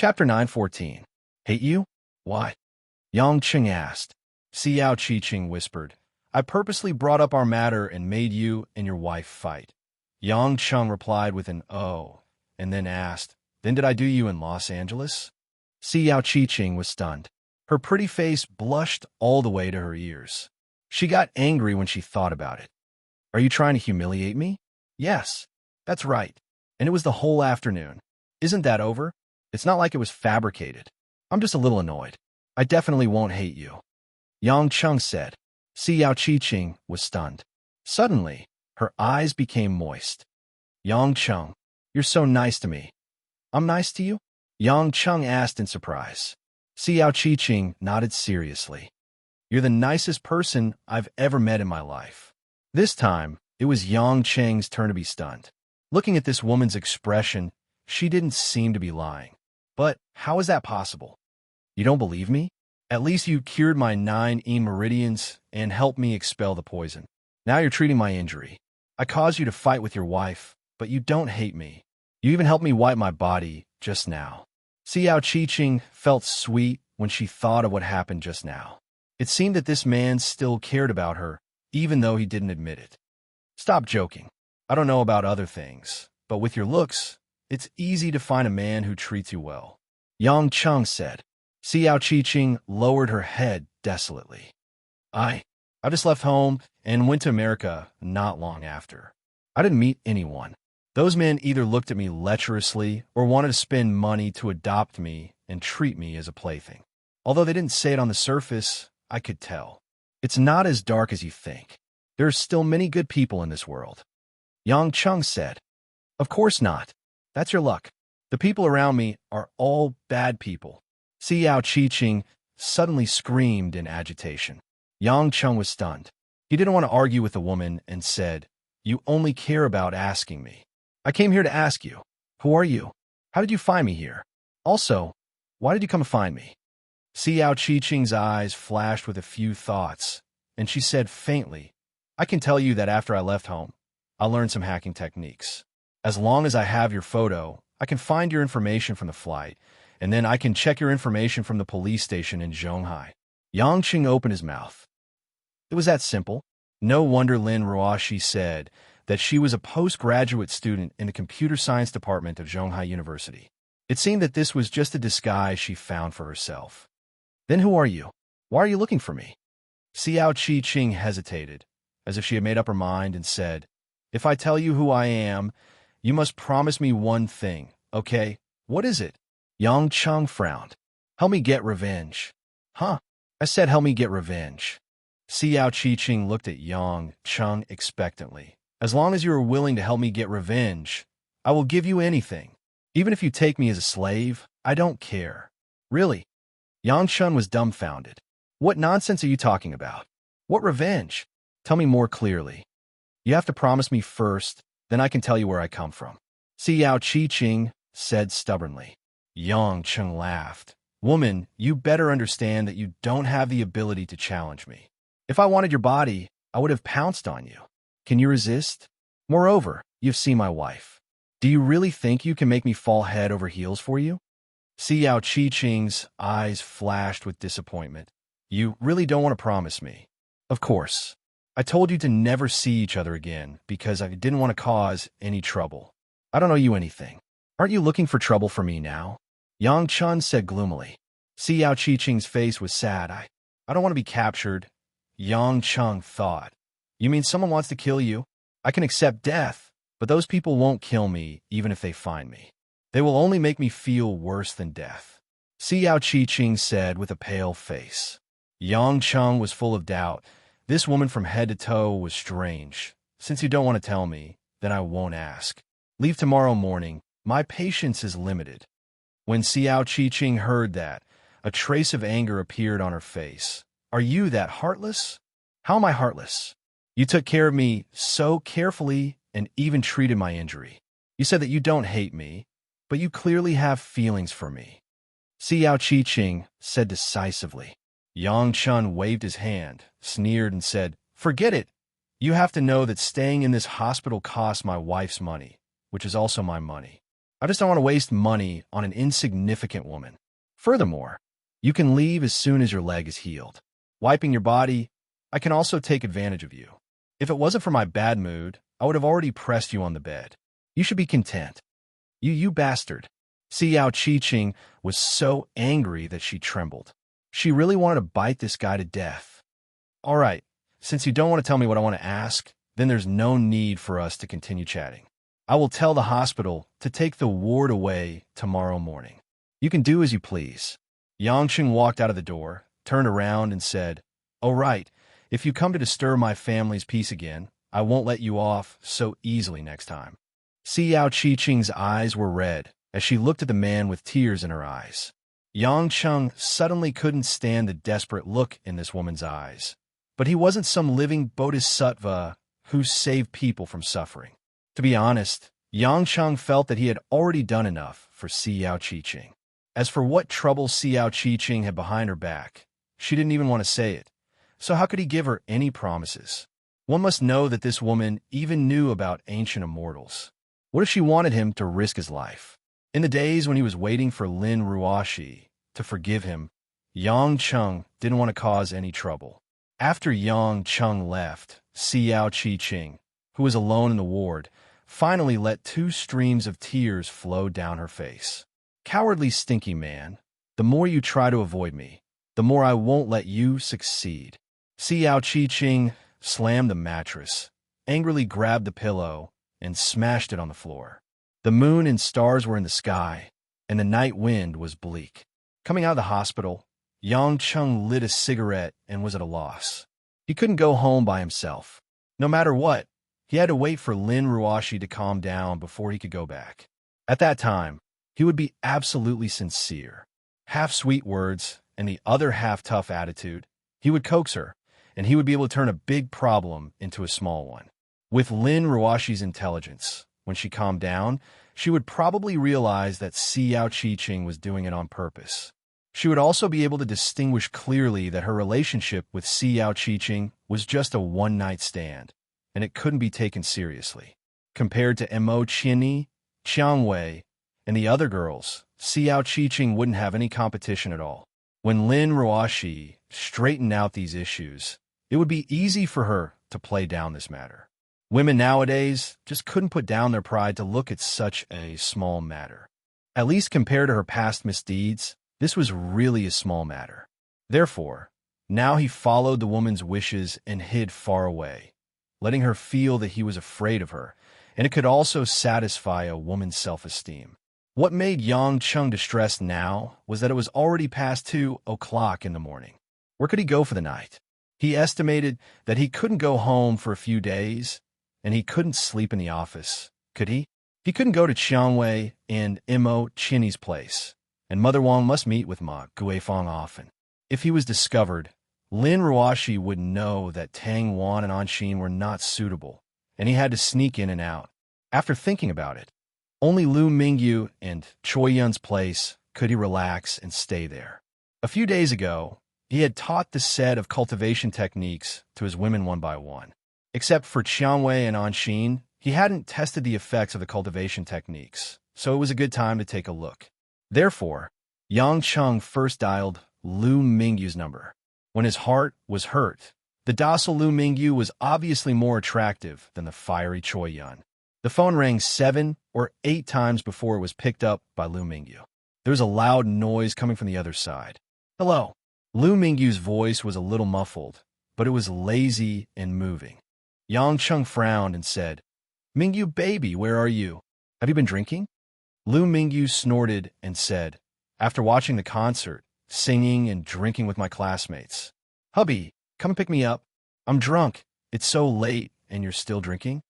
Chapter 9:14. Hate you? Why? Yang Cheng asked. Xiao Qiqing whispered. I purposely brought up our matter and made you and your wife fight. Yang Cheng replied with an oh, and then asked, Then did I do you in Los Angeles? Xiao Qiqing was stunned. Her pretty face blushed all the way to her ears. She got angry when she thought about it. Are you trying to humiliate me? Yes, that's right. And it was the whole afternoon. Isn't that over? It's not like it was fabricated. I'm just a little annoyed. I definitely won't hate you. Yang Cheng said. Xiao Qiqing was stunned. Suddenly, her eyes became moist. Yang Cheng, you're so nice to me. I'm nice to you? Yang Cheng asked in surprise. Xiao Qiqing nodded seriously. You're the nicest person I've ever met in my life. This time, it was Yang Cheng's turn to be stunned. Looking at this woman's expression, she didn't seem to be lying. But how is that possible? You don't believe me? At least you cured my 9 meridians and helped me expel the poison. Now you're treating my injury. I caused you to fight with your wife, but you don't hate me. You even helped me wipe my body just now. Xiao Qiqing felt sweet when she thought of what happened just now. It seemed that this man still cared about her, even though he didn't admit it. Stop joking. I don't know about other things, but with your looks, it's easy to find a man who treats you well. Yang Cheng said. Xiao Qiqing lowered her head desolately. I just left home and went to America not long after. I didn't meet anyone. Those men either looked at me lecherously or wanted to spend money to adopt me and treat me as a plaything. Although they didn't say it on the surface, I could tell. It's not as dark as you think. There are still many good people in this world. Yang Cheng said. Of course not. That's your luck. The people around me are all bad people. Xiao Qiqing suddenly screamed in agitation. Yang Cheng was stunned. He didn't want to argue with the woman and said, You only care about asking me. I came here to ask you, who are you? How did you find me here? Also, why did you come find me? Xiao Qiqing's eyes flashed with a few thoughts, and she said faintly, I can tell you that after I left home, I learned some hacking techniques. As long as I have your photo, I can find your information from the flight, and then I can check your information from the police station in Zhonghai. Yang Cheng opened his mouth. It was that simple. No wonder Lin Ruoxi said that she was a postgraduate student in the computer science department of Zhonghai University. It seemed that this was just a disguise she found for herself. Then who are you? Why are you looking for me? Xiao Qiqing hesitated, as if she had made up her mind, and said, If I tell you who I am, you must promise me one thing, okay? What is it? Yang Cheng frowned. Help me get revenge. Huh? I said help me get revenge. Xiao Qiqing looked at Yang Cheng expectantly. As long as you are willing to help me get revenge, I will give you anything. Even if you take me as a slave, I don't care. Really? Yang Cheng was dumbfounded. What nonsense are you talking about? What revenge? Tell me more clearly. You have to promise me first, then I can tell you where I come from. Xiao Qiqing said stubbornly. Yang Cheng laughed. Woman, you better understand that you don't have the ability to challenge me. If I wanted your body, I would have pounced on you. Can you resist? Moreover, you've seen my wife. Do you really think you can make me fall head over heels for you? Xiao Qiqing's eyes flashed with disappointment. You really don't want to promise me? Of course. I told you to never see each other again because I didn't want to cause any trouble. I don't owe you anything. Aren't you looking for trouble for me now? Yang Cheng said gloomily. Xiao Qiqing's face was sad. I don't want to be captured. Yang Cheng thought. You mean someone wants to kill you? I can accept death, but those people won't kill me even if they find me. They will only make me feel worse than death. Xiao Qiqing said with a pale face. Yang Cheng was full of doubt. This woman from head to toe was strange. Since you don't want to tell me, then I won't ask. Leave tomorrow morning. My patience is limited. When Xiao Qiqing heard that, a trace of anger appeared on her face. Are you that heartless? How am I heartless? You took care of me so carefully and even treated my injury. You said that you don't hate me, but you clearly have feelings for me. Xiao Qiqing said decisively. Yang Cheng waved his hand, sneered, and said, Forget it. You have to know that staying in this hospital costs my wife's money, which is also my money. I just don't want to waste money on an insignificant woman. Furthermore, you can leave as soon as your leg is healed. Wiping your body, I can also take advantage of you. If it wasn't for my bad mood, I would have already pressed you on the bed. You should be content. You bastard. Xiao Qiqing was so angry that she trembled. She really wanted to bite this guy to death. All right, since you don't want to tell me what I want to ask, then there's no need for us to continue chatting. I will tell the hospital to take the ward away tomorrow morning. You can do as you please. Yangqing walked out of the door, turned around, and said, "All right, if you come to disturb my family's peace again, I won't let you off so easily next time." Xiao Qiqing's eyes were red as she looked at the man with tears in her eyes. Yangqing suddenly couldn't stand the desperate look in this woman's eyes. But he wasn't some living bodhisattva who saved people from suffering. To be honest, Yangqing felt that he had already done enough for Xiao Qiqing. As for what trouble Xiao Qiqing had behind her back, she didn't even want to say it. So how could he give her any promises? One must know that this woman even knew about ancient immortals. What if she wanted him to risk his life? In the days when he was waiting for Lin Ruoxi to forgive him, Yangqing didn't want to cause any trouble. After Yangqing left, Xiao Qiqing, who was alone in the ward, finally let 2 streams of tears flow down her face. "Cowardly, stinky man, the more you try to avoid me, the more I won't let you succeed." Xiao Qiqing slammed the mattress, angrily grabbed the pillow, and smashed it on the floor. The moon and stars were in the sky, and the night wind was bleak. Coming out of the hospital, Yangqing lit a cigarette and was at a loss. He couldn't go home by himself. No matter what, he had to wait for Lin Ruoxi to calm down before he could go back. At that time, he would be absolutely sincere. Half sweet words and the other half tough attitude. He would coax her, and he would be able to turn a big problem into a small one. With Lin Ruoxi's intelligence, when she calmed down, she would probably realize that Xiao Qiqing was doing it on purpose. She would also be able to distinguish clearly that her relationship with Xiao Qiqing was just a one-night stand, and it couldn't be taken seriously. Compared to Mo Qianyi, Qiang Wei, and the other girls, Xiao Qiqing wouldn't have any competition at all. When Lin Ruoxi straightened out these issues, it would be easy for her to play down this matter. Women nowadays just couldn't put down their pride to look at such a small matter. At least compared to her past misdeeds, this was really a small matter. Therefore, now he followed the woman's wishes and hid far away, letting her feel that he was afraid of her, and it could also satisfy a woman's self-esteem. What made Yangqing distressed now was that it was already past 2 o'clock in the morning. Where could he go for the night? He estimated that he couldn't go home for a few days, and he couldn't sleep in the office, could he? He couldn't go to Qiangwei and Mo Qianyi's place, and Mother Wang must meet with Ma Guifeng often. If he was discovered, Lin Ruoxi would know that Tang Wan and Anxin were not suitable, and he had to sneak in and out. After thinking about it, only Lu Mingyu and Choi Yun's place could he relax and stay there. A few days ago, he had taught the set of cultivation techniques to his women one by one. Except for Qiangwei and Anxin, he hadn't tested the effects of the cultivation techniques, so it was a good time to take a look. Therefore, Yangqing first dialed Lu Mingyu's number. When his heart was hurt, the docile Lu Mingyu was obviously more attractive than the fiery Choi Yun. The phone rang 7 or 8 times before it was picked up by Lu Mingyu. There was a loud noise coming from the other side. "Hello." Lu Mingyu's voice was a little muffled, but it was lazy and moving. Yangqing frowned and said, "Mingyu baby, where are you? Have you been drinking?" Lu Mingyu snorted and said, "After watching the concert, singing and drinking with my classmates. Hubby, come and pick me up. I'm drunk. It's so late, and you're still drinking?"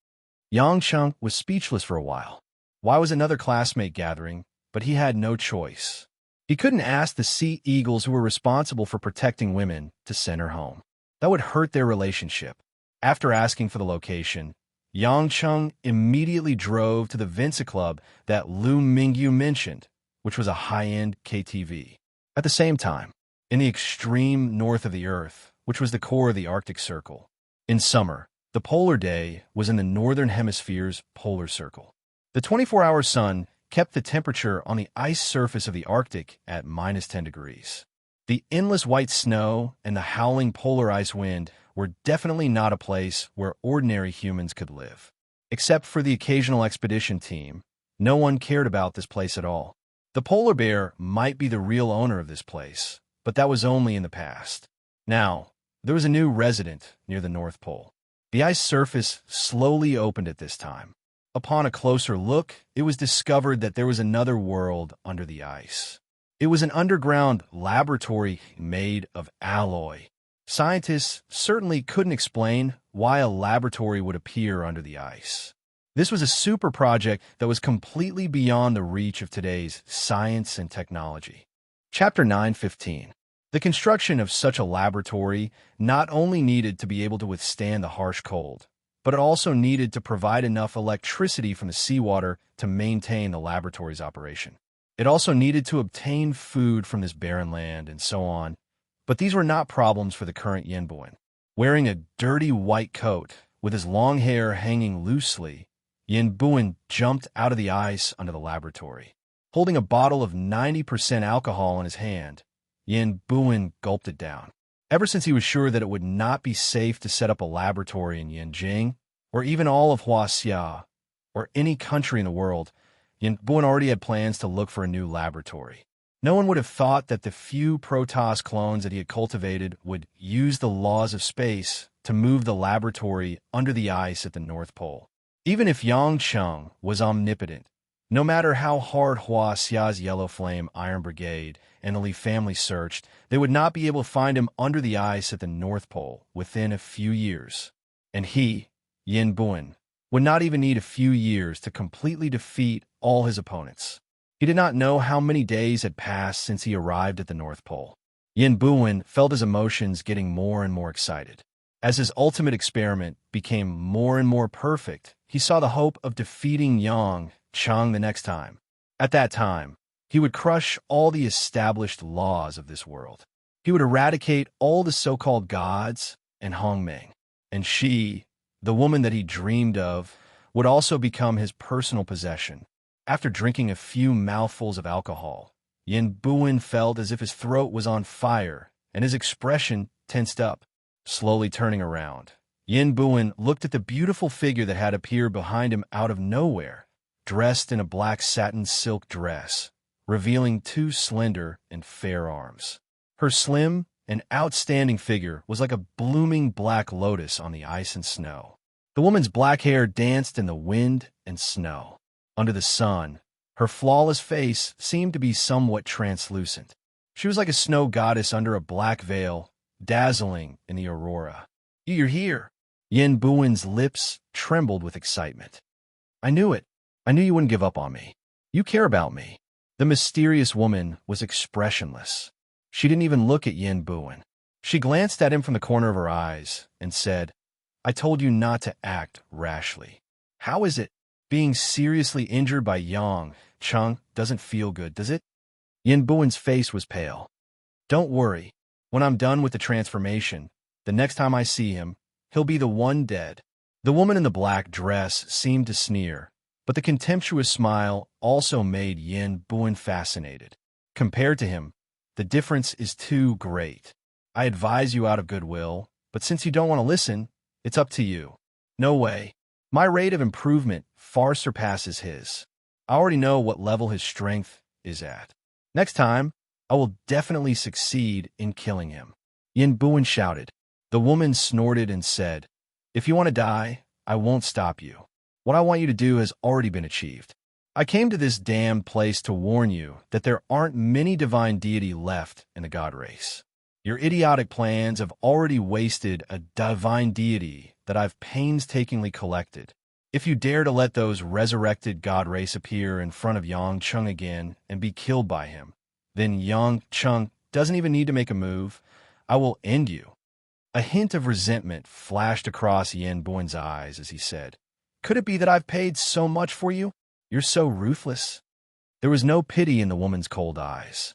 Yangqing was speechless for a while. Why was another classmate gathering, but he had no choice. He couldn't ask the Sea Eagles who were responsible for protecting women to send her home. That would hurt their relationship. After asking for the location, Yangqing immediately drove to the Vinci Club that Lu Mingyu mentioned, which was a high-end KTV. At the same time, in the extreme north of the Earth, which was the core of the Arctic Circle, in summer, the polar day was in the northern hemisphere's polar circle. The 24-hour sun kept the temperature on the ice surface of the Arctic at -10 degrees. The endless white snow and the howling polar ice wind were definitely not a place where ordinary humans could live. Except for the occasional expedition team, no one cared about this place at all. The polar bear might be the real owner of this place, but that was only in the past. Now, there was a new resident near the North Pole. The ice surface slowly opened at this time. Upon a closer look, it was discovered that there was another world under the ice. It was an underground laboratory made of alloy. Scientists certainly couldn't explain why a laboratory would appear under the ice. This was a super project that was completely beyond the reach of today's science and technology. Chapter 9:15. The construction of such a laboratory not only needed to be able to withstand the harsh cold, but it also needed to provide enough electricity from the seawater to maintain the laboratory's operation. It also needed to obtain food from this barren land and so on, but these were not problems for the current Yenbuin. Wearing a dirty white coat with his long hair hanging loosely, Yenbuin jumped out of the ice under the laboratory. Holding a bottle of 90% alcohol in his hand, Yenbuin gulped it down. Ever since he was sure that it would not be safe to set up a laboratory in Yenjing, or even all of Huaxia, or any country in the world, Yenbuin already had plans to look for a new laboratory. No one would have thought that the few Protoss clones that he had cultivated would use the laws of space to move the laboratory under the ice at the North Pole. Even if Yang Cheng was omnipotent, no matter how hard Huaxia's Yellow Flame Iron Brigade and the Li family searched, they would not be able to find him under the ice at the North Pole within a few years. And he, Yenbuin, would not even need a few years to completely defeat all his opponents. He did not know how many days had passed since he arrived at the North Pole. Yenbuin felt his emotions getting more and more excited. As his ultimate experiment became more and more perfect, he saw the hope of defeating Yang Cheng the next time. At that time, he would crush all the established laws of this world. He would eradicate all the so-called gods and Hongmeng. And she, the woman that he dreamed of, would also become his personal possession. After drinking a few mouthfuls of alcohol, Yenbuin felt as if his throat was on fire and his expression tensed up. Slowly turning around, Yenbuin looked at the beautiful figure that had appeared behind him out of nowhere, dressed in a black satin silk dress, revealing two slender and fair arms. Her slim and outstanding figure was like a blooming black lotus on the ice and snow. The woman's black hair danced in the wind and snow. Under the sun, her flawless face seemed to be somewhat translucent. She was like a snow goddess under a black veil, dazzling in the aurora. "You're here." Yenbuin's lips trembled with excitement. "I knew it. I knew you wouldn't give up on me. You care about me." The mysterious woman was expressionless. She didn't even look at Yenbuin. She glanced at him from the corner of her eyes and said, "I told you not to act rashly. How is it? Being seriously injured by Yang Cheng doesn't feel good, does it?" Yenbuin's face was pale. "Don't worry. When I'm done with the transformation, the next time I see him, he'll be the one dead." The woman in the black dress seemed to sneer, but the contemptuous smile also made Yenbuin fascinated. Compared to him, the difference is too great. "I advise you out of goodwill, but since you don't want to listen, it's up to you." "No way. My rate of improvement far surpasses his. I already know what level his strength is at. Next time, I will definitely succeed in killing him." Yenbuin shouted. The woman snorted and said, "If you want to die, I won't stop you. What I want you to do has already been achieved. I came to this damned place to warn you that there aren't many divine deity left in the god race. Your idiotic plans have already wasted a divine deity that I've painstakingly collected. If you dare to let those resurrected god race appear in front of Yang Cheng again and be killed by him, then Yang Cheng doesn't even need to make a move. I will end you." A hint of resentment flashed across Yenbuin's eyes as he said, "Could it be that I've paid so much for you? You're so ruthless." There was no pity in the woman's cold eyes.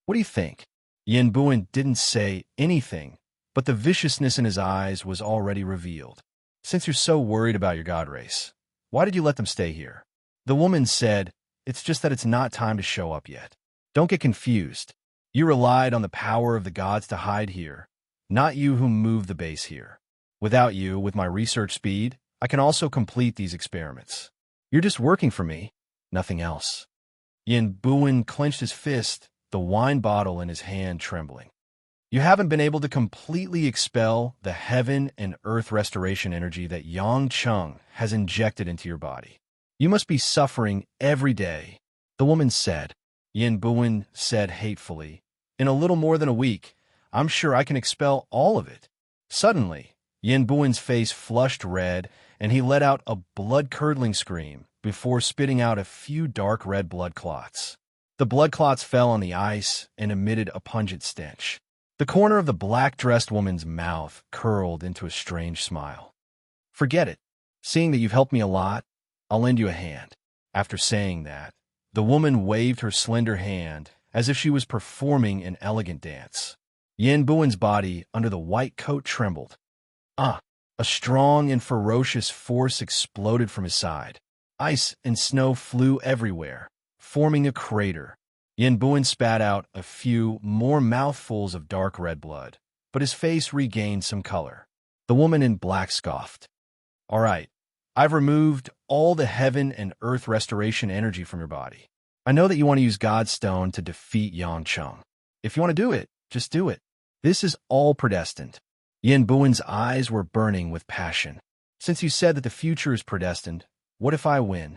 "What do you think?" Yenbuin didn't say anything, but the viciousness in his eyes was already revealed. "Since you're so worried about your god race, why did you let them stay here?" The woman said, It's just that it's not time to show up yet. Don't get confused. You relied on the power of the gods to hide here, not you who moved the base here. Without you, with my research speed, I can also complete these experiments. You're just working for me, nothing else. Yin Buin clenched his fist, the wine bottle in his hand trembling. You haven't been able to completely expel the heaven and earth restoration energy that Yang Cheng has injected into your body. You must be suffering every day, the woman said. Yin Buin said hatefully, in a little more than a week, I'm sure I can expel all of it. Suddenly, Yin Buin's face flushed red, and he let out a blood-curdling scream before spitting out a few dark red blood clots. The blood clots fell on the ice and emitted a pungent stench. The corner of the black-dressed woman's mouth curled into a strange smile. Forget it. Seeing that you've helped me a lot, I'll lend you a hand. After saying that, the woman waved her slender hand as if she was performing an elegant dance. Yin Buin's body under the white coat trembled. A strong and ferocious force exploded from his side. Ice and snow flew everywhere, forming a crater. Yin Buin spat out a few more mouthfuls of dark red blood, but his face regained some color. The woman in black scoffed. All right, I've removed all the heaven and earth restoration energy from your body. I know that you want to use God's stone to defeat Yang Cheng. If you want to do it, just do it. This is all predestined. Yin Buin's eyes were burning with passion. Since you said that the future is predestined, what if I win?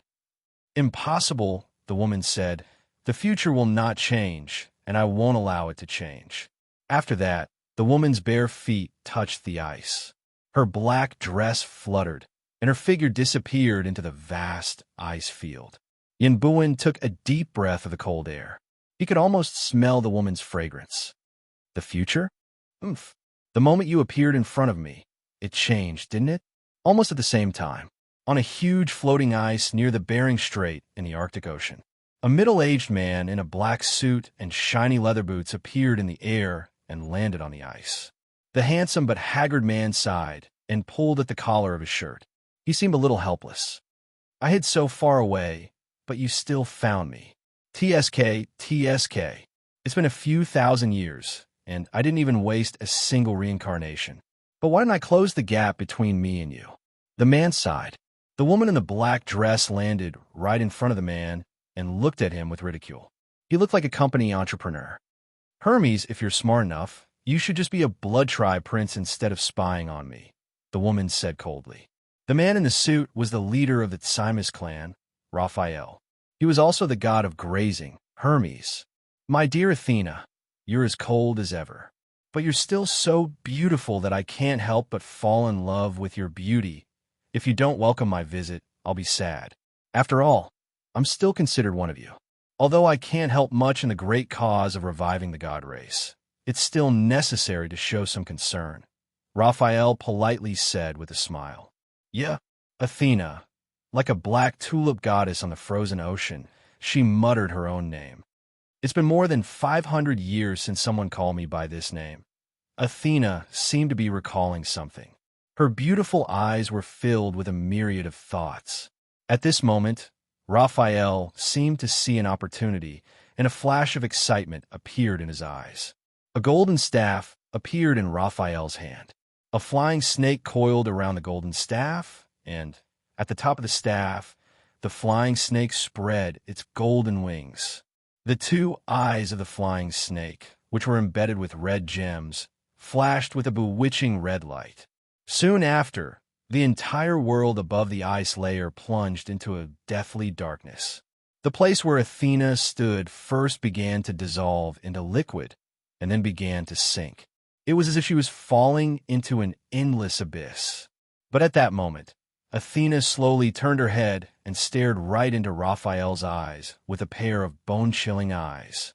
Impossible, the woman said. The future will not change, and I won't allow it to change. After that, the woman's bare feet touched the ice. Her black dress fluttered, and her figure disappeared into the vast ice field. Yin Buin took a deep breath of the cold air. He could almost smell the woman's fragrance. The future? Oomph. The moment you appeared in front of me, it changed, didn't it? Almost at the same time, on a huge floating ice near the Bering Strait in the Arctic Ocean. A middle-aged man in a black suit and shiny leather boots appeared in the air and landed on the ice. The handsome but haggard man sighed and pulled at the collar of his shirt. He seemed a little helpless. I hid so far away, but you still found me. TSK, TSK. It's been a few thousand years, and I didn't even waste a single reincarnation. But why didn't I close the gap between me and you? The man sighed. The woman in the black dress landed right in front of the man and looked at him with ridicule. He looked like a company entrepreneur. Hermes, if you're smart enough, you should just be a blood tribe prince instead of spying on me, the woman said coldly. The man in the suit was the leader of the Tsimus clan, Raphael. He was also the god of grazing, Hermes. My dear Athena, you're as cold as ever. But you're still so beautiful that I can't help but fall in love with your beauty. If you don't welcome my visit, I'll be sad. After all, I'm still considered one of you. Although I can't help much in the great cause of reviving the god race, it's still necessary to show some concern, Raphael politely said with a smile. Yeah, Athena. Like a black tulip goddess on the frozen ocean, she muttered her own name. It's been more than 500 years since someone called me by this name. Athena seemed to be recalling something. Her beautiful eyes were filled with a myriad of thoughts. At this moment, Raphael seemed to see an opportunity, and a flash of excitement appeared in his eyes. A golden staff appeared in Raphael's hand. A flying snake coiled around the golden staff, and, at the top of the staff, the flying snake spread its golden wings. The two eyes of the flying snake, which were embedded with red gems, flashed with a bewitching red light. Soon after, the entire world above the ice layer plunged into a deathly darkness. The place where Athena stood first began to dissolve into liquid, and then began to sink. It was as if she was falling into an endless abyss. But at that moment, Athena slowly turned her head and stared right into Raphael's eyes with a pair of bone-chilling eyes.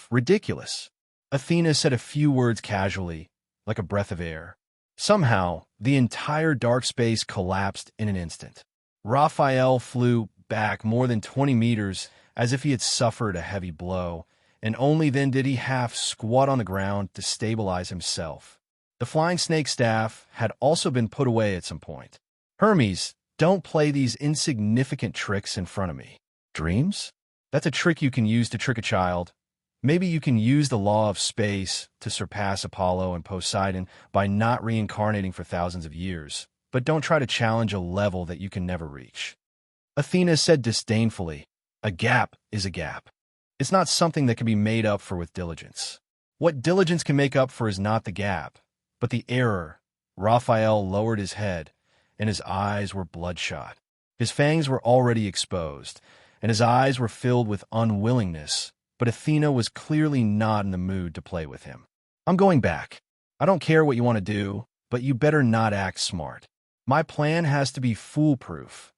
Ridiculous. Athena said a few words casually, like a breath of air. Somehow, the entire dark space collapsed in an instant. Raphael flew back more than 20 meters as if he had suffered a heavy blow, and only then did he half squat on the ground to stabilize himself. The flying snake staff had also been put away at some point. Hermes, don't play these insignificant tricks in front of me. Dreams? That's a trick you can use to trick a child. Maybe you can use the law of space to surpass Apollo and Poseidon by not reincarnating for thousands of years, but don't try to challenge a level that you can never reach. Athena said disdainfully, "A gap is a gap. It's not something that can be made up for with diligence. What diligence can make up for is not the gap, but the error." Raphael lowered his head, and his eyes were bloodshot. His fangs were already exposed, and his eyes were filled with unwillingness, but Athena was clearly not in the mood to play with him. "I'm going back. I don't care what you want to do, but you better not act smart. My plan has to be foolproof.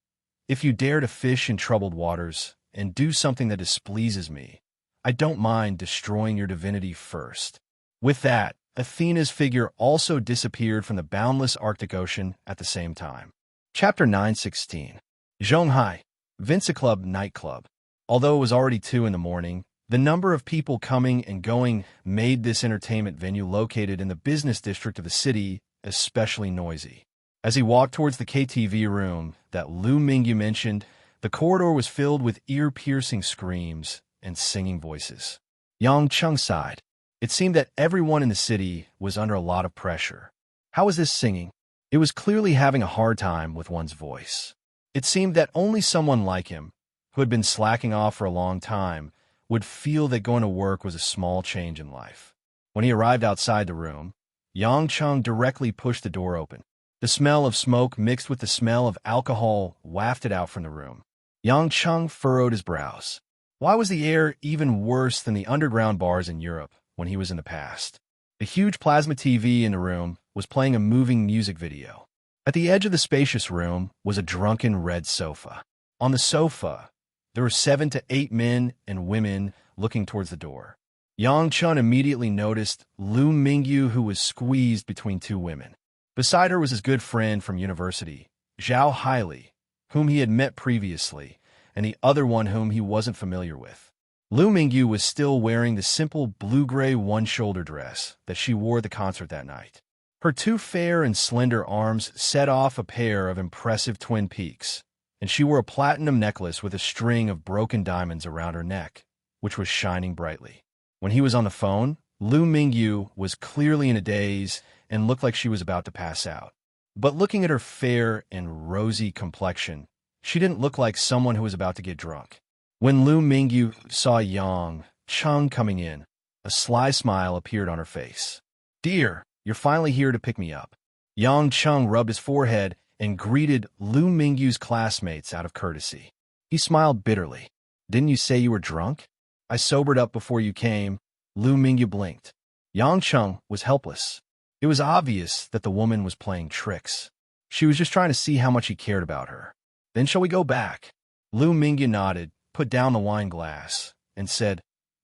If you dare to fish in troubled waters and do something that displeases me, I don't mind destroying your divinity first." With that, Athena's figure also disappeared from the boundless Arctic Ocean at the same time. Chapter 9:16. Zhonghai, Vinci Club nightclub. Although it was already 2 in the morning, the number of people coming and going made this entertainment venue located in the business district of the city especially noisy. As he walked towards the KTV room that Lu Mingyu mentioned, the corridor was filled with ear-piercing screams and singing voices. Yang Chung sighed. It seemed that everyone in the city was under a lot of pressure. How was this singing? It was clearly having a hard time with one's voice. It seemed that only someone like him, who had been slacking off for a long time, would feel that going to work was a small change in life. When he arrived outside the room, Yang Chung directly pushed the door open. The smell of smoke mixed with the smell of alcohol wafted out from the room. Yang Chung furrowed his brows. Why was the air even worse than the underground bars in Europe when he was in the past? The huge plasma TV in the room was playing a moving music video. At the edge of the spacious room was a drunken red sofa. On the sofa, there were 7 to 8 men and women looking towards the door. Yang Chun immediately noticed Lu Mingyu, who was squeezed between 2 women. Beside her was his good friend from university, Zhao Haili, whom he had met previously, and the other one whom he wasn't familiar with. Lu Mingyu was still wearing the simple blue-gray one-shoulder dress that she wore at the concert that night. Her 2 fair and slender arms set off a pair of impressive twin peaks, and she wore a platinum necklace with a string of broken diamonds around her neck, which was shining brightly. When he was on the phone, Lu Mingyu was clearly in a daze and looked like she was about to pass out. But looking at her fair and rosy complexion, she didn't look like someone who was about to get drunk. When Lu Mingyu saw Yang Chung coming in, a sly smile appeared on her face. "Dear, you're finally here to pick me up." Yang Chung rubbed his forehead and greeted Lu Mingyu's classmates out of courtesy. He smiled bitterly. "Didn't you say you were drunk?" "I sobered up before you came." Lu Mingyu blinked. Yang Chung was helpless. It was obvious that the woman was playing tricks. She was just trying to see how much he cared about her. "Then shall we go back?" Lu Mingyu nodded, put down the wine glass, and said,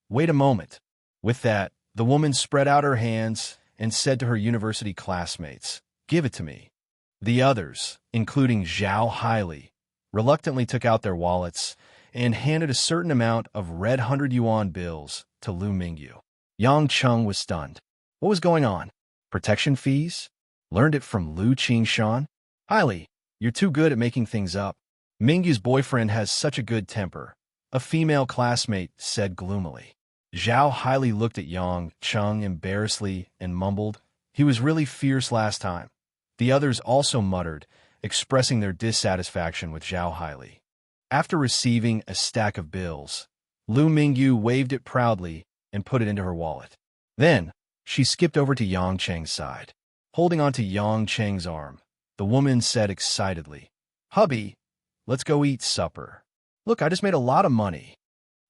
"Wait a moment." With that, the woman spread out her hands and said to her university classmates, "Give it to me." The others, including Zhao Haili, reluctantly took out their wallets and handed a certain amount of red 100 yuan bills to Lu Mingyu. Yang Chung was stunned. What was going on? Protection fees? Learned it from Lu Qingshan? Haili, you're too good at making things up. Mingyu's boyfriend has such a good temper, a female classmate said gloomily. Zhao Haili looked at Yang Chung embarrassedly and mumbled, "He was really fierce last time." The others also muttered, expressing their dissatisfaction with Zhao Haili. After receiving a stack of bills, Lu Mingyu waved it proudly and put it into her wallet. Then, she skipped over to Yang Cheng's side. Holding onto Yang Cheng's arm, the woman said excitedly, "Hubby, let's go eat supper. Look, I just made a lot of money."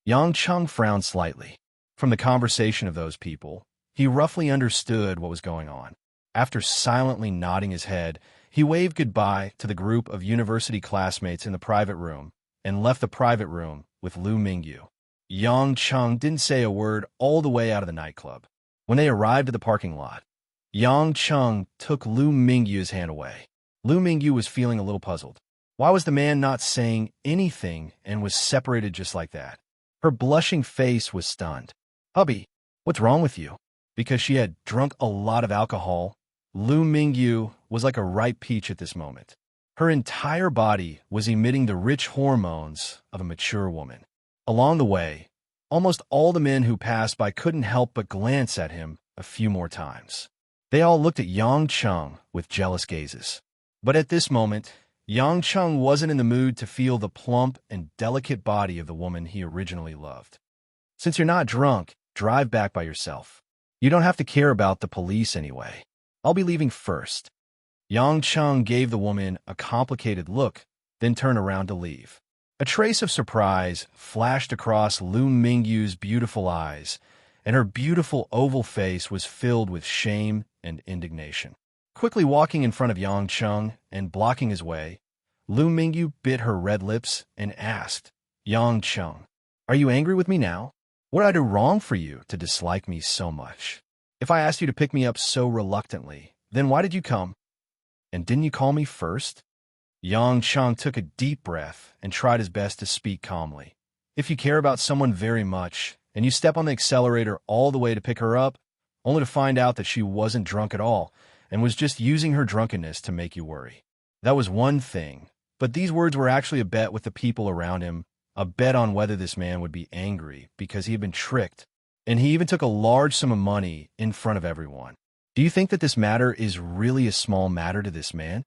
Yang Cheng frowned slightly. From the conversation of those people, he roughly understood what was going on. After silently nodding his head, he waved goodbye to the group of university classmates in the private room and left the private room with Lu Mingyu. Yang Cheng didn't say a word all the way out of the nightclub. When they arrived at the parking lot, Yang Cheng took Lu Mingyu's hand away. Lu Mingyu was feeling a little puzzled. Why was the man not saying anything and was separated just like that? Her blushing face was stunned. "Hubby, what's wrong with you?" Because she had drunk a lot of alcohol, Lu Mingyu was like a ripe peach at this moment. Her entire body was emitting the rich hormones of a mature woman. Along the way, almost all the men who passed by couldn't help but glance at him a few more times. They all looked at Yang Chung with jealous gazes. But at this moment, Yang Chung wasn't in the mood to feel the plump and delicate body of the woman he originally loved. Since you're not drunk, drive back by yourself. You don't have to care about the police anyway. I'll be leaving first. Yang Chung gave the woman a complicated look, then turned around to leave. A trace of surprise flashed across Lu Mingyu's beautiful eyes, and her beautiful oval face was filled with shame and indignation. Quickly walking in front of Yang Chung and blocking his way, Lu Mingyu bit her red lips and asked, Yang Chung, are you angry with me now? What did I do wrong for you to dislike me so much? If I asked you to pick me up so reluctantly, then why did you come? And didn't you call me first? Yang Chung took a deep breath and tried his best to speak calmly. If you care about someone very much, and you step on the accelerator all the way to pick her up, only to find out that she wasn't drunk at all, and was just using her drunkenness to make you worry. That was one thing, but these words were actually a bet with the people around him, a bet on whether this man would be angry because he had been tricked, and he even took a large sum of money in front of everyone. Do you think that this matter is really a small matter to this man?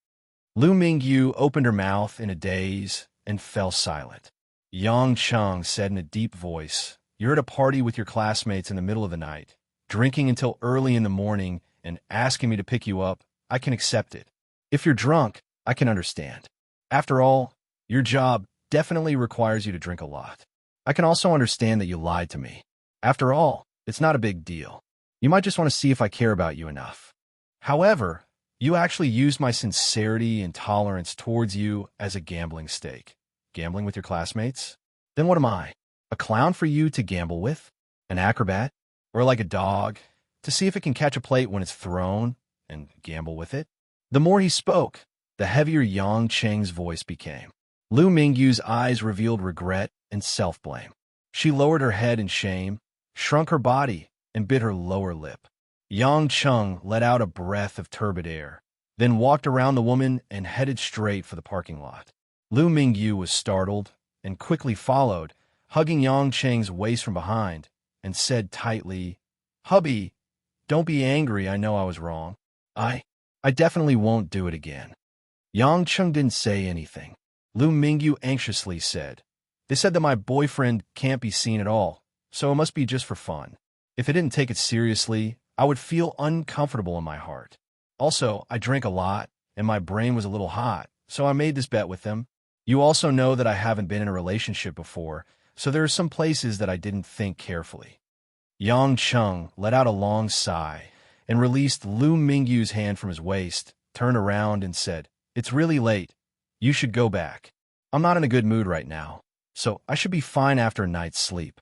Lu Mingyu opened her mouth in a daze and fell silent. Yang Chung said in a deep voice, you're at a party with your classmates in the middle of the night, drinking until early in the morning and asking me to pick you up. I can accept it. If you're drunk, I can understand. After all, your job definitely requires you to drink a lot. I can also understand that you lied to me. After all, it's not a big deal. You might just want to see if I care about you enough. However, you actually used my sincerity and tolerance towards you as a gambling stake. Gambling with your classmates? Then what am I? A clown for you to gamble with? An acrobat? Or like a dog, to see if it can catch a plate when it's thrown and gamble with it? The more he spoke, the heavier Yang Cheng's voice became. Lu Mingyu's eyes revealed regret and self-blame. She lowered her head in shame, shrunk her body, and bit her lower lip. Yang Chung let out a breath of turbid air, then walked around the woman and headed straight for the parking lot. Lu Mingyu was startled and quickly followed, hugging Yang Cheng's waist from behind, and said tightly, Hubby, don't be angry, I know I was wrong. I definitely won't do it again. Yang Chung didn't say anything. Lu Mingyu anxiously said, they said that my boyfriend can't be seen at all, so it must be just for fun. If I didn't take it seriously, I would feel uncomfortable in my heart. Also, I drank a lot, and my brain was a little hot, so I made this bet with them. You also know that I haven't been in a relationship before, so there are some places that I didn't think carefully. Yang Chung let out a long sigh and released Lu Mingyu's hand from his waist, turned around and said, it's really late. You should go back. I'm not in a good mood right now, so I should be fine after a night's sleep.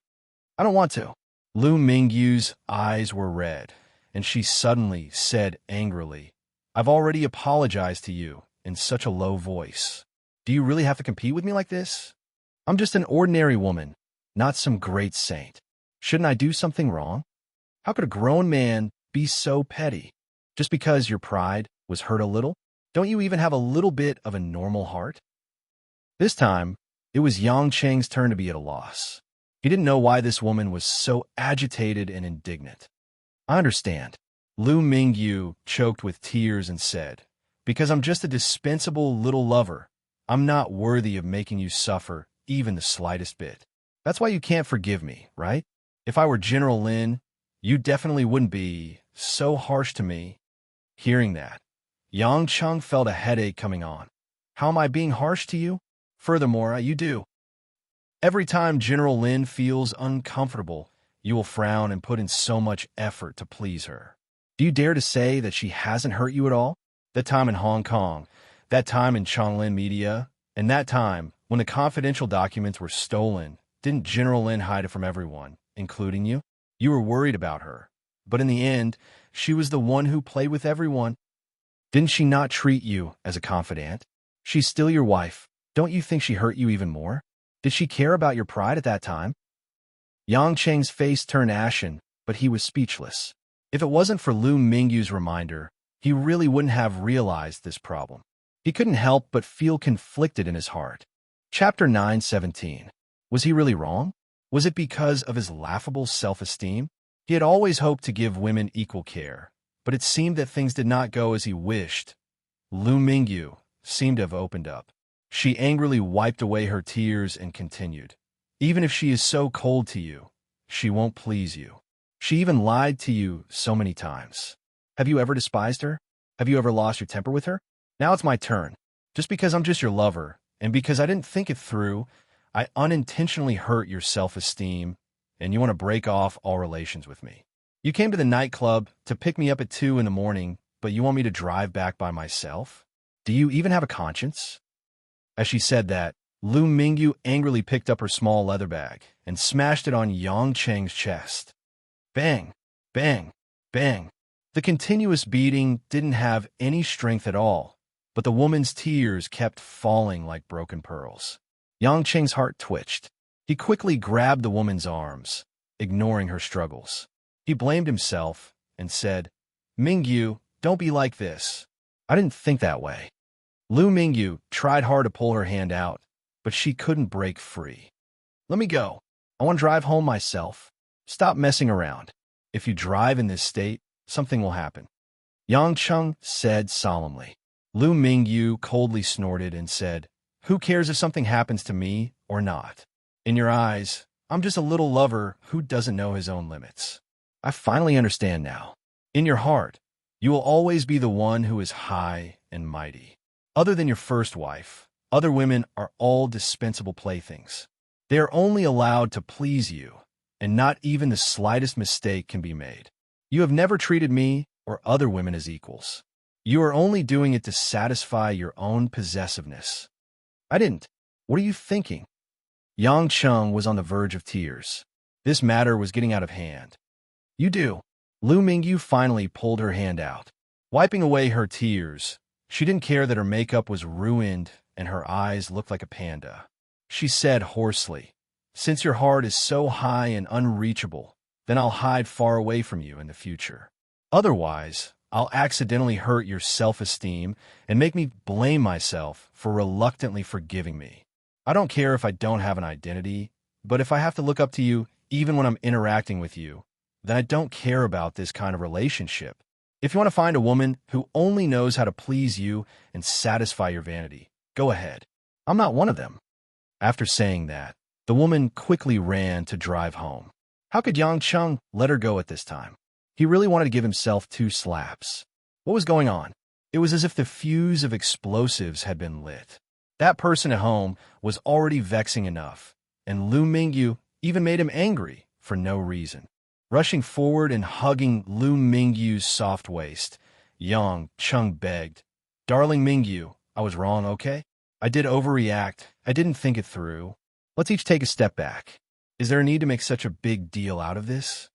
I don't want to. Lu Mingyu's eyes were red, and she suddenly said angrily, I've already apologized to you in such a low voice. Do you really have to compete with me like this? I'm just an ordinary woman, not some great saint. Shouldn't I do something wrong? How could a grown man be so petty? Just because your pride was hurt a little? Don't you even have a little bit of a normal heart? This time, it was Yang Cheng's turn to be at a loss. He didn't know why this woman was so agitated and indignant. I understand. Lu Mingyu choked with tears and said, because I'm just a dispensable little lover. I'm not worthy of making you suffer even the slightest bit. That's why you can't forgive me, right? If I were General Lin, you definitely wouldn't be so harsh to me. Hearing that, Yang Chung felt a headache coming on. How am I being harsh to you? Furthermore, you do. Every time General Lin feels uncomfortable, you will frown and put in so much effort to please her. Do you dare to say that she hasn't hurt you at all? That time in Hong Kong, that time in Chonglin Media, and that time when the confidential documents were stolen, didn't General Lin hide it from everyone, including you? You were worried about her, but in the end, she was the one who played with everyone. Didn't she not treat you as a confidant? She's still your wife. Don't you think she hurt you even more? Did she care about your pride at that time? Yang Cheng's face turned ashen, but he was speechless. If it wasn't for Lu Mingyu's reminder, he really wouldn't have realized this problem. He couldn't help but feel conflicted in his heart. Chapter 9:17. Was he really wrong? Was it because of his laughable self-esteem? He had always hoped to give women equal care, but it seemed that things did not go as he wished. Lu Mingyu seemed to have opened up. She angrily wiped away her tears and continued. Even if she is so cold to you, she won't please you. She even lied to you so many times. Have you ever despised her? Have you ever lost your temper with her? Now it's my turn. Just because I'm just your lover, and because I didn't think it through, I unintentionally hurt your self-esteem, and you want to break off all relations with me. You came to the nightclub to pick me up at 2 in the morning, but you want me to drive back by myself? Do you even have a conscience? As she said that, Lu Mingyu angrily picked up her small leather bag and smashed it on Yang Cheng's chest. Bang, bang, bang. The continuous beating didn't have any strength at all, but the woman's tears kept falling like broken pearls. Yang Cheng's heart twitched. He quickly grabbed the woman's arms, ignoring her struggles. He blamed himself and said, Mingyu, don't be like this. I didn't think that way. Lu Mingyu tried hard to pull her hand out, but she couldn't break free. Let me go. I want to drive home myself. Stop messing around. If you drive in this state, something will happen. Yang Cheng said solemnly. Lu Mingyu coldly snorted and said, Who cares if something happens to me or not? In your eyes, I'm just a little lover who doesn't know his own limits. I finally understand now. In your heart, you will always be the one who is high and mighty. Other than your first wife, other women are all dispensable playthings. They are only allowed to please you, and not even the slightest mistake can be made. You have never treated me or other women as equals. You are only doing it to satisfy your own possessiveness. I didn't. What are you thinking? Yang Cheng was on the verge of tears. This matter was getting out of hand. You do. Lu Mingyu finally pulled her hand out. Wiping away her tears, she didn't care that her makeup was ruined and her eyes looked like a panda. She said hoarsely, Since your heart is so high and unreachable, then I'll hide far away from you in the future. Otherwise, I'll accidentally hurt your self-esteem and make me blame myself for reluctantly forgiving me. I don't care if I don't have an identity, but if I have to look up to you even when I'm interacting with you, then I don't care about this kind of relationship. If you want to find a woman who only knows how to please you and satisfy your vanity, go ahead. I'm not one of them. After saying that, the woman quickly ran to drive home. How could Yang Cheng let her go at this time? He really wanted to give himself 2 slaps. What was going on? It was as if the fuse of explosives had been lit. That person at home was already vexing enough, and Lu Mingyu even made him angry for no reason. Rushing forward and hugging Lu Mingyu's soft waist, Yang Cheng begged, Darling Mingyu, I was wrong, okay? I did overreact. I didn't think it through. Let's each take a step back. Is there a need to make such a big deal out of this?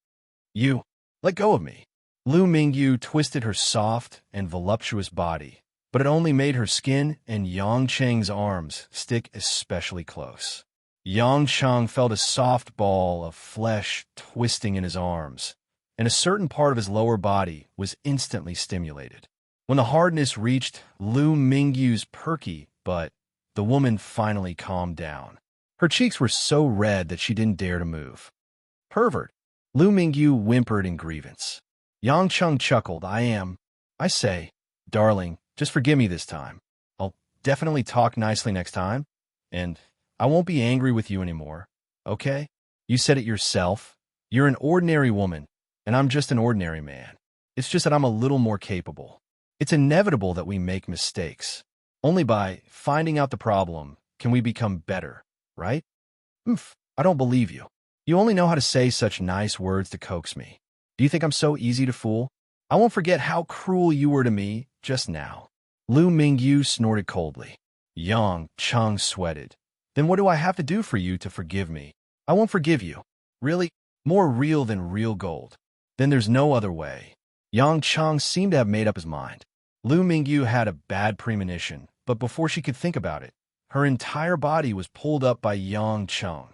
You, let go of me. Lu Mingyu twisted her soft and voluptuous body, but it only made her skin and Yang Cheng's arms stick especially close. Yang Cheng felt a soft ball of flesh twisting in his arms, and a certain part of his lower body was instantly stimulated. When the hardness reached Lu Mingyu's perky butt, the woman finally calmed down. Her cheeks were so red that she didn't dare to move. Pervert! Lu Mingyu whimpered in grievance. Yang Cheng chuckled. I say, darling, just forgive me this time. I'll definitely talk nicely next time, and I won't be angry with you anymore, okay? You said it yourself. You're an ordinary woman, and I'm just an ordinary man. It's just that I'm a little more capable. It's inevitable that we make mistakes. Only by finding out the problem can we become better, right? I don't believe you. You only know how to say such nice words to coax me. Do you think I'm so easy to fool? I won't forget how cruel you were to me just now. Lu Mingyu snorted coldly. Yang Cheng sweated. Then what do I have to do for you to forgive me? I won't forgive you. Really? More real than real gold. Then there's no other way. Yang Cheng seemed to have made up his mind. Lu Mingyu had a bad premonition, but before she could think about it, her entire body was pulled up by Yang Cheng.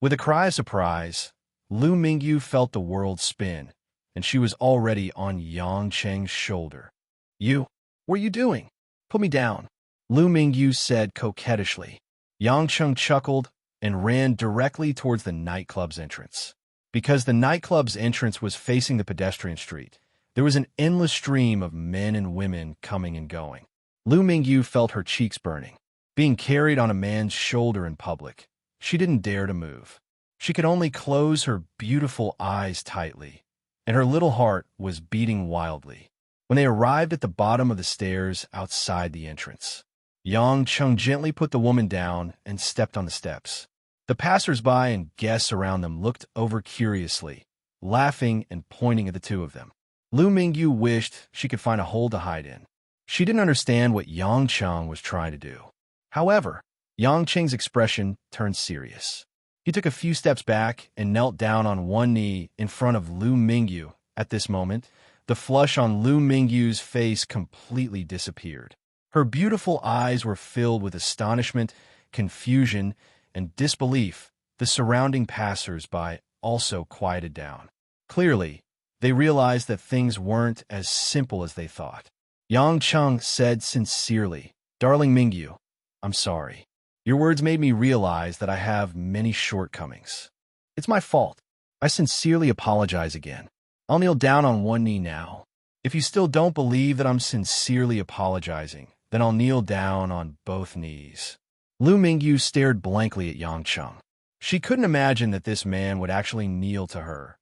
With a cry of surprise, Lu Mingyu felt the world spin, and she was already on Yang Cheng's shoulder. What are you doing? Put me down, Lu Mingyu said coquettishly. Yang Cheng chuckled and ran directly towards the nightclub's entrance. Because the nightclub's entrance was facing the pedestrian street, there was an endless stream of men and women coming and going. Lu Mingyu felt her cheeks burning. Being carried on a man's shoulder in public, she didn't dare to move. She could only close her beautiful eyes tightly, and her little heart was beating wildly. When they arrived at the bottom of the stairs outside the entrance, Yang Chung gently put the woman down and stepped on the steps. The passers-by and guests around them looked over curiously, laughing and pointing at the two of them. Lu Mingyu wished she could find a hole to hide in. She didn't understand what Yang Chung was trying to do. However, Yang Cheng's expression turned serious. He took a few steps back and knelt down on one knee in front of Lu Mingyu. At this moment, the flush on Lu Mingyu's face completely disappeared. Her beautiful eyes were filled with astonishment, confusion, and disbelief. The surrounding passers-by also quieted down. Clearly, they realized that things weren't as simple as they thought. Yang Chung said sincerely, "Darling Mingyu, I'm sorry. Your words made me realize that I have many shortcomings. It's my fault. I sincerely apologize again. I'll kneel down on one knee now. If you still don't believe that I'm sincerely apologizing, then I'll kneel down on both knees." Lu Mingyu stared blankly at Yang Chung. She couldn't imagine that this man would actually kneel to her.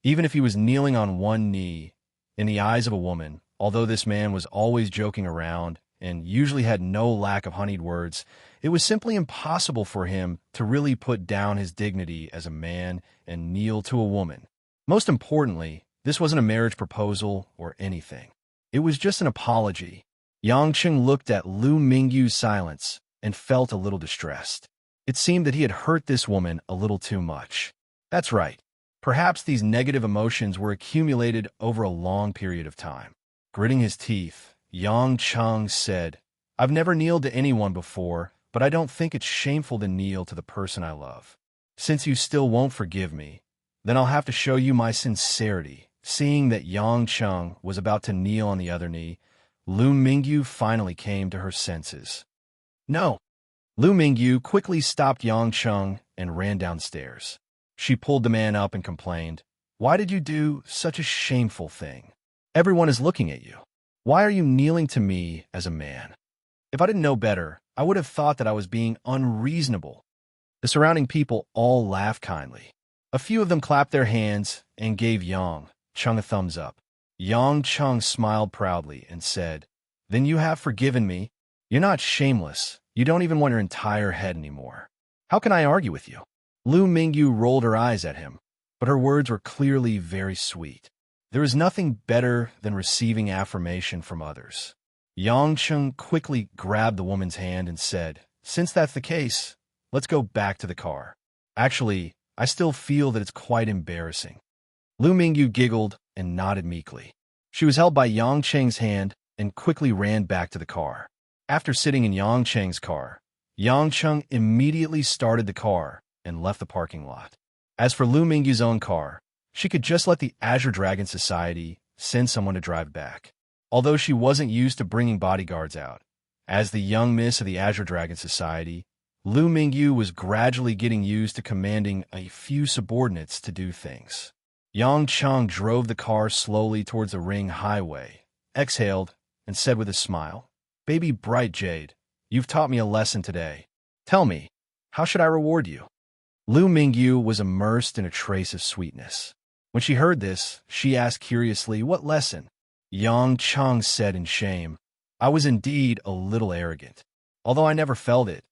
Even if he was kneeling on one knee, in the eyes of a woman, although this man was always joking around and usually had no lack of honeyed words, it was simply impossible for him to really put down his dignity as a man and kneel to a woman. Most importantly, this wasn't a marriage proposal or anything. It was just an apology. Yang Chung looked at Lu Mingyu's silence and felt a little distressed. It seemed that he had hurt this woman a little too much. That's right. Perhaps these negative emotions were accumulated over a long period of time. Gritting his teeth, Yang Chung said, "I've never kneeled to anyone before, but I don't think it's shameful to kneel to the person I love. Since you still won't forgive me, then I'll have to show you my sincerity." Seeing that Yang Chung was about to kneel on the other knee, Lu Mingyu finally came to her senses. "No." Lu Mingyu quickly stopped Yang Chung and ran downstairs. She pulled the man up and complained, "Why did you do such a shameful thing? Everyone is looking at you. Why are you kneeling to me as a man? If I didn't know better, I would have thought that I was being unreasonable." The surrounding people all laughed kindly. A few of them clapped their hands and gave Yang Chung a thumbs up. Yang Chung smiled proudly and said, "Then you have forgiven me? You're not shameless. You don't even want your entire head anymore. How can I argue with you?" Lu Mingyu rolled her eyes at him, but her words were clearly very sweet. There is nothing better than receiving affirmation from others. Yang Chung quickly grabbed the woman's hand and said, "Since that's the case, let's go back to the car. Actually, I still feel that it's quite embarrassing." Lu Mingyu giggled and nodded meekly. She was held by Yang Cheng's hand and quickly ran back to the car. After sitting in Yang Cheng's car, Yang Chung immediately started the car and left the parking lot. As for Lu Mingyu's own car, she could just let the Azure Dragon Society send someone to drive back. Although she wasn't used to bringing bodyguards out, as the young miss of the Azure Dragon Society, Lu Mingyu was gradually getting used to commanding a few subordinates to do things. Yang Chung drove the car slowly towards the ring highway, exhaled, and said with a smile, "Baby Bright Jade, you've taught me a lesson today. Tell me, how should I reward you?" Lu Mingyu was immersed in a trace of sweetness. When she heard this, she asked curiously, "What lesson?" Yang Chung said in shame, "I was indeed a little arrogant. Although I never felt it,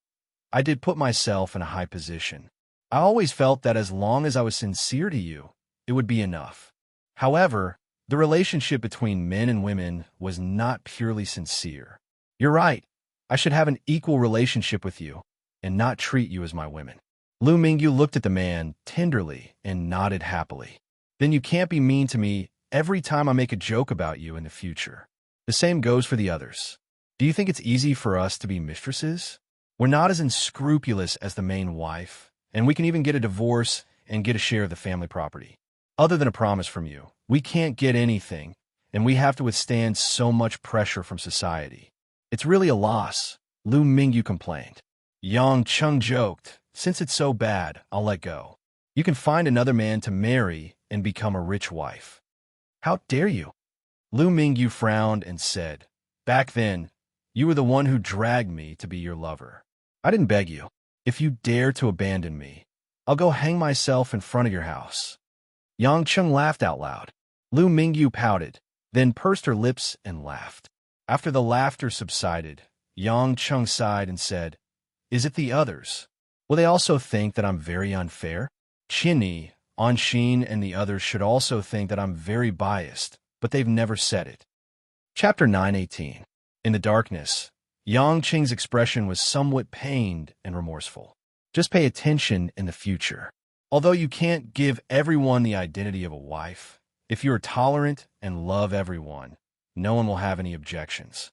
I did put myself in a high position. I always felt that as long as I was sincere to you, it would be enough. However, the relationship between men and women was not purely sincere. You're right. I should have an equal relationship with you and not treat you as my women." Lu Mingyu looked at the man tenderly and nodded happily. "Then you can't be mean to me every time I make a joke about you in the future. The same goes for the others. Do you think it's easy for us to be mistresses? We're not as unscrupulous as the main wife, and we can even get a divorce and get a share of the family property. Other than a promise from you, we can't get anything, and we have to withstand so much pressure from society. It's really a loss," Lu Mingyu complained. Yang Chung joked, Since it's so bad, I'll let go. You can find another man to marry and become a rich wife. How dare you? Lu Mingyu frowned and said, Back then, you were the one who dragged me to be your lover. I didn't beg you. If you dare to abandon me, I'll go hang myself in front of your house. Yang Cheng laughed out loud. Lu Mingyu pouted, then pursed her lips and laughed. After the laughter subsided, Yang Cheng sighed and said, Is it the others? Will they also think that I'm very unfair? Qinyi, Anshin, and the others should also think that I'm very biased, but they've never said it. Chapter 9:18. In the darkness, Yang Qing's expression was somewhat pained and remorseful. Just pay attention in the future. Although you can't give everyone the identity of a wife, if you are tolerant and love everyone, no one will have any objections.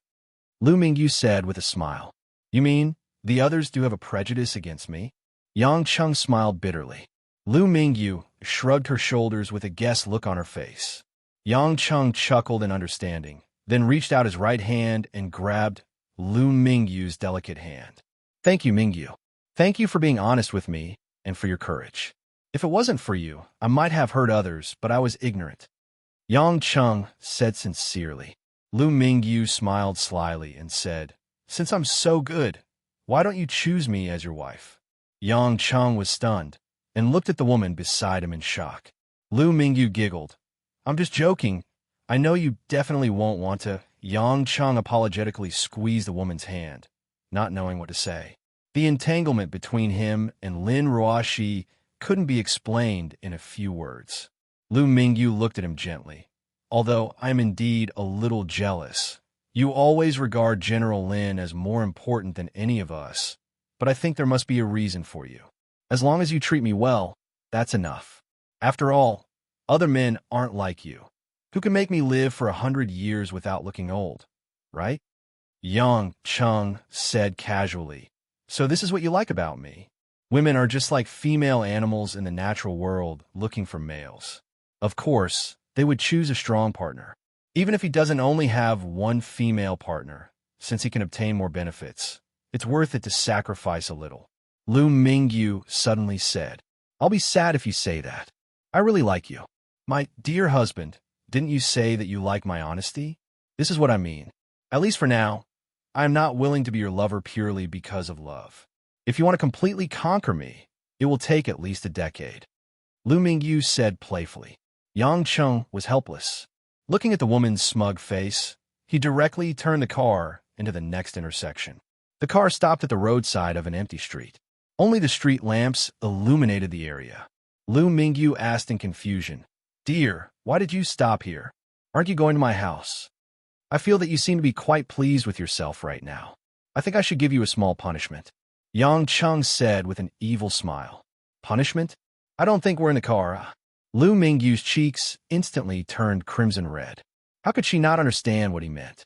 Lu Mingyu said with a smile. You mean, the others do have a prejudice against me? Yang Cheng smiled bitterly. Lu Mingyu shrugged her shoulders with a guessed look on her face. Yang Cheng chuckled in understanding, then reached out his right hand and grabbed Lu Mingyu's delicate hand. Thank you, Mingyu. Thank you for being honest with me and for your courage. If it wasn't for you, I might have hurt others, but I was ignorant. Yang Cheng said sincerely. Lu Mingyu smiled slyly and said, Since I'm so good, why don't you choose me as your wife? Yang Cheng was stunned and looked at the woman beside him in shock. Lu Mingyu giggled. I'm just joking. I know you definitely won't want to. Yang Cheng apologetically squeezed the woman's hand, not knowing what to say. The entanglement between him and Lin Ruoxi couldn't be explained in a few words. Lu Mingyu looked at him gently. Although I'm indeed a little jealous. You always regard General Lin as more important than any of us, but I think there must be a reason for you. As long as you treat me well, that's enough. After all, other men aren't like you, who can make me live for 100 years without looking old, right? Yang Cheng said casually. So this is what you like about me. Women are just like female animals in the natural world looking for males. Of course, they would choose a strong partner, even if he doesn't only have one female partner, since he can obtain more benefits. It's worth it to sacrifice a little. Lu Mingyu suddenly said, I'll be sad if you say that. I really like you. My dear husband, didn't you say that you like my honesty? This is what I mean. At least for now, I am not willing to be your lover purely because of love. If you want to completely conquer me, it will take at least a decade. Lu Mingyu said playfully. Yang Cheng was helpless. Looking at the woman's smug face, he directly turned the car into the next intersection. The car stopped at the roadside of an empty street. Only the street lamps illuminated the area. Lu Mingyu asked in confusion, Dear, why did you stop here? Aren't you going to my house? I feel that you seem to be quite pleased with yourself right now. I think I should give you a small punishment. Yang Cheng said with an evil smile. Punishment? I don't think we're in the car. Lu Mingyu's cheeks instantly turned crimson red. How could she not understand what he meant?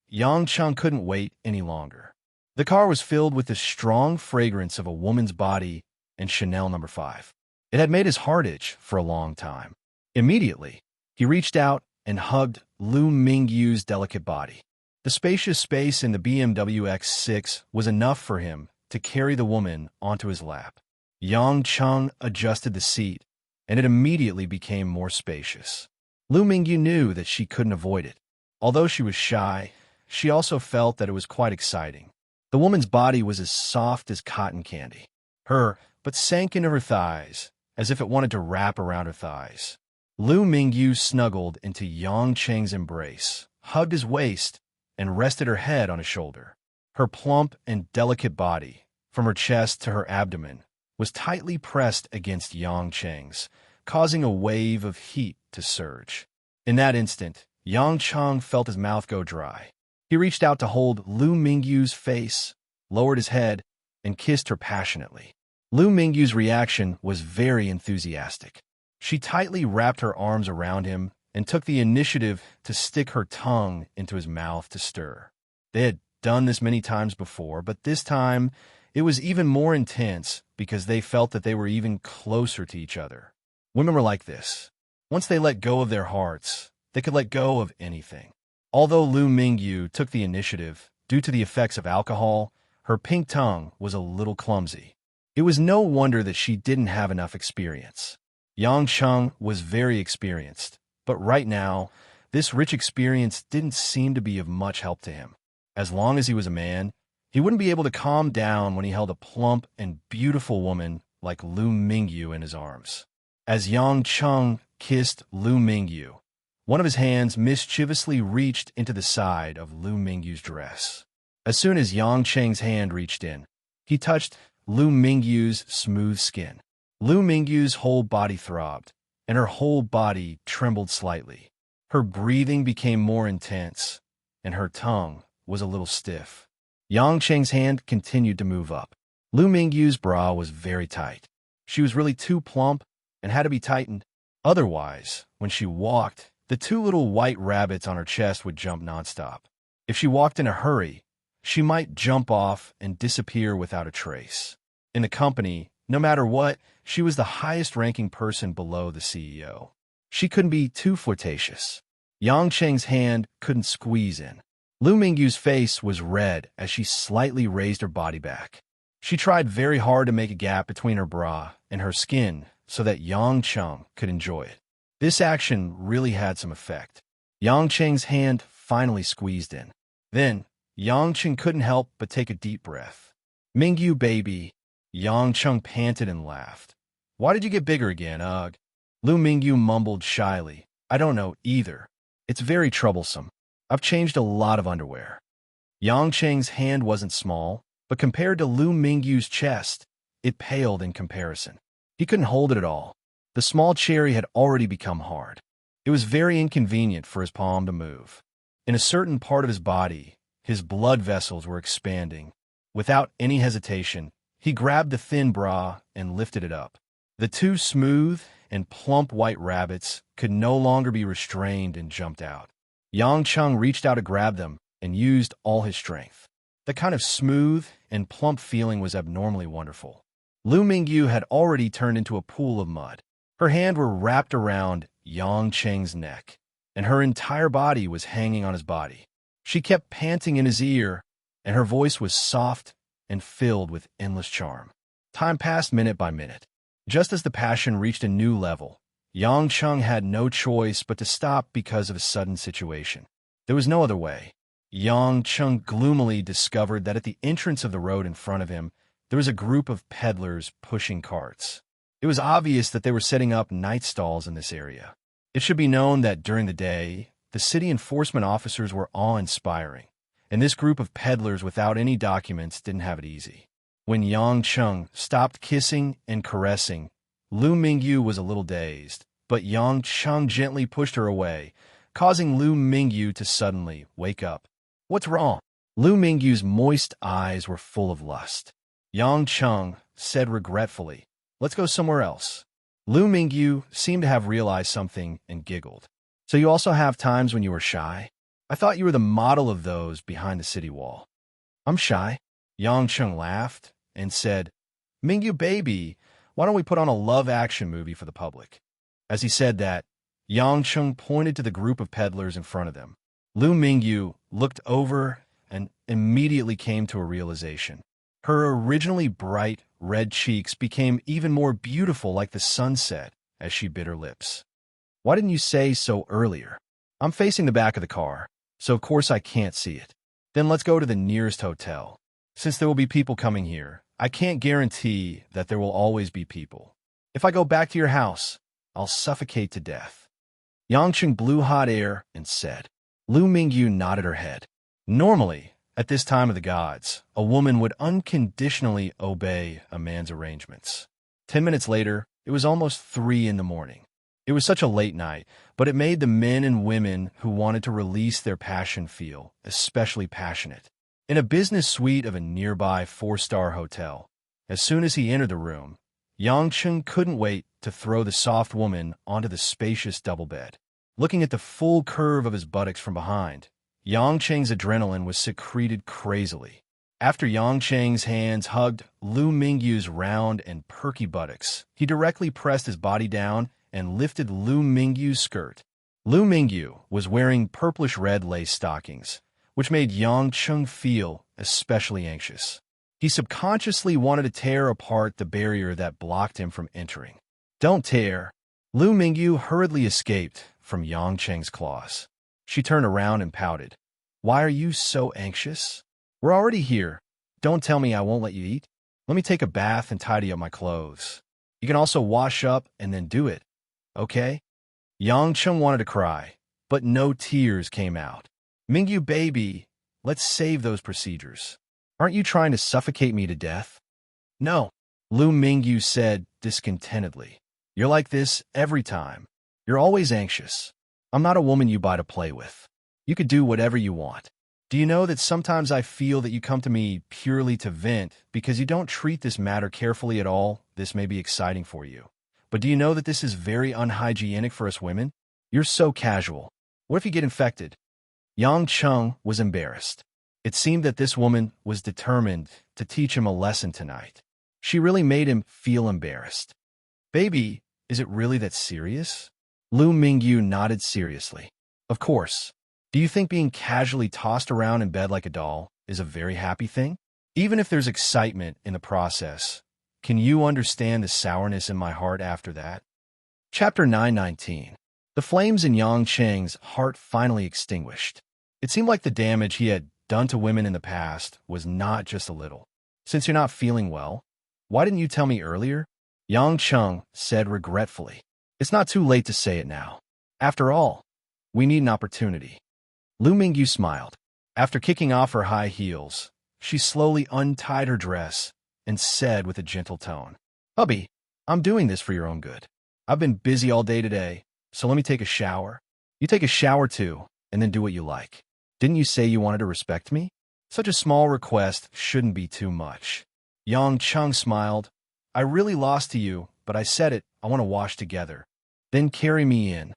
Yang Cheng couldn't wait any longer. The car was filled with the strong fragrance of a woman's body and Chanel No. 5. It had made his heart itch for a long time. Immediately, he reached out and hugged Lu Mingyu's delicate body. The spacious space in the BMW X6 was enough for him to carry the woman onto his lap. Yang Cheng adjusted the seat, and it immediately became more spacious. Lu Mingyu knew that she couldn't avoid it. Although she was shy, she also felt that it was quite exciting. The woman's body was as soft as cotton candy. But sank into her thighs, as if it wanted to wrap around her thighs. Lu Mingyu snuggled into Yang Cheng's embrace, hugged his waist, and rested her head on his shoulder. Her plump and delicate body, from her chest to her abdomen, was tightly pressed against Yang Cheng's, causing a wave of heat to surge. In that instant, Yang Cheng felt his mouth go dry. He reached out to hold Lu Mingyu's face, lowered his head, and kissed her passionately. Lu Mingyu's reaction was very enthusiastic. She tightly wrapped her arms around him and took the initiative to stick her tongue into his mouth to stir. They had done this many times before, but this time it was even more intense because they felt that they were even closer to each other. Women were like this. Once they let go of their hearts, they could let go of anything. Although Lu Mingyu took the initiative, due to the effects of alcohol, her pink tongue was a little clumsy. It was no wonder that she didn't have enough experience. Yang Cheng was very experienced, but right now, this rich experience didn't seem to be of much help to him. As long as he was a man, he wouldn't be able to calm down when he held a plump and beautiful woman like Lu Mingyu in his arms. As Yang Cheng kissed Lu Mingyu, one of his hands mischievously reached into the side of Lu Mingyu's dress. As soon as Yang Cheng's hand reached in, he touched Lu Mingyu's smooth skin. Lu Mingyu's whole body throbbed, and her whole body trembled slightly. Her breathing became more intense, and her tongue was a little stiff. Yang Cheng's hand continued to move up. Lu Mingyu's bra was very tight. She was really too plump and had to be tightened. Otherwise, when she walked, the two little white rabbits on her chest would jump nonstop. If she walked in a hurry, she might jump off and disappear without a trace. In the company, no matter what, she was the highest-ranking person below the CEO. She couldn't be too flirtatious. Yang Cheng's hand couldn't squeeze in. Lu Mingyu's face was red as she slightly raised her body back. She tried very hard to make a gap between her bra and her skin so that Yang Cheng could enjoy it. This action really had some effect. Yang Cheng's hand finally squeezed in. Then, Yang Cheng couldn't help but take a deep breath. "Mingyu, baby." Yang Cheng panted and laughed. "Why did you get bigger again, ugh?" Lu Mingyu mumbled shyly. "I don't know either. It's very troublesome. I've changed a lot of underwear." Yang Cheng's hand wasn't small, but compared to Lu Mingyu's chest, it paled in comparison. He couldn't hold it at all. The small cherry had already become hard. It was very inconvenient for his palm to move. In a certain part of his body, his blood vessels were expanding. Without any hesitation, he grabbed the thin bra and lifted it up. The two smooth and plump white rabbits could no longer be restrained and jumped out. Yang Cheng reached out to grab them and used all his strength. The kind of smooth and plump feeling was abnormally wonderful. Lu Mingyu had already turned into a pool of mud. Her hands were wrapped around Yang Cheng's neck, and her entire body was hanging on his body. She kept panting in his ear, and her voice was soft and filled with endless charm. Time passed minute by minute. Just as the passion reached a new level, Yang Cheng had no choice but to stop because of a sudden situation. There was no other way. Yang Cheng gloomily discovered that at the entrance of the road in front of him, there was a group of peddlers pushing carts. It was obvious that they were setting up night stalls in this area. It should be known that during the day, the city enforcement officers were awe-inspiring, and this group of peddlers without any documents didn't have it easy. When Yang Cheng stopped kissing and caressing, Lu Mingyu was a little dazed, but Yang Cheng gently pushed her away, causing Lu Mingyu to suddenly wake up. "What's wrong?" Lu Mingyu's moist eyes were full of lust. Yang Cheng said regretfully, "Let's go somewhere else." Lu Mingyu seemed to have realized something and giggled. "So you also have times when you were shy? I thought you were the model of those behind the city wall." "I'm shy." Yang Cheng laughed and said, "Mingyu, baby, why don't we put on a love action movie for the public?" As he said that, Yang Cheng pointed to the group of peddlers in front of them. Lu Mingyu looked over and immediately came to a realization. Her originally bright red cheeks became even more beautiful like the sunset as she bit her lips. "Why didn't you say so earlier?" "I'm facing the back of the car, so of course I can't see it." "Then let's go to the nearest hotel. Since there will be people coming here, I can't guarantee that there will always be people. If I go back to your house, I'll suffocate to death." Yang Cheng blew hot air and said. Lu Mingyu nodded her head. Normally, at this time of the gods, a woman would unconditionally obey a man's arrangements. 10 minutes later, it was almost 3 in the morning. It was such a late night, but it made the men and women who wanted to release their passion feel especially passionate. In a business suite of a nearby 4-star hotel, as soon as he entered the room, Yang Cheng couldn't wait to throw the soft woman onto the spacious double bed. Looking at the full curve of his buttocks from behind, Yang Cheng's adrenaline was secreted crazily. After Yang Cheng's hands hugged Lu Mingyu's round and perky buttocks, he directly pressed his body down and lifted Lu Mingyu's skirt. Lu Mingyu was wearing purplish-red lace stockings, which made Yang Cheng feel especially anxious. He subconsciously wanted to tear apart the barrier that blocked him from entering. Don't tear. Lu Mingyu hurriedly escaped from Yang Cheng's claws. She turned around and pouted. Why are you so anxious? We're already here. Don't tell me I won't let you eat. Let me take a bath and tidy up my clothes. You can also wash up and then do it. Okay? Yang Cheng wanted to cry, but no tears came out. Mingyu baby, let's save those procedures. Aren't you trying to suffocate me to death? No, Lu Mingyu said discontentedly. You're like this every time. You're always anxious. I'm not a woman you buy to play with. You could do whatever you want. Do you know that sometimes I feel that you come to me purely to vent because you don't treat this matter carefully at all? This may be exciting for you. But do you know that this is very unhygienic for us women? You're so casual. What if you get infected? Yang Cheng was embarrassed. It seemed that this woman was determined to teach him a lesson tonight. She really made him feel embarrassed. Baby, is it really that serious? Lu Mingyu nodded seriously. Of course. Do you think being casually tossed around in bed like a doll is a very happy thing? Even if there's excitement in the process, can you understand the sourness in my heart after that? Chapter 919. The flames in Yang Cheng's heart finally extinguished. It seemed like the damage he had done to women in the past was not just a little. Since you're not feeling well, why didn't you tell me earlier? Yang Cheng said regretfully. It's not too late to say it now. After all, we need an opportunity. Lu Mingyu smiled. After kicking off her high heels, she slowly untied her dress and said with a gentle tone, Hubby, I'm doing this for your own good. I've been busy all day today, so let me take a shower. You take a shower too, and then do what you like. Didn't you say you wanted to respect me? Such a small request shouldn't be too much. Yang Cheng smiled. I really lost to you, but I said it, I want to wash together. Then carry me in.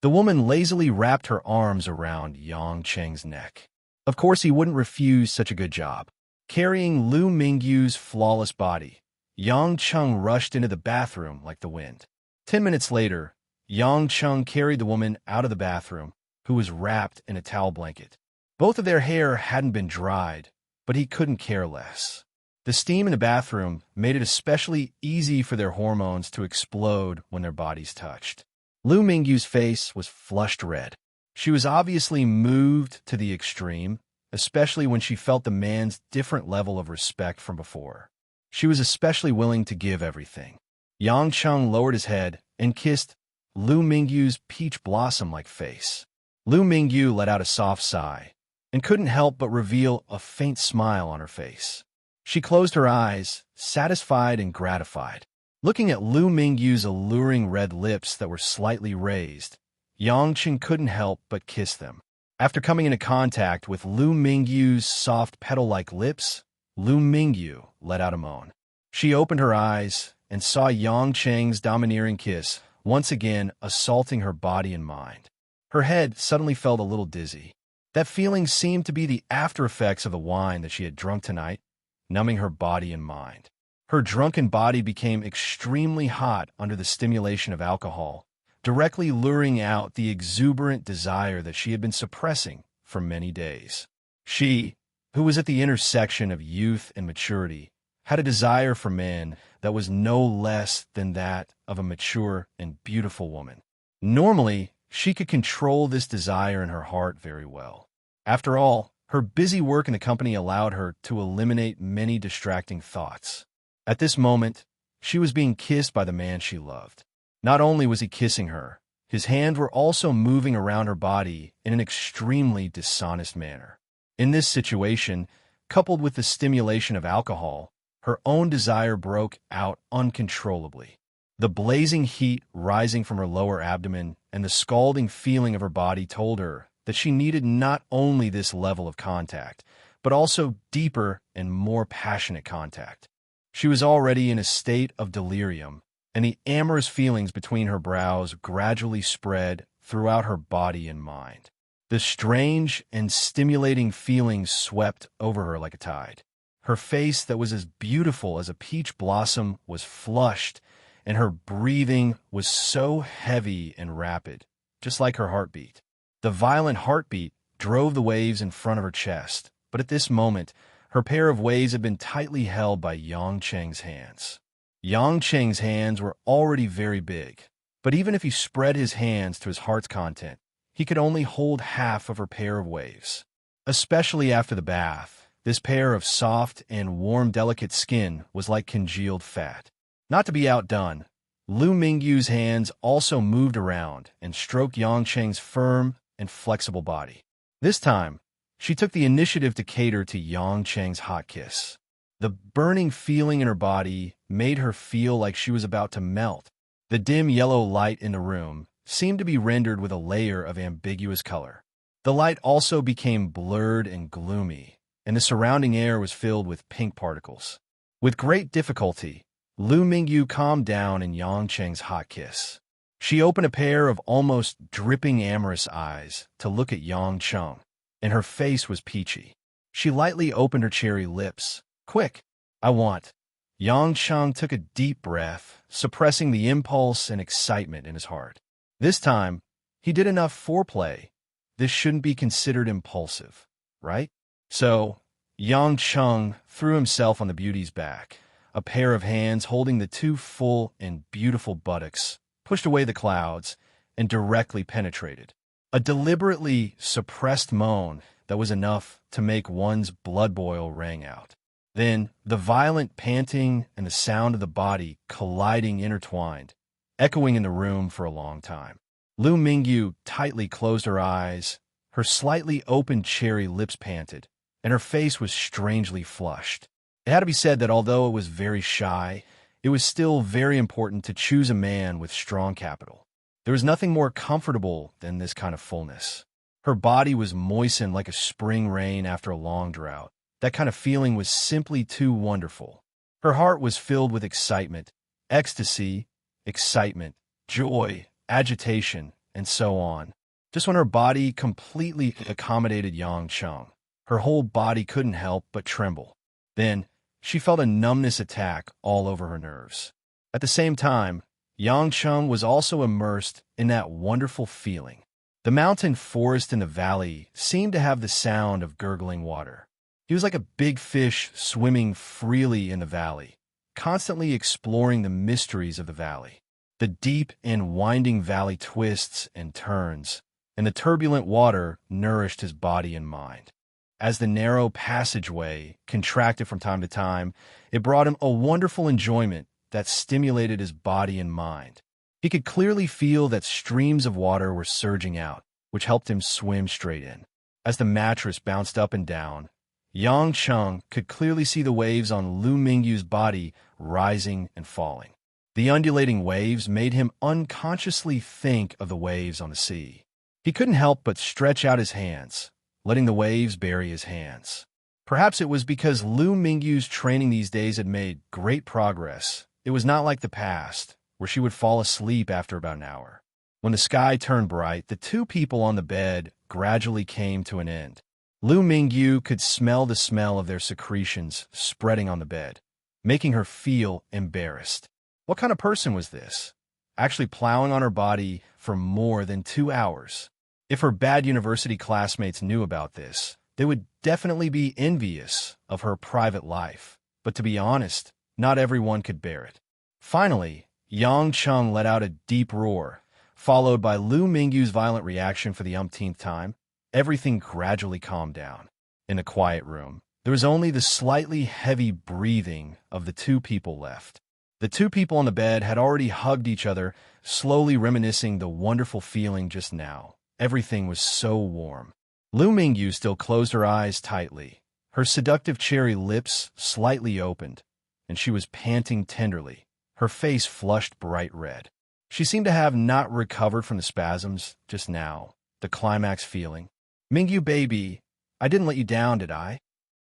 The woman lazily wrapped her arms around Yang Cheng's neck. Of course he wouldn't refuse such a good job. Carrying Lu Mingyu's flawless body, Yang Cheng rushed into the bathroom like the wind. 10 minutes later, Yang Cheng carried the woman out of the bathroom, who was wrapped in a towel blanket. Both of their hair hadn't been dried, but he couldn't care less. The steam in the bathroom made it especially easy for their hormones to explode when their bodies touched. Lu Mingyu's face was flushed red. She was obviously moved to the extreme, especially when she felt the man's different level of respect from before. She was especially willing to give everything. Yang Cheng lowered his head and kissed Lu Mingyu's peach blossom-like face. Lu Mingyu let out a soft sigh and couldn't help but reveal a faint smile on her face. She closed her eyes, satisfied and gratified. Looking at Lu Mingyu's alluring red lips that were slightly raised, Yang Cheng couldn't help but kiss them. After coming into contact with Lu Mingyu's soft petal-like lips, Lu Mingyu let out a moan. She opened her eyes and saw Yang Cheng's domineering kiss once again assaulting her body and mind. Her head suddenly felt a little dizzy. That feeling seemed to be the after-effects of the wine that she had drunk tonight, numbing her body and mind. Her drunken body became extremely hot under the stimulation of alcohol, directly luring out the exuberant desire that she had been suppressing for many days. She, who was at the intersection of youth and maturity, had a desire for men that was no less than that of a mature and beautiful woman. Normally, she could control this desire in her heart very well. After all, her busy work in the company allowed her to eliminate many distracting thoughts. At this moment, she was being kissed by the man she loved. Not only was he kissing her, his hands were also moving around her body in an extremely dishonest manner. In this situation, coupled with the stimulation of alcohol, her own desire broke out uncontrollably. The blazing heat rising from her lower abdomen and the scalding feeling of her body told her that she needed not only this level of contact, but also deeper and more passionate contact. She was already in a state of delirium, and the amorous feelings between her brows gradually spread throughout her body and mind. The strange and stimulating feelings swept over her like a tide. Her face that was as beautiful as a peach blossom was flushed, and her breathing was so heavy and rapid, just like her heartbeat. The violent heartbeat drove the waves in front of her chest, but at this moment, Her pair of waves had been tightly held by Yang Cheng's hands. Yang Cheng's hands were already very big, but even if he spread his hands to his heart's content, he could only hold half of her pair of waves. Especially after the bath, this pair of soft and warm, delicate skin was like congealed fat. Not to be outdone, Lu Mingyu's hands also moved around and stroked Yang Cheng's firm and flexible body. This time, she took the initiative to cater to Yang Cheng's hot kiss. The burning feeling in her body made her feel like she was about to melt. The dim yellow light in the room seemed to be rendered with a layer of ambiguous color. The light also became blurred and gloomy, and the surrounding air was filled with pink particles. With great difficulty, Lu Mingyu calmed down in Yang Cheng's hot kiss. She opened a pair of almost dripping amorous eyes to look at Yang Cheng, and her face was peachy. She lightly opened her cherry lips. "Quick, I want." Yang Cheng took a deep breath, suppressing the impulse and excitement in his heart. This time, he did enough foreplay. This shouldn't be considered impulsive, right? So, Yang Cheng threw himself on the beauty's back. A pair of hands holding the two full and beautiful buttocks pushed away the clouds and directly penetrated. A deliberately suppressed moan that was enough to make one's blood boil rang out. Then, the violent panting and the sound of the body colliding intertwined, echoing in the room for a long time. Lu Mingyu tightly closed her eyes, her slightly opened cherry lips panted, and her face was strangely flushed. It had to be said that although it was very shy, it was still very important to choose a man with strong capital. There was nothing more comfortable than this kind of fullness. Her body was moistened like a spring rain after a long drought. That kind of feeling was simply too wonderful. Her heart was filled with excitement, ecstasy, excitement, joy, agitation, and so on. Just when her body completely accommodated Yang Cheng, her whole body couldn't help but tremble. Then, she felt a numbness attack all over her nerves. At the same time, Yang Cheng was also immersed in that wonderful feeling. The mountain forest in the valley seemed to have the sound of gurgling water. He was like a big fish swimming freely in the valley, constantly exploring the mysteries of the valley. The deep and winding valley twists and turns, and the turbulent water nourished his body and mind. As the narrow passageway contracted from time to time, it brought him a wonderful enjoyment that stimulated his body and mind. He could clearly feel that streams of water were surging out, which helped him swim straight in. As the mattress bounced up and down, Yang Cheng could clearly see the waves on Lu Mingyu's body rising and falling. The undulating waves made him unconsciously think of the waves on the sea. He couldn't help but stretch out his hands, letting the waves bury his hands. Perhaps it was because Lu Mingyu's training these days had made great progress. It was not like the past, where she would fall asleep after about an hour. When the sky turned bright, the two people on the bed gradually came to an end. Lu Mingyu could smell the smell of their secretions spreading on the bed, making her feel embarrassed. What kind of person was this? Actually plowing on her body for more than 2 hours. If her bad university classmates knew about this, they would definitely be envious of her private life. But to be honest, not everyone could bear it. Finally, Yang Cheng let out a deep roar, followed by Lu Mingyu's violent reaction for the umpteenth time. Everything gradually calmed down. In the quiet room, there was only the slightly heavy breathing of the two people left. The two people on the bed had already hugged each other, slowly reminiscing the wonderful feeling just now. Everything was so warm. Lu Mingyu still closed her eyes tightly. Her seductive cherry lips slightly opened, and she was panting tenderly, her face flushed bright red. She seemed to have not recovered from the spasms just now, the climax feeling. "Mingyu baby, I didn't let you down, did I?"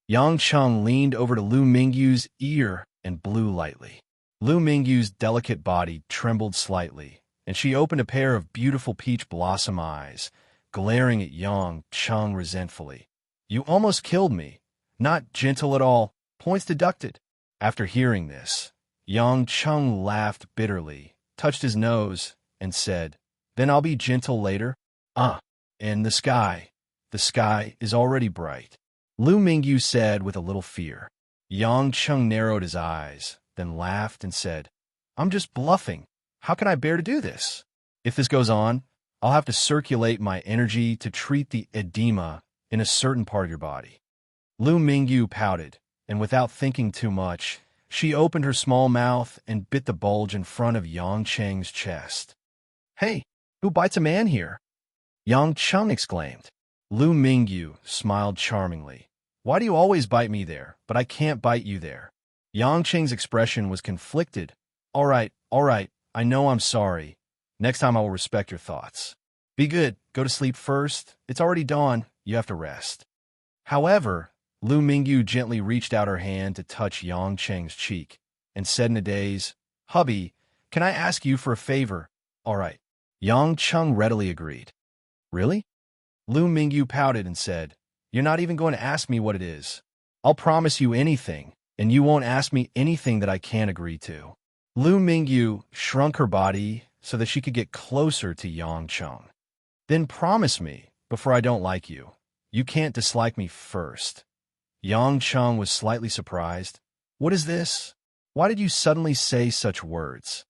Yang Cheng leaned over to Lu Mingyu's ear and blew lightly. Lu Mingyu's delicate body trembled slightly, and she opened a pair of beautiful peach blossom eyes, glaring at Yang Cheng resentfully. "You almost killed me. Not gentle at all. Points deducted." After hearing this, Yang Cheng laughed bitterly, touched his nose, and said, "Then I'll be gentle later." And the sky is already bright. Lu Mingyu said with a little fear. Yang Cheng narrowed his eyes, then laughed and said, I'm just bluffing. How can I bear to do this? If this goes on, I'll have to circulate my energy to treat the edema in a certain part of your body. Lu Mingyu pouted, and without thinking too much, she opened her small mouth and bit the bulge in front of Yang Cheng's chest. Hey, who bites a man here? Yang Cheng exclaimed. Lu Mingyu smiled charmingly. Why do you always bite me there, but I can't bite you there? Yang Cheng's expression was conflicted. All right, I know I'm sorry. Next time I will respect your thoughts. Be good, go to sleep first. It's already dawn, you have to rest. However, Lu Mingyu gently reached out her hand to touch Yang Cheng's cheek and said in a daze, Hubby, can I ask you for a favor? All right. Yang Cheng readily agreed. Really? Lu Mingyu pouted and said, You're not even going to ask me what it is. I'll promise you anything, and you won't ask me anything that I can't agree to. Lu Mingyu shrunk her body so that she could get closer to Yang Cheng. Then promise me, before I don't like you, you can't dislike me first. Yang Cheng was slightly surprised. What is this? Why did you suddenly say such words?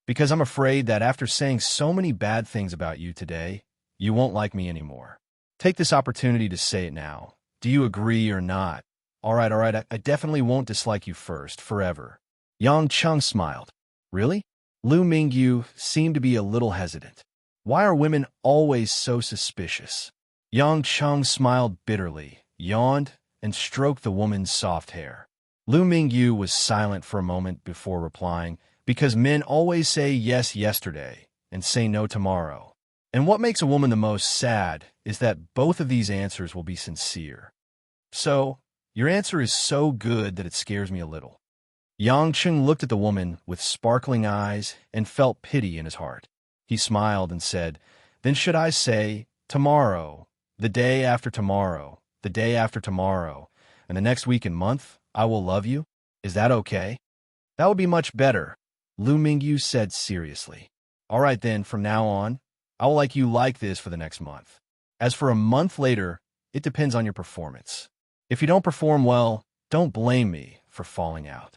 Because I'm afraid that after saying so many bad things about you today, you won't like me anymore. Take this opportunity to say it now. Do you agree or not? All right, I definitely won't dislike you first, forever. Yang Cheng smiled. Really? Lu Mingyu seemed to be a little hesitant. Why are women always so suspicious? Yang Cheng smiled bitterly, yawned, and stroked the woman's soft hair. Lu Mingyu was silent for a moment before replying, because men always say yes yesterday and say no tomorrow. And what makes a woman the most sad is that both of these answers will be sincere. So, your answer is so good that it scares me a little. Yang Cheng looked at the woman with sparkling eyes and felt pity in his heart. He smiled and said, Then should I say, tomorrow, the day after tomorrow, the day after tomorrow, and the next week and month, I will love you? Is that okay? That would be much better, Lu Mingyu said seriously. All right then, from now on, I will like you like this for the next month. As for a month later, it depends on your performance. If you don't perform well, don't blame me for falling out.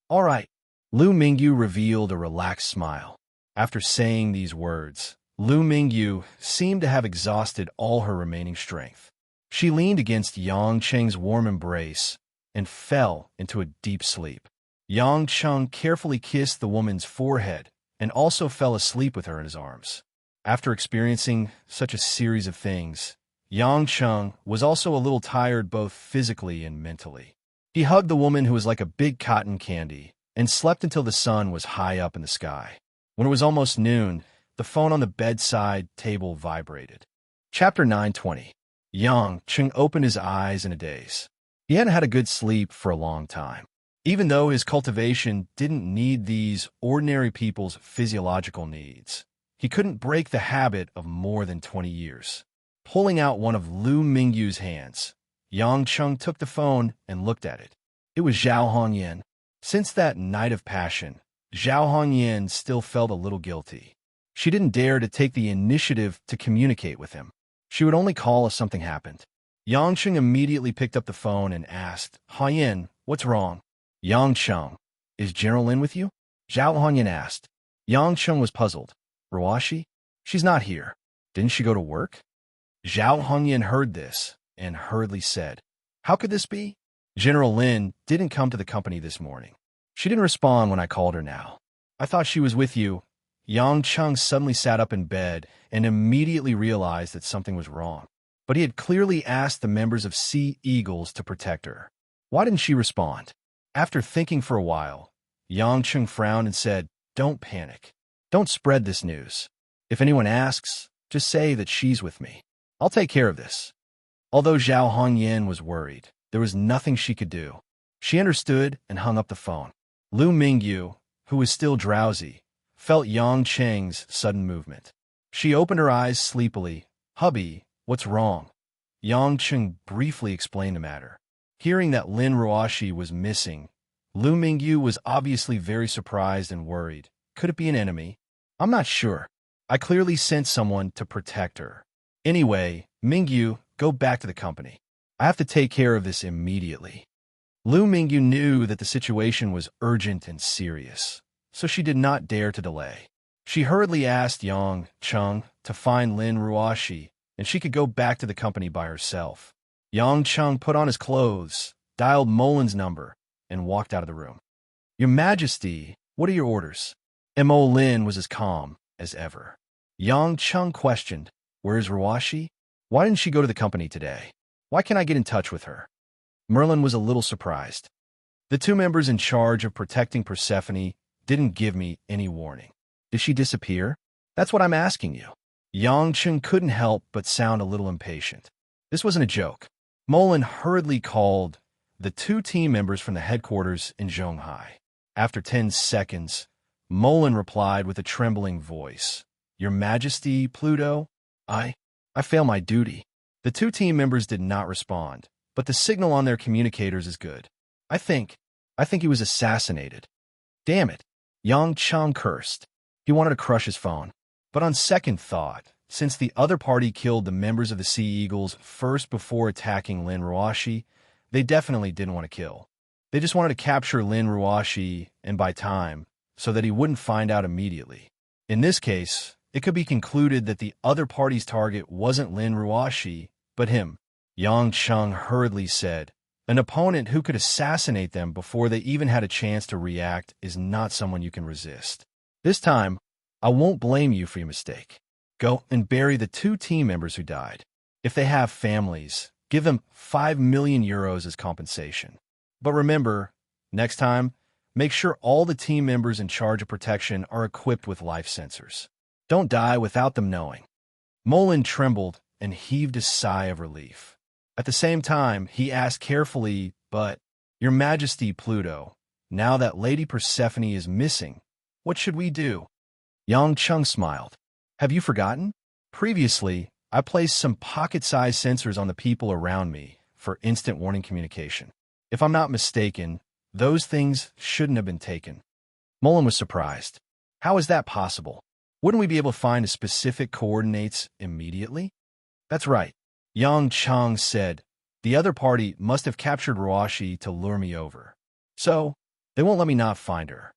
All right. Lu Mingyu revealed a relaxed smile. After saying these words, Lu Mingyu seemed to have exhausted all her remaining strength. She leaned against Yang Cheng's warm embrace and fell into a deep sleep. Yang Cheng carefully kissed the woman's forehead and also fell asleep with her in his arms. After experiencing such a series of things, Yang Cheng was also a little tired both physically and mentally. He hugged the woman who was like a big cotton candy and slept until the sun was high up in the sky. When it was almost noon, the phone on the bedside table vibrated. Chapter 920. Yang Cheng opened his eyes in a daze. He hadn't had a good sleep for a long time. Even though his cultivation didn't need these ordinary people's physiological needs, he couldn't break the habit of more than 20 years. Pulling out one of Lu Mingyu's hands, Yang Cheng took the phone and looked at it. It was Zhao Hongyan. Since that night of passion, Zhao Hongyan still felt a little guilty. She didn't dare to take the initiative to communicate with him. She would only call if something happened. Yang Cheng immediately picked up the phone and asked, Hongyan, what's wrong? Yang Cheng, is General Lin with you? Zhao Hongyan asked. Yang Cheng was puzzled. Ruashi? She's not here. Didn't she go to work? Zhao Hongyan heard this and hurriedly said, How could this be? General Lin didn't come to the company this morning. She didn't respond when I called her now. I thought she was with you. Yang Cheng suddenly sat up in bed and immediately realized that something was wrong. But he had clearly asked the members of Sea Eagles to protect her. Why didn't she respond? After thinking for a while, Yang Cheng frowned and said, Don't panic. Don't spread this news. If anyone asks, just say that she's with me. I'll take care of this. Although Zhao Hongyan was worried, there was nothing she could do. She understood and hung up the phone. Lu Mingyu, who was still drowsy, felt Yang Cheng's sudden movement. She opened her eyes sleepily. Hubby, what's wrong? Yang Cheng briefly explained the matter. Hearing that Lin Ruashi was missing, Lu Mingyu was obviously very surprised and worried. Could it be an enemy? I'm not sure. I clearly sent someone to protect her. Anyway, Mingyu, go back to the company. I have to take care of this immediately. Lu Mingyu knew that the situation was urgent and serious, so she did not dare to delay. She hurriedly asked Yang Cheng to find Lin Ruoxi, and she could go back to the company by herself. Yang Cheng put on his clothes, dialed Molin's number, and walked out of the room. Your Majesty, what are your orders? Mo Lin was as calm as ever. Yang Cheng questioned, where is Ruoxi? Why didn't she go to the company today? Why can't I get in touch with her? Merlin was a little surprised. The two members in charge of protecting Persephone didn't give me any warning. Did she disappear? That's what I'm asking you. Yang Cheng couldn't help but sound a little impatient. This wasn't a joke. Molin hurriedly called the two team members from the headquarters in Zhonghai. After 10 seconds, Molin replied with a trembling voice, Your Majesty, Pluto, I fail my duty. The two team members did not respond, but the signal on their communicators is good. I think he was assassinated. Damn it. Yang Cheng cursed. He wanted to crush his phone. But on second thought, since the other party killed the members of the Sea Eagles first before attacking Lin Ruoxi, they definitely didn't want to kill. They just wanted to capture Lin Ruoxi and buy time so that he wouldn't find out immediately. In this case, it could be concluded that the other party's target wasn't Lin Ruoxi, but him. Yang Cheng hurriedly said, An opponent who could assassinate them before they even had a chance to react is not someone you can resist. This time, I won't blame you for your mistake. Go and bury the two team members who died. If they have families, give them 5 million euros as compensation. But remember, next time, make sure all the team members in charge of protection are equipped with life sensors. Don't die without them knowing. Molin trembled and heaved a sigh of relief. At the same time, he asked carefully, But, Your Majesty Pluto, now that Lady Persephone is missing, what should we do? Yang Cheng smiled. Have you forgotten? Previously, I placed some pocket-sized sensors on the people around me for instant warning communication. If I'm not mistaken, those things shouldn't have been taken. Molin was surprised. How is that possible? Wouldn't we be able to find the specific coordinates immediately? That's right. Yang Cheng said, the other party must have captured Ruoxi to lure me over. So, they won't let me not find her.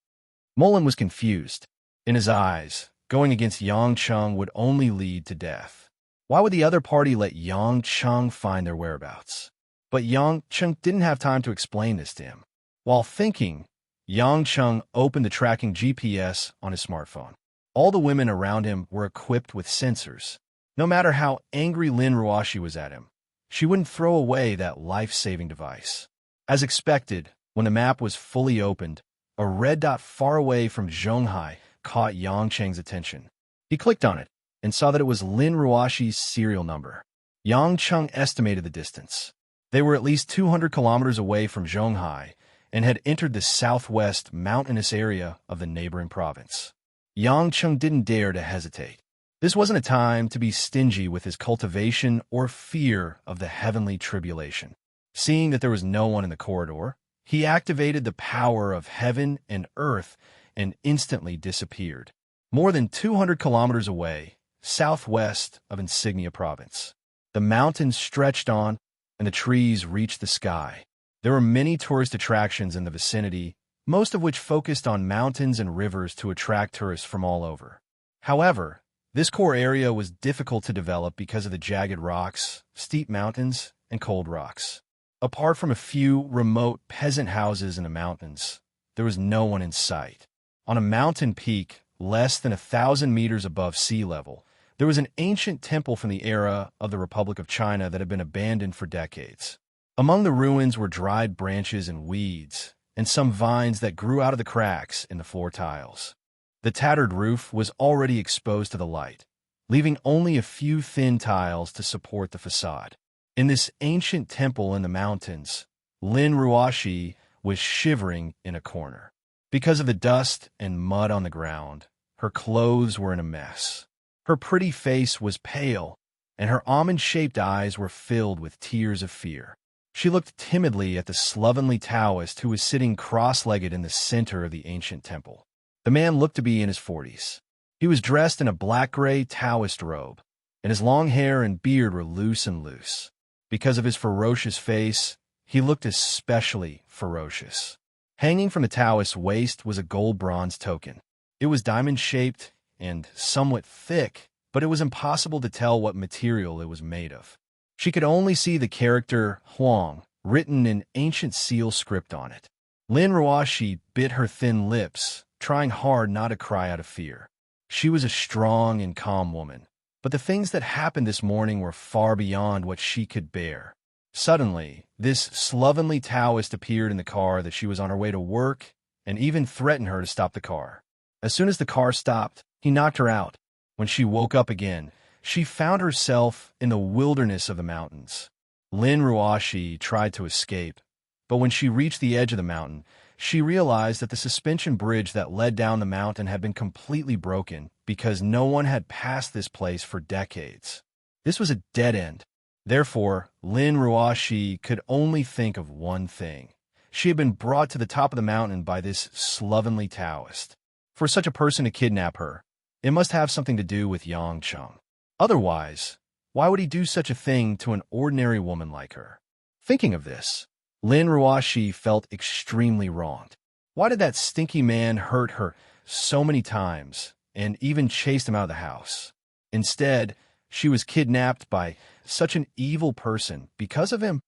Molin was confused. In his eyes, going against Yang Cheng would only lead to death. Why would the other party let Yang Cheng find their whereabouts? But Yang Cheng didn't have time to explain this to him. While thinking, Yang Cheng opened the tracking GPS on his smartphone. All the women around him were equipped with sensors. No matter how angry Lin Ruoxi was at him, she wouldn't throw away that life-saving device. As expected, when the map was fully opened, a red dot far away from Zhonghai caught Yang Cheng's attention. He clicked on it and saw that it was Lin Ruoxi's serial number. Yang Cheng estimated the distance. They were at least 200 kilometers away from Zhonghai and had entered the southwest mountainous area of the neighboring province. Yang Cheng didn't dare to hesitate. This wasn't a time to be stingy with his cultivation or fear of the heavenly tribulation. Seeing that there was no one in the corridor, he activated the power of heaven and earth and instantly disappeared. More than 200 kilometers away, southwest of Insignia province. The mountains stretched on, and the trees reached the sky. There were many tourist attractions in the vicinity, most of which focused on mountains and rivers to attract tourists from all over. However, this core area was difficult to develop because of the jagged rocks, steep mountains, and cold rocks. Apart from a few remote peasant houses in the mountains, there was no one in sight. On a mountain peak, less than 1,000 meters above sea level, there was an ancient temple from the era of the Republic of China that had been abandoned for decades. Among the ruins were dried branches and weeds, and some vines that grew out of the cracks in the floor tiles. The tattered roof was already exposed to the light, leaving only a few thin tiles to support the facade. In this ancient temple in the mountains, Lin Ruoxi was shivering in a corner. Because of the dust and mud on the ground, her clothes were in a mess. Her pretty face was pale, and her almond-shaped eyes were filled with tears of fear. She looked timidly at the slovenly Taoist who was sitting cross-legged in the center of the ancient temple. The man looked to be in his 40s. He was dressed in a black-gray Taoist robe, and his long hair and beard were loose. Because of his ferocious face, he looked especially ferocious. Hanging from the Taoist's waist was a gold-bronze token. It was diamond-shaped and somewhat thick, but it was impossible to tell what material it was made of. She could only see the character Huang written in ancient seal script on it. Lin Ruoshi bit her thin lips, trying hard not to cry out of fear. She was a strong and calm woman, but the things that happened this morning were far beyond what she could bear. Suddenly, this slovenly Taoist appeared in the car that she was on her way to work and even threatened her to stop the car. As soon as the car stopped, he knocked her out. When she woke up again, she found herself in the wilderness of the mountains. Lin Ruoshi tried to escape, but when she reached the edge of the mountain, she realized that the suspension bridge that led down the mountain had been completely broken because no one had passed this place for decades. This was a dead end. Therefore, Lin Ruoshi could only think of one thing. She had been brought to the top of the mountain by this slovenly Taoist. For such a person to kidnap her, it must have something to do with Yang Cheng. Otherwise, why would he do such a thing to an ordinary woman like her? Thinking of this, Lin Ruoshi felt extremely wronged. Why did that stinky man hurt her so many times and even chased him out of the house? Instead, she was kidnapped by such an evil person because of him.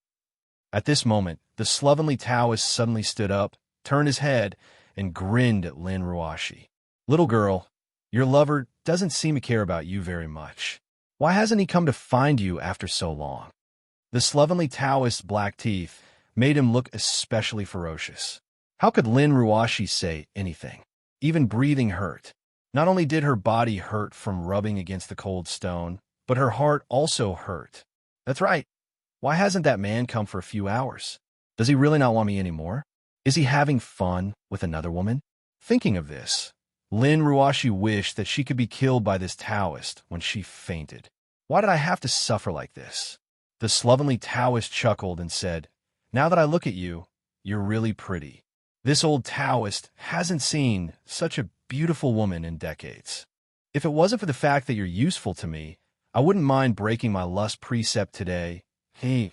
At this moment, the slovenly Taoist suddenly stood up, turned his head, and grinned at Lin Ruoshi. "Little girl, your lover doesn't seem to care about you very much. Why hasn't he come to find you after so long?" The slovenly Taoist's black teeth made him look especially ferocious. How could Lin Ruoshi say anything? Even breathing hurt. Not only did her body hurt from rubbing against the cold stone, but her heart also hurt. That's right. Why hasn't that man come for a few hours? Does he really not want me anymore? Is he having fun with another woman? Thinking of this, Lin Ruoshi wished that she could be killed by this Taoist when she fainted. Why did I have to suffer like this? The slovenly Taoist chuckled and said, "Now that I look at you, you're really pretty. This old Taoist hasn't seen such a beautiful woman in decades. If it wasn't for the fact that you're useful to me, I wouldn't mind breaking my lust precept today." Hey,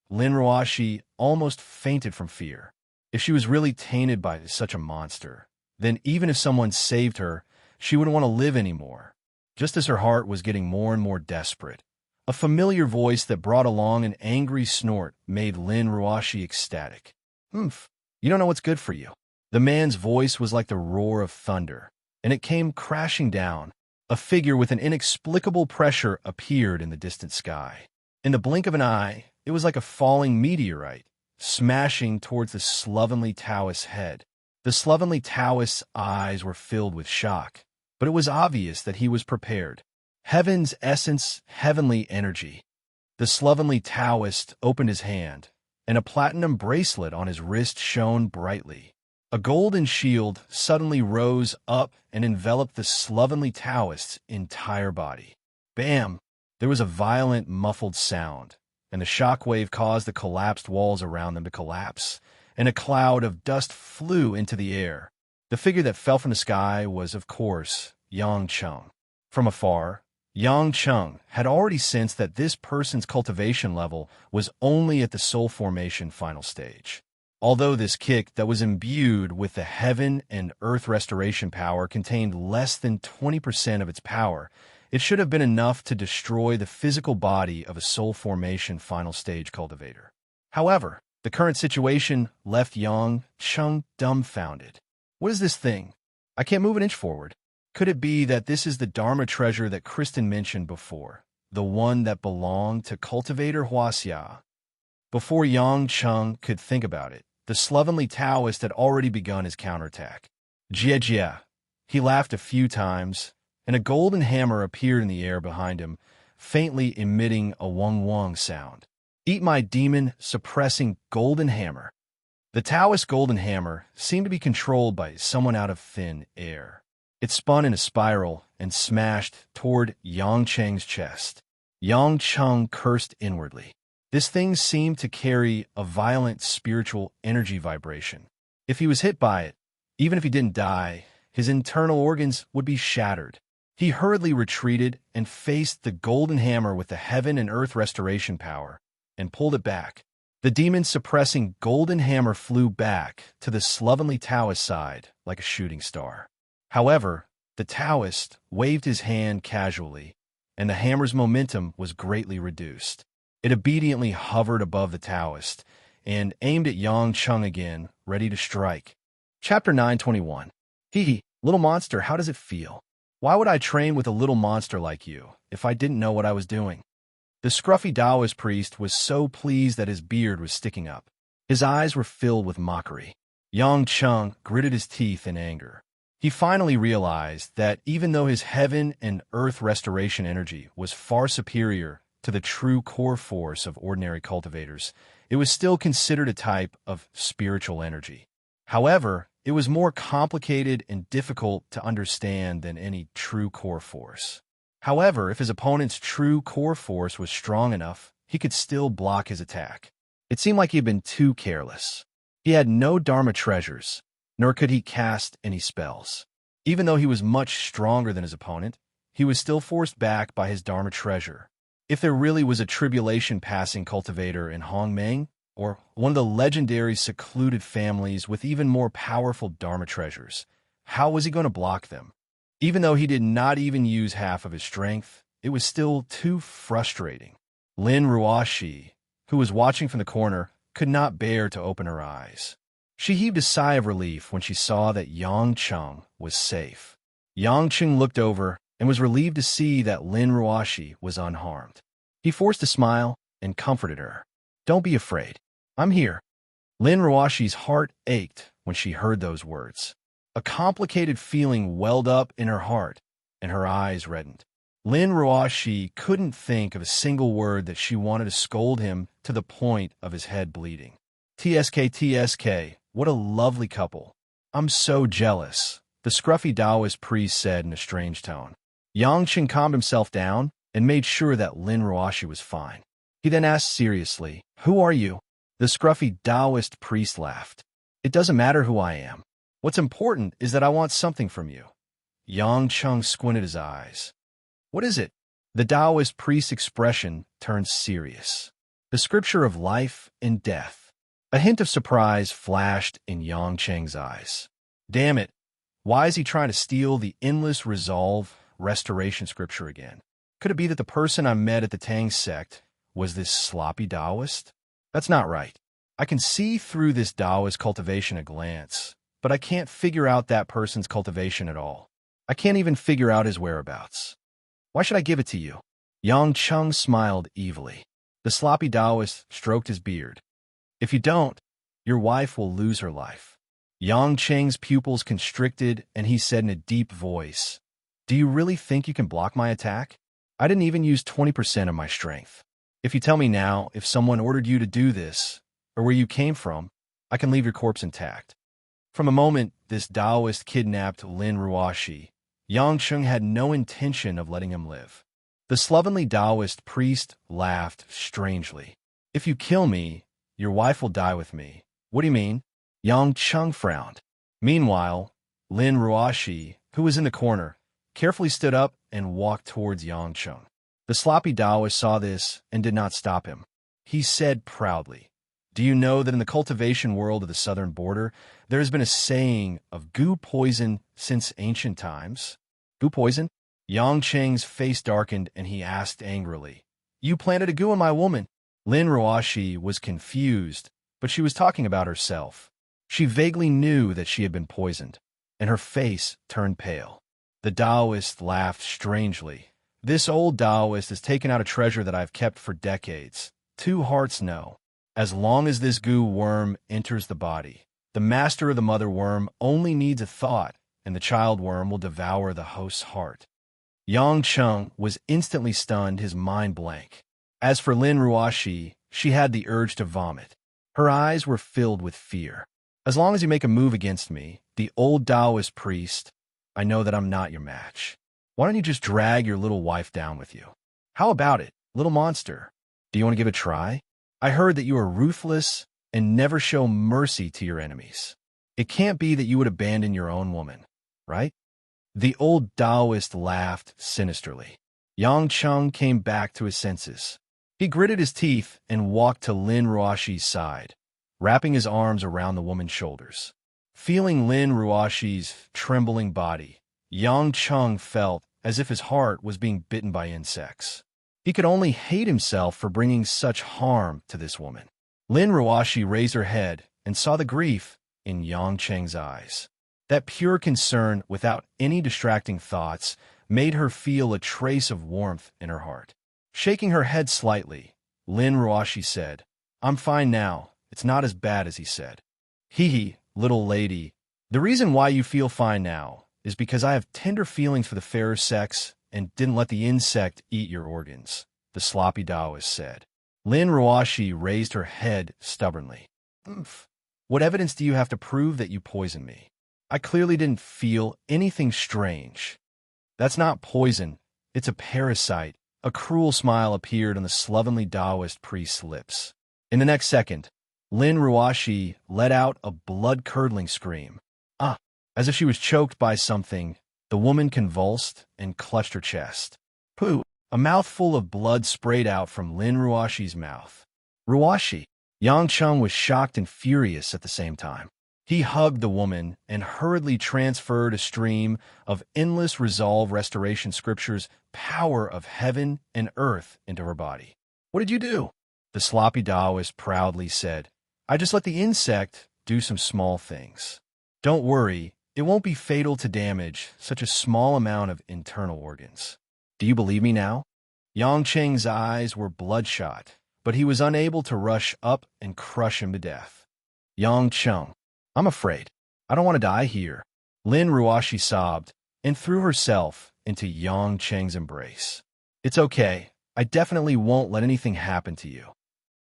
Lin Ruoshi almost fainted from fear. If she was really tainted by such a monster, then even if someone saved her, she wouldn't want to live anymore. Just as her heart was getting more and more desperate, a familiar voice that brought along an angry snort made Lin Ruoshi ecstatic. "Humph, you don't know what's good for you." The man's voice was like the roar of thunder, and it came crashing down. A figure with an inexplicable pressure appeared in the distant sky. In the blink of an eye, it was like a falling meteorite, smashing towards the slovenly Taoist's head. The slovenly Taoist's eyes were filled with shock, but it was obvious that he was prepared. Heaven's essence, heavenly energy. The slovenly Taoist opened his hand, and a platinum bracelet on his wrist shone brightly. A golden shield suddenly rose up and enveloped the slovenly Taoist's entire body. Bam! There was a violent, muffled sound, and the shockwave caused the collapsed walls around them to collapse, and a cloud of dust flew into the air. The figure that fell from the sky was, of course, Yang Cheng. From afar, Yang Cheng had already sensed that this person's cultivation level was only at the soul formation final stage. Although this kick that was imbued with the heaven and earth restoration power contained less than 20% of its power, it should have been enough to destroy the physical body of a soul formation final stage cultivator. However, the current situation left Yang Cheng dumbfounded. What is this thing? I can't move an inch forward. Could it be that this is the Dharma treasure that Kristen mentioned before, the one that belonged to cultivator Huaxia? Before Yang Cheng could think about it, the slovenly Taoist had already begun his counterattack. Jia Jia. He laughed a few times, and a golden hammer appeared in the air behind him, faintly emitting a wong wong sound. "Eat my demon-suppressing golden hammer." The Taoist golden hammer seemed to be controlled by someone out of thin air. It spun in a spiral and smashed toward Yang Cheng's chest. Yang Cheng cursed inwardly. This thing seemed to carry a violent spiritual energy vibration. If he was hit by it, even if he didn't die, his internal organs would be shattered. He hurriedly retreated and faced the golden hammer with the heaven and earth restoration power, and pulled it back. The demon's suppressing golden hammer flew back to the slovenly Taoist side like a shooting star. However, the Taoist waved his hand casually, and the hammer's momentum was greatly reduced. It obediently hovered above the Taoist and aimed at Yang Chung again, ready to strike. Chapter 921. Hee hee, little monster, how does it feel? Why would I train with a little monster like you if I didn't know what I was doing? The scruffy Taoist priest was so pleased that his beard was sticking up. His eyes were filled with mockery. Yang Chung gritted his teeth in anger. He finally realized that even though his heaven and earth restoration energy was far superior to the true core force of ordinary cultivators, it was still considered a type of spiritual energy. However, it was more complicated and difficult to understand than any true core force. However, if his opponent's true core force was strong enough, he could still block his attack. It seemed like he had been too careless. He had no Dharma treasures, nor could he cast any spells. Even though he was much stronger than his opponent, he was still forced back by his Dharma treasure. If there really was a tribulation-passing cultivator in Hongmeng, or one of the legendary secluded families with even more powerful Dharma treasures, how was he going to block them? Even though he did not even use half of his strength, it was still too frustrating. Lin Ruoshi, who was watching from the corner, could not bear to open her eyes. She heaved a sigh of relief when she saw that Yang Chung was safe. Yang Chung looked over and was relieved to see that Lin Ruoshi was unharmed. He forced a smile and comforted her. "Don't be afraid. I'm here." Lin Ruoshi's heart ached when she heard those words. A complicated feeling welled up in her heart, and her eyes reddened. Lin Ruoshi couldn't think of a single word that she wanted to scold him to the point of his head bleeding. TSK, what a lovely couple. I'm so jealous, the scruffy Taoist priest said in a strange tone. Yang Qing calmed himself down and made sure that Lin Ruoshi was fine. He then asked seriously, "Who are you?" The scruffy Taoist priest laughed. "It doesn't matter who I am. What's important is that I want something from you." Yang Chung squinted his eyes. "What is it?" The Taoist priest's expression turned serious. "The scripture of life and death." A hint of surprise flashed in Yang Cheng's eyes. Damn it, why is he trying to steal the endless resolve restoration scripture again? Could it be that the person I met at the Tang sect was this sloppy Taoist? That's not right. I can see through this Taoist cultivation at a glance, but I can't figure out that person's cultivation at all. I can't even figure out his whereabouts. Why should I give it to you? Yang Chung smiled evilly. The sloppy Taoist stroked his beard. If you don't, your wife will lose her life. Yang Cheng's pupils constricted, and he said in a deep voice, "Do you really think you can block my attack? I didn't even use 20% of my strength. If you tell me now if someone ordered you to do this, or where you came from, I can leave your corpse intact." From the moment this Taoist kidnapped Lin Ruoshi, Yang Chung had no intention of letting him live. The slovenly Taoist priest laughed strangely. "If you kill me, your wife will die with me." "What do you mean?" Yang Chung frowned. Meanwhile, Lin Ruoshi, who was in the corner, carefully stood up and walked towards Yang Chung. The sloppy Taoist saw this and did not stop him. He said proudly, "Do you know that in the cultivation world of the southern border, there has been a saying of goo poison since ancient times?" "Goo poison?" Yang Cheng's face darkened and he asked angrily, "You planted a goo in my woman." Lin Ruoshi was confused, but she was talking about herself. She vaguely knew that she had been poisoned, and her face turned pale. The Taoist laughed strangely. "This old Taoist has taken out a treasure that I've kept for decades. Two hearts know. As long as this goo worm enters the body, the master of the mother worm only needs a thought, and the child worm will devour the host's heart." Yang Chung was instantly stunned, his mind blank. As for Lin Ruoshi, she had the urge to vomit. Her eyes were filled with fear. "As long as you make a move against me, the old Taoist priest, I know that I'm not your match. Why don't you just drag your little wife down with you? How about it, little monster? Do you want to give it a try? I heard that you are ruthless and never show mercy to your enemies. It can't be that you would abandon your own woman, right?" The old Taoist laughed sinisterly. Yang Chung came back to his senses. He gritted his teeth and walked to Lin Ruoshi's side, wrapping his arms around the woman's shoulders. Feeling Lin Ruoshi's trembling body, Yang Chung felt as if his heart was being bitten by insects. He could only hate himself for bringing such harm to this woman. Lin Ruoshi raised her head and saw the grief in Yang Cheng's eyes. That pure concern, without any distracting thoughts, made her feel a trace of warmth in her heart. Shaking her head slightly, Lin Ruoshi said, "I'm fine now. It's not as bad as he said." "Hee, little lady. The reason why you feel fine now is because I have tender feelings for the fairer sex and didn't let the insect eat your organs," the sloppy Taoist said. Lin Ruoshi raised her head stubbornly. "Oomph. What evidence do you have to prove that you poisoned me? I clearly didn't feel anything strange." "That's not poison. It's a parasite." A cruel smile appeared on the slovenly Taoist priest's lips. In the next second, Lin Ruoshi let out a blood-curdling scream. "Ah!" As if she was choked by something, the woman convulsed and clutched her chest. "Pooh!" A mouthful of blood sprayed out from Lin Ruoshi's mouth. "Ruoshi!" Yang Chung was shocked and furious at the same time. He hugged the woman and hurriedly transferred a stream of endless resolve restoration scriptures, power of heaven and earth, into her body. "What did you do?" The sloppy Taoist proudly said. "I just let the insect do some small things. Don't worry, it won't be fatal to damage such a small amount of internal organs. Do you believe me now?" Yang Cheng's eyes were bloodshot, but he was unable to rush up and crush him to death. "Yang Chung, I'm afraid. I don't want to die here." Lin Ruoshi sobbed and threw herself into Yang Cheng's embrace. "It's okay. I definitely won't let anything happen to you."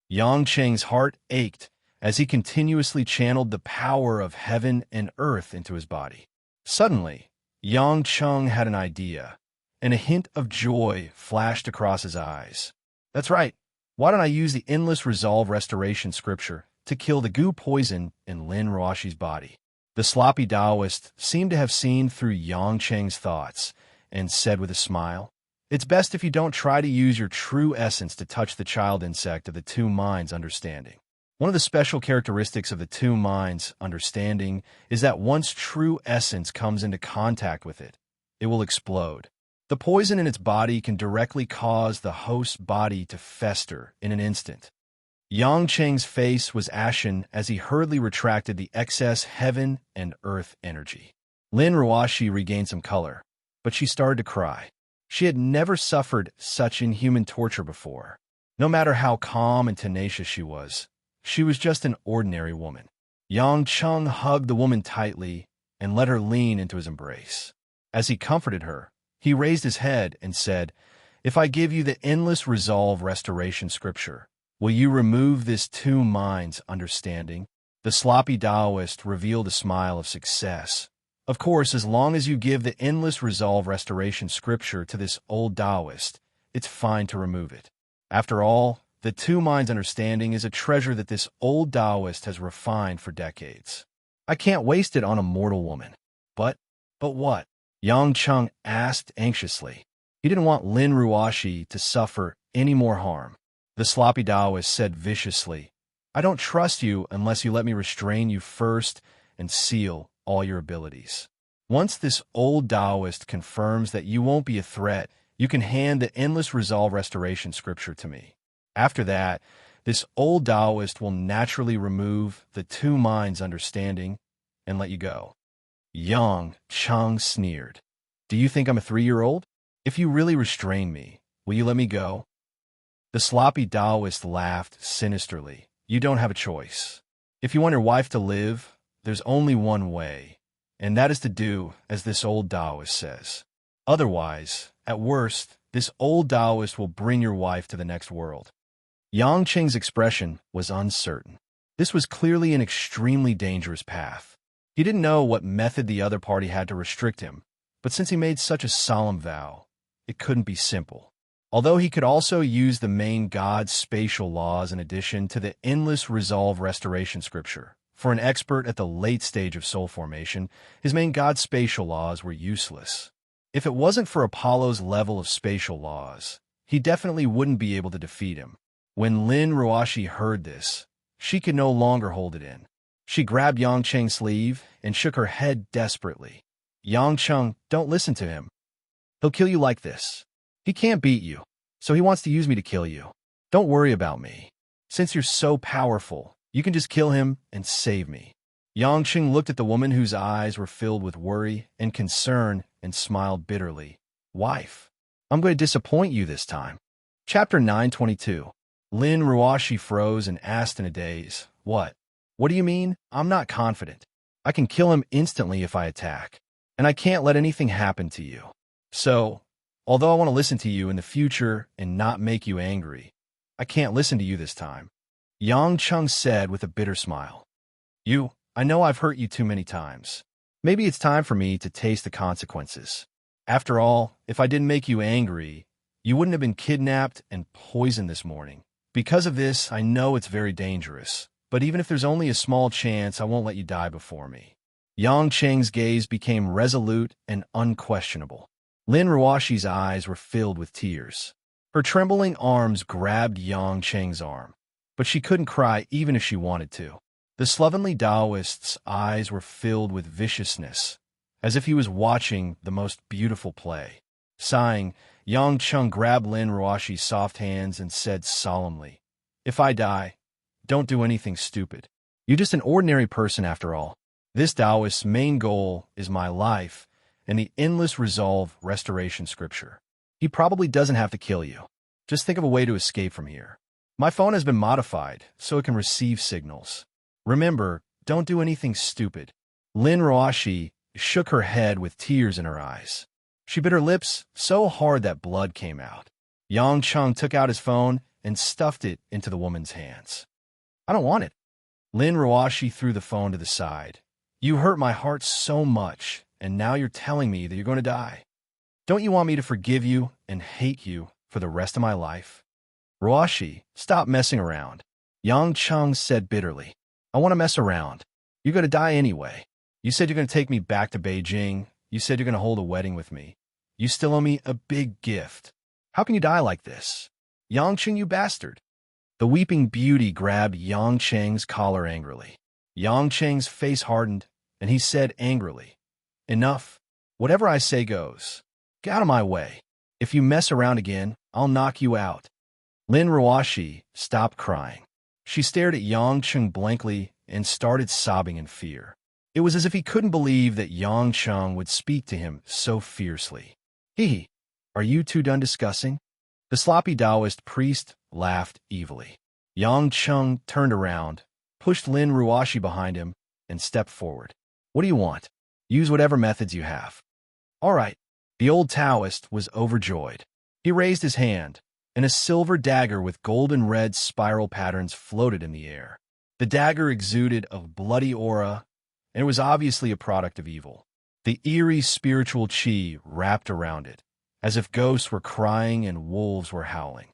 Yang Cheng's heart ached as he continuously channeled the power of heaven and earth into his body. Suddenly, Yang Chung had an idea, and a hint of joy flashed across his eyes. "That's right. Why don't I use the endless resolve restoration scripture to kill the goo poison in Lin Ruoshi's body?" The sloppy Taoist seemed to have seen through Yang Cheng's thoughts and said with a smile, "It's best if you don't try to use your true essence to touch the child insect of the two minds' understanding. One of the special characteristics of the two minds' understanding is that once true essence comes into contact with it, it will explode. The poison in its body can directly cause the host's body to fester in an instant." Yang Cheng's face was ashen as he hurriedly retracted the excess heaven and earth energy. Lin Ruoshi regained some color, but she started to cry. She had never suffered such inhuman torture before. No matter how calm and tenacious she was just an ordinary woman. Yang Chung hugged the woman tightly and let her lean into his embrace. As he comforted her, he raised his head and said, "If I give you the endless resolve restoration scripture, will you remove this two minds understanding?" The sloppy Taoist revealed a smile of success. "Of course, as long as you give the endless resolve restoration scripture to this old Taoist, it's fine to remove it. After all, the two minds understanding is a treasure that this old Taoist has refined for decades. I can't waste it on a mortal woman." But what?" Yang Chung asked anxiously. He didn't want Lin Ruoshi to suffer any more harm. The sloppy Taoist said viciously, "I don't trust you unless you let me restrain you first and seal all your abilities. Once this old Taoist confirms that you won't be a threat, you can hand the endless resolve restoration scripture to me. After that, this old Taoist will naturally remove the two minds understanding and let you go." Yang Chung sneered. "Do you think I'm a 3-year-old? If you really restrain me, will you let me go?" The sloppy Taoist laughed sinisterly. "You don't have a choice. If you want your wife to live, there's only one way, and that is to do as this old Taoist says. Otherwise, at worst, this old Taoist will bring your wife to the next world." Yang Cheng's expression was uncertain. This was clearly an extremely dangerous path. He didn't know what method the other party had to restrict him, but since he made such a solemn vow, it couldn't be simple. Although he could also use the main God's spatial laws in addition to the endless resolve restoration scripture. For an expert at the late stage of soul formation, his main God's spatial laws were useless. If it wasn't for Apollo's level of spatial laws, he definitely wouldn't be able to defeat him. When Lin Ruoshi heard this, she could no longer hold it in. She grabbed Yang Cheng's sleeve and shook her head desperately. Yang Cheng, don't listen to him. He'll kill you like this. He can't beat you, so he wants to use me to kill you. Don't worry about me. Since you're so powerful, you can just kill him and save me. Yang Cheng looked at the woman whose eyes were filled with worry and concern and smiled bitterly. Wife, I'm going to disappoint you this time. Chapter 922. Lin Ruoshi froze and asked in a daze, What? What do you mean? I'm not confident. I can kill him instantly if I attack, and I can't let anything happen to you. So, although I want to listen to you in the future and not make you angry, I can't listen to you this time. Yang Cheng said with a bitter smile. I know I've hurt you too many times. Maybe it's time for me to taste the consequences. After all, if I didn't make you angry, you wouldn't have been kidnapped and poisoned this morning. Because of this, I know it's very dangerous, but even if there's only a small chance, I won't let you die before me. Yang Cheng's gaze became resolute and unquestionable. Lin Ruoshi's eyes were filled with tears. Her trembling arms grabbed Yang Cheng's arm, but she couldn't cry even if she wanted to. The slovenly Taoist's eyes were filled with viciousness, as if he was watching the most beautiful play. Sighing, Yang Cheng grabbed Lin Ruoshi's soft hands and said solemnly, If I die, don't do anything stupid. You're just an ordinary person after all. This Taoist's main goal is my life and the endless resolve restoration scripture. He probably doesn't have to kill you. Just think of a way to escape from here. My phone has been modified so it can receive signals. Remember, don't do anything stupid. Lin Ruoshi shook her head with tears in her eyes. She bit her lips so hard that blood came out. Yang Cheng took out his phone and stuffed it into the woman's hands. I don't want it. Lin Ruoshi threw the phone to the side. You hurt my heart so much, and now you're telling me that you're going to die. Don't you want me to forgive you and hate you for the rest of my life? Ruoshi, stop messing around. Yang Cheng said bitterly. I want to mess around. You're going to die anyway. You said you're going to take me back to Beijing. You said you're going to hold a wedding with me. You still owe me a big gift. How can you die like this? Yang Cheng, you bastard. The weeping beauty grabbed Yang Cheng's collar angrily. Yang Cheng's face hardened, and he said angrily, Enough. Whatever I say goes. Get out of my way. If you mess around again, I'll knock you out. Lin Ruoshi stopped crying. She stared at Yang Cheng blankly and started sobbing in fear. It was as if he couldn't believe that Yang Cheng would speak to him so fiercely. Are you two done discussing? The sloppy Taoist priest laughed evilly. Yang Cheng turned around, pushed Lin Ruoshi behind him, and stepped forward. What do you want? Use whatever methods you have. All right. The old Taoist was overjoyed. He raised his hand, and a silver dagger with golden red spiral patterns floated in the air. The dagger exuded a bloody aura, and it was obviously a product of evil. The eerie spiritual chi wrapped around it, as if ghosts were crying and wolves were howling.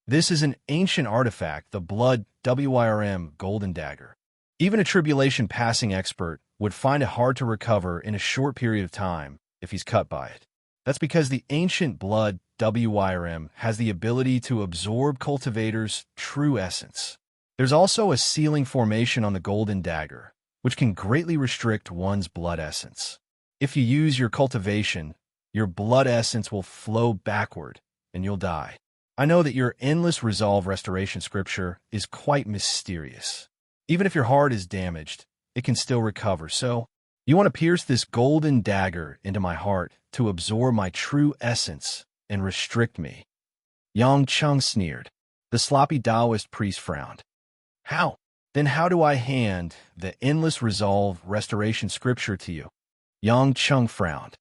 This is an ancient artifact, the Blood WIRM Golden Dagger. Even a tribulation-passing expert would find it hard to recover in a short period of time if he's cut by it. That's because the ancient Blood WIRM has the ability to absorb cultivators' true essence. There's also a sealing formation on the Golden Dagger, which can greatly restrict one's blood essence. If you use your cultivation, your blood essence will flow backward, and you'll die. I know that your endless resolve restoration scripture is quite mysterious. Even if your heart is damaged, it can still recover. So, you want to pierce this golden dagger into my heart to absorb my true essence and restrict me. Yang Cheng sneered. The sloppy Taoist priest frowned. How? Then how do I hand the endless resolve restoration scripture to you? Yang Cheng frowned.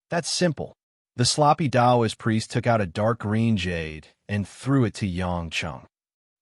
That's simple. The sloppy Taoist priest took out a dark green jade and threw it to Yang Cheng.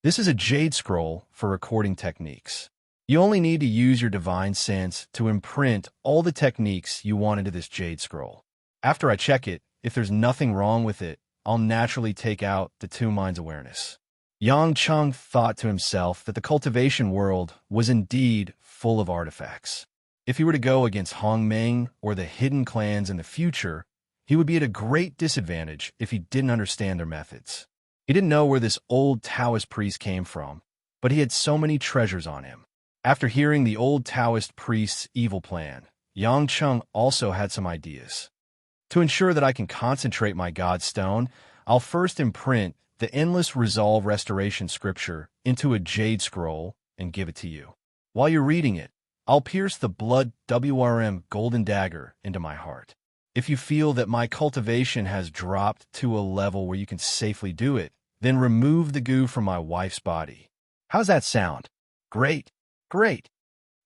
This is a jade scroll for recording techniques. You only need to use your divine sense to imprint all the techniques you want into this jade scroll. After I check it, if there's nothing wrong with it, I'll naturally take out the two minds awareness. Yang Cheng thought to himself that the cultivation world was indeed full of artifacts. If he were to go against Hongmeng or the hidden clans in the future, he would be at a great disadvantage if he didn't understand their methods. He didn't know where this old Taoist priest came from, but he had so many treasures on him. After hearing the old Taoist priest's evil plan, Yang Cheng also had some ideas. To ensure that I can concentrate my God Stone, I'll first imprint the Endless Resolve Restoration Scripture into a jade scroll and give it to you. While you're reading it, I'll pierce the blood WRM golden dagger into my heart. If you feel that my cultivation has dropped to a level where you can safely do it, then remove the goo from my wife's body. How's that sound? Great, great.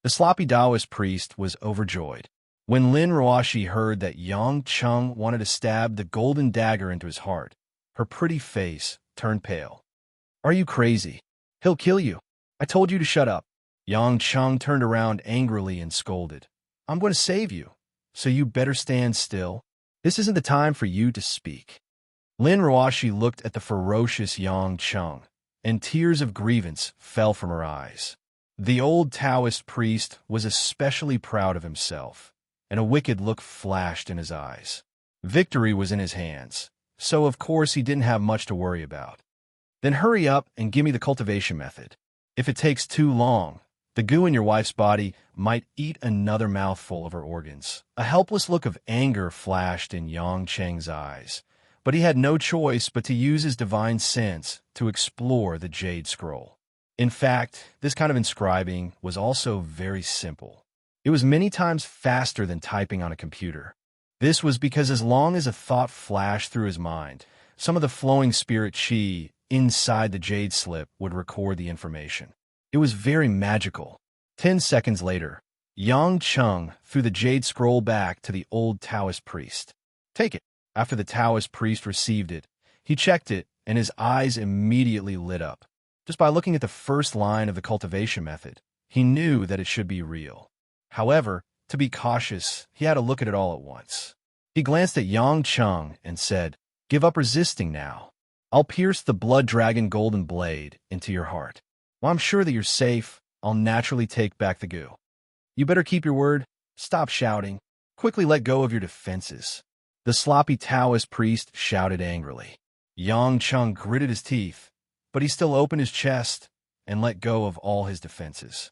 The sloppy Taoist priest was overjoyed. When Lin Ruoshi heard that Yang Cheng wanted to stab the golden dagger into his heart, her pretty face turned pale. Are you crazy? He'll kill you. I told you to shut up. Yang Cheng turned around angrily and scolded. I'm going to save you, so you better stand still. This isn't the time for you to speak. Lin Ruoshi looked at the ferocious Yang Cheng, and tears of grievance fell from her eyes. The old Taoist priest was especially proud of himself, and a wicked look flashed in his eyes. Victory was in his hands, so of course he didn't have much to worry about. Then hurry up and give me the cultivation method. If it takes too long, the goo in your wife's body might eat another mouthful of her organs. A helpless look of anger flashed in Yang Cheng's eyes, but he had no choice but to use his divine sense to explore the jade scroll. In fact, this kind of inscribing was also very simple. It was many times faster than typing on a computer. This was because as long as a thought flashed through his mind, some of the flowing spirit chi inside the jade slip would record the information. It was very magical. 10 seconds later, Yang Cheng threw the jade scroll back to the old Taoist priest. Take it. After the Taoist priest received it, he checked it, and his eyes immediately lit up. Just by looking at the first line of the cultivation method, he knew that it should be real. However, to be cautious, he had to look at it all at once. He glanced at Yang Cheng and said, Give up resisting now. I'll pierce the blood dragon golden blade into your heart. While I'm sure that you're safe, I'll naturally take back the goo. You better keep your word. Stop shouting. Quickly let go of your defenses. The sloppy Taoist priest shouted angrily. Yang Cheng gritted his teeth, but he still opened his chest and let go of all his defenses.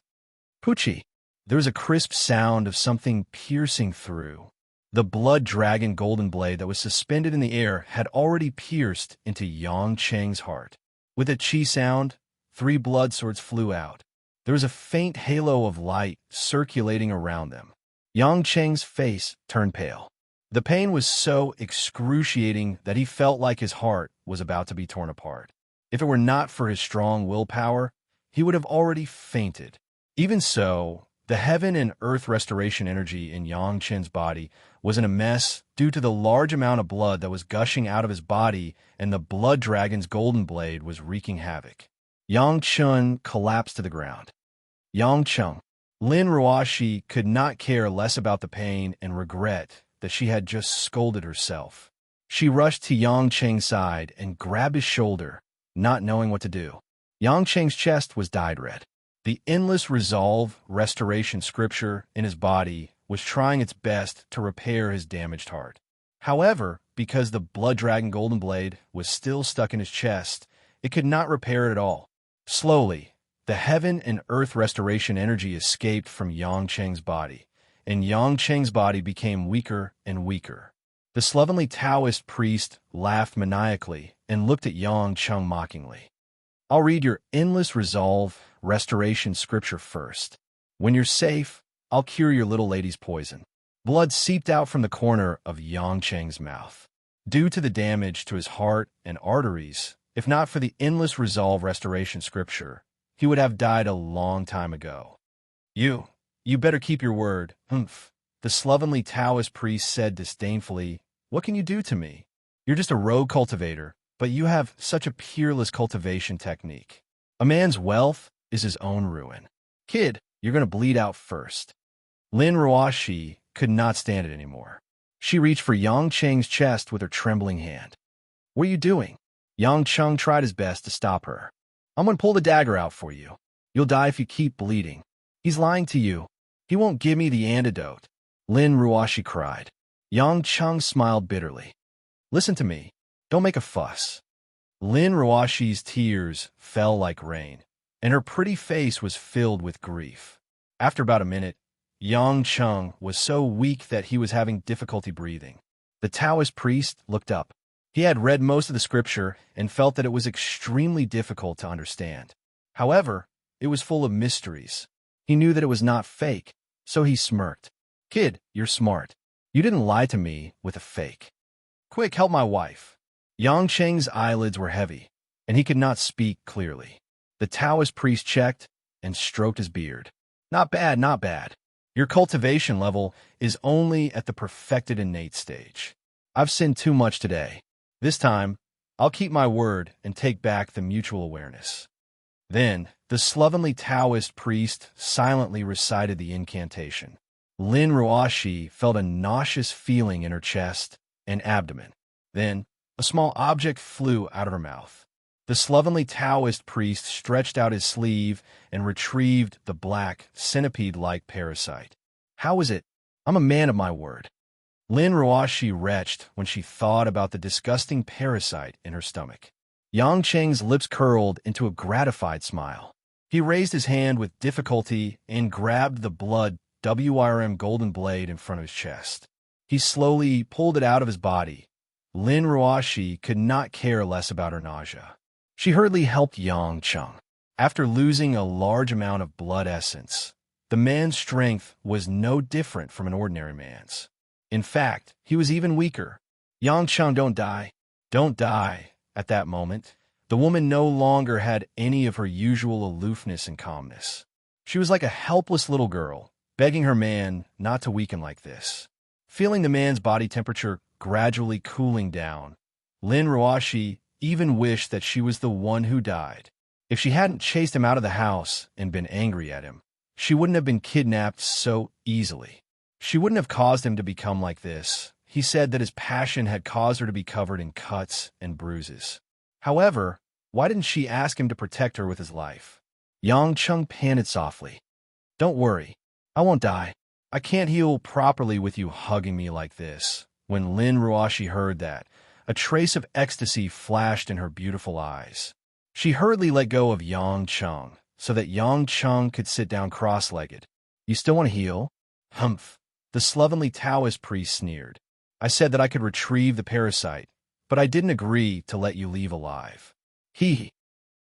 Poochie! There was a crisp sound of something piercing through. The blood dragon golden blade that was suspended in the air had already pierced into Yang Cheng's heart. With a chi sound, 3 blood swords flew out. There was a faint halo of light circulating around them. Yang Cheng's face turned pale. The pain was so excruciating that he felt like his heart was about to be torn apart. If it were not for his strong willpower, he would have already fainted. Even so, the heaven and earth restoration energy in Yang Chen's body was in a mess due to the large amount of blood that was gushing out of his body, and the blood dragon's golden blade was wreaking havoc. Yang Chen collapsed to the ground. Yang Cheng. Lin Ruoshi could not care less about the pain and regret that she had just scolded herself. She rushed to Yang Cheng's side and grabbed his shoulder, not knowing what to do. Yang Cheng's chest was dyed red. The Endless Resolve Restoration Scripture in his body was trying its best to repair his damaged heart. However, because the blood dragon golden blade was still stuck in his chest, it could not repair it at all. Slowly, the heaven and earth restoration energy escaped from Yang Cheng's body, and Yang Cheng's body became weaker and weaker. The slovenly Taoist priest laughed maniacally and looked at Yang Cheng mockingly. I'll read your Endless Resolve Restoration Scripture first. When you're safe, I'll cure your little lady's poison. Blood seeped out from the corner of Yang Cheng's mouth. Due to the damage to his heart and arteries, if not for the Endless Resolve Restoration Scripture, he would have died a long time ago. You better keep your word, humph. The slovenly Taoist priest said disdainfully, What can you do to me? You're just a rogue cultivator, but you have such a peerless cultivation technique. A man's wealth is his own ruin. Kid, you're going to bleed out first. Lin Ruoshi could not stand it anymore. She reached for Yang Cheng's chest with her trembling hand. What are you doing? Yang Cheng tried his best to stop her. I'm going to pull the dagger out for you. You'll die if you keep bleeding. He's lying to you. He won't give me the antidote. Lin Ruoshi cried. Yang Cheng smiled bitterly. Listen to me. Don't make a fuss. Lin Ruoshi's tears fell like rain, and her pretty face was filled with grief. After about a minute, Yang Chung was so weak that he was having difficulty breathing. The Taoist priest looked up. He had read most of the scripture and felt that it was extremely difficult to understand. However, it was full of mysteries. He knew that it was not fake, so he smirked. "Kid, you're smart. You didn't lie to me with a fake. Quick, help my wife." Yang Cheng's eyelids were heavy, and he could not speak clearly. The Taoist priest checked and stroked his beard. "Not bad, not bad. Your cultivation level is only at the perfected innate stage. I've sinned too much today. This time, I'll keep my word and take back the mutual awareness." Then, the slovenly Taoist priest silently recited the incantation. Lin Ruoshi felt a nauseous feeling in her chest and abdomen. Then, a small object flew out of her mouth. The slovenly Taoist priest stretched out his sleeve and retrieved the black, centipede-like parasite. "How is it? I'm a man of my word." Lin Ruoshi retched when she thought about the disgusting parasite in her stomach. Yang Cheng's lips curled into a gratified smile. He raised his hand with difficulty and grabbed the blood WRM golden blade in front of his chest. He slowly pulled it out of his body. Lin Ruoshi could not care less about her nausea. She hurriedly helped Yang Chung. After losing a large amount of blood essence, the man's strength was no different from an ordinary man's. In fact, he was even weaker. "Yang Chung, don't die. Don't die." At that moment, the woman no longer had any of her usual aloofness and calmness. She was like a helpless little girl, begging her man not to weaken like this. Feeling the man's body temperature gradually cooling down, Lin Ruoshi even wished that she was the one who died. If she hadn't chased him out of the house and been angry at him, she wouldn't have been kidnapped so easily. She wouldn't have caused him to become like this. He said that his passion had caused her to be covered in cuts and bruises. However, why didn't she ask him to protect her with his life? Yang Chung panted softly. "Don't worry, I won't die. I can't heal properly with you hugging me like this." When Lin Ruoshi heard that, a trace of ecstasy flashed in her beautiful eyes. She hurriedly let go of Yang Chung so that Yang Chung could sit down cross-legged. "You still want to heal?" "Humph." The slovenly Taoist priest sneered. "I said that I could retrieve the parasite, but I didn't agree to let you leave alive." Hee.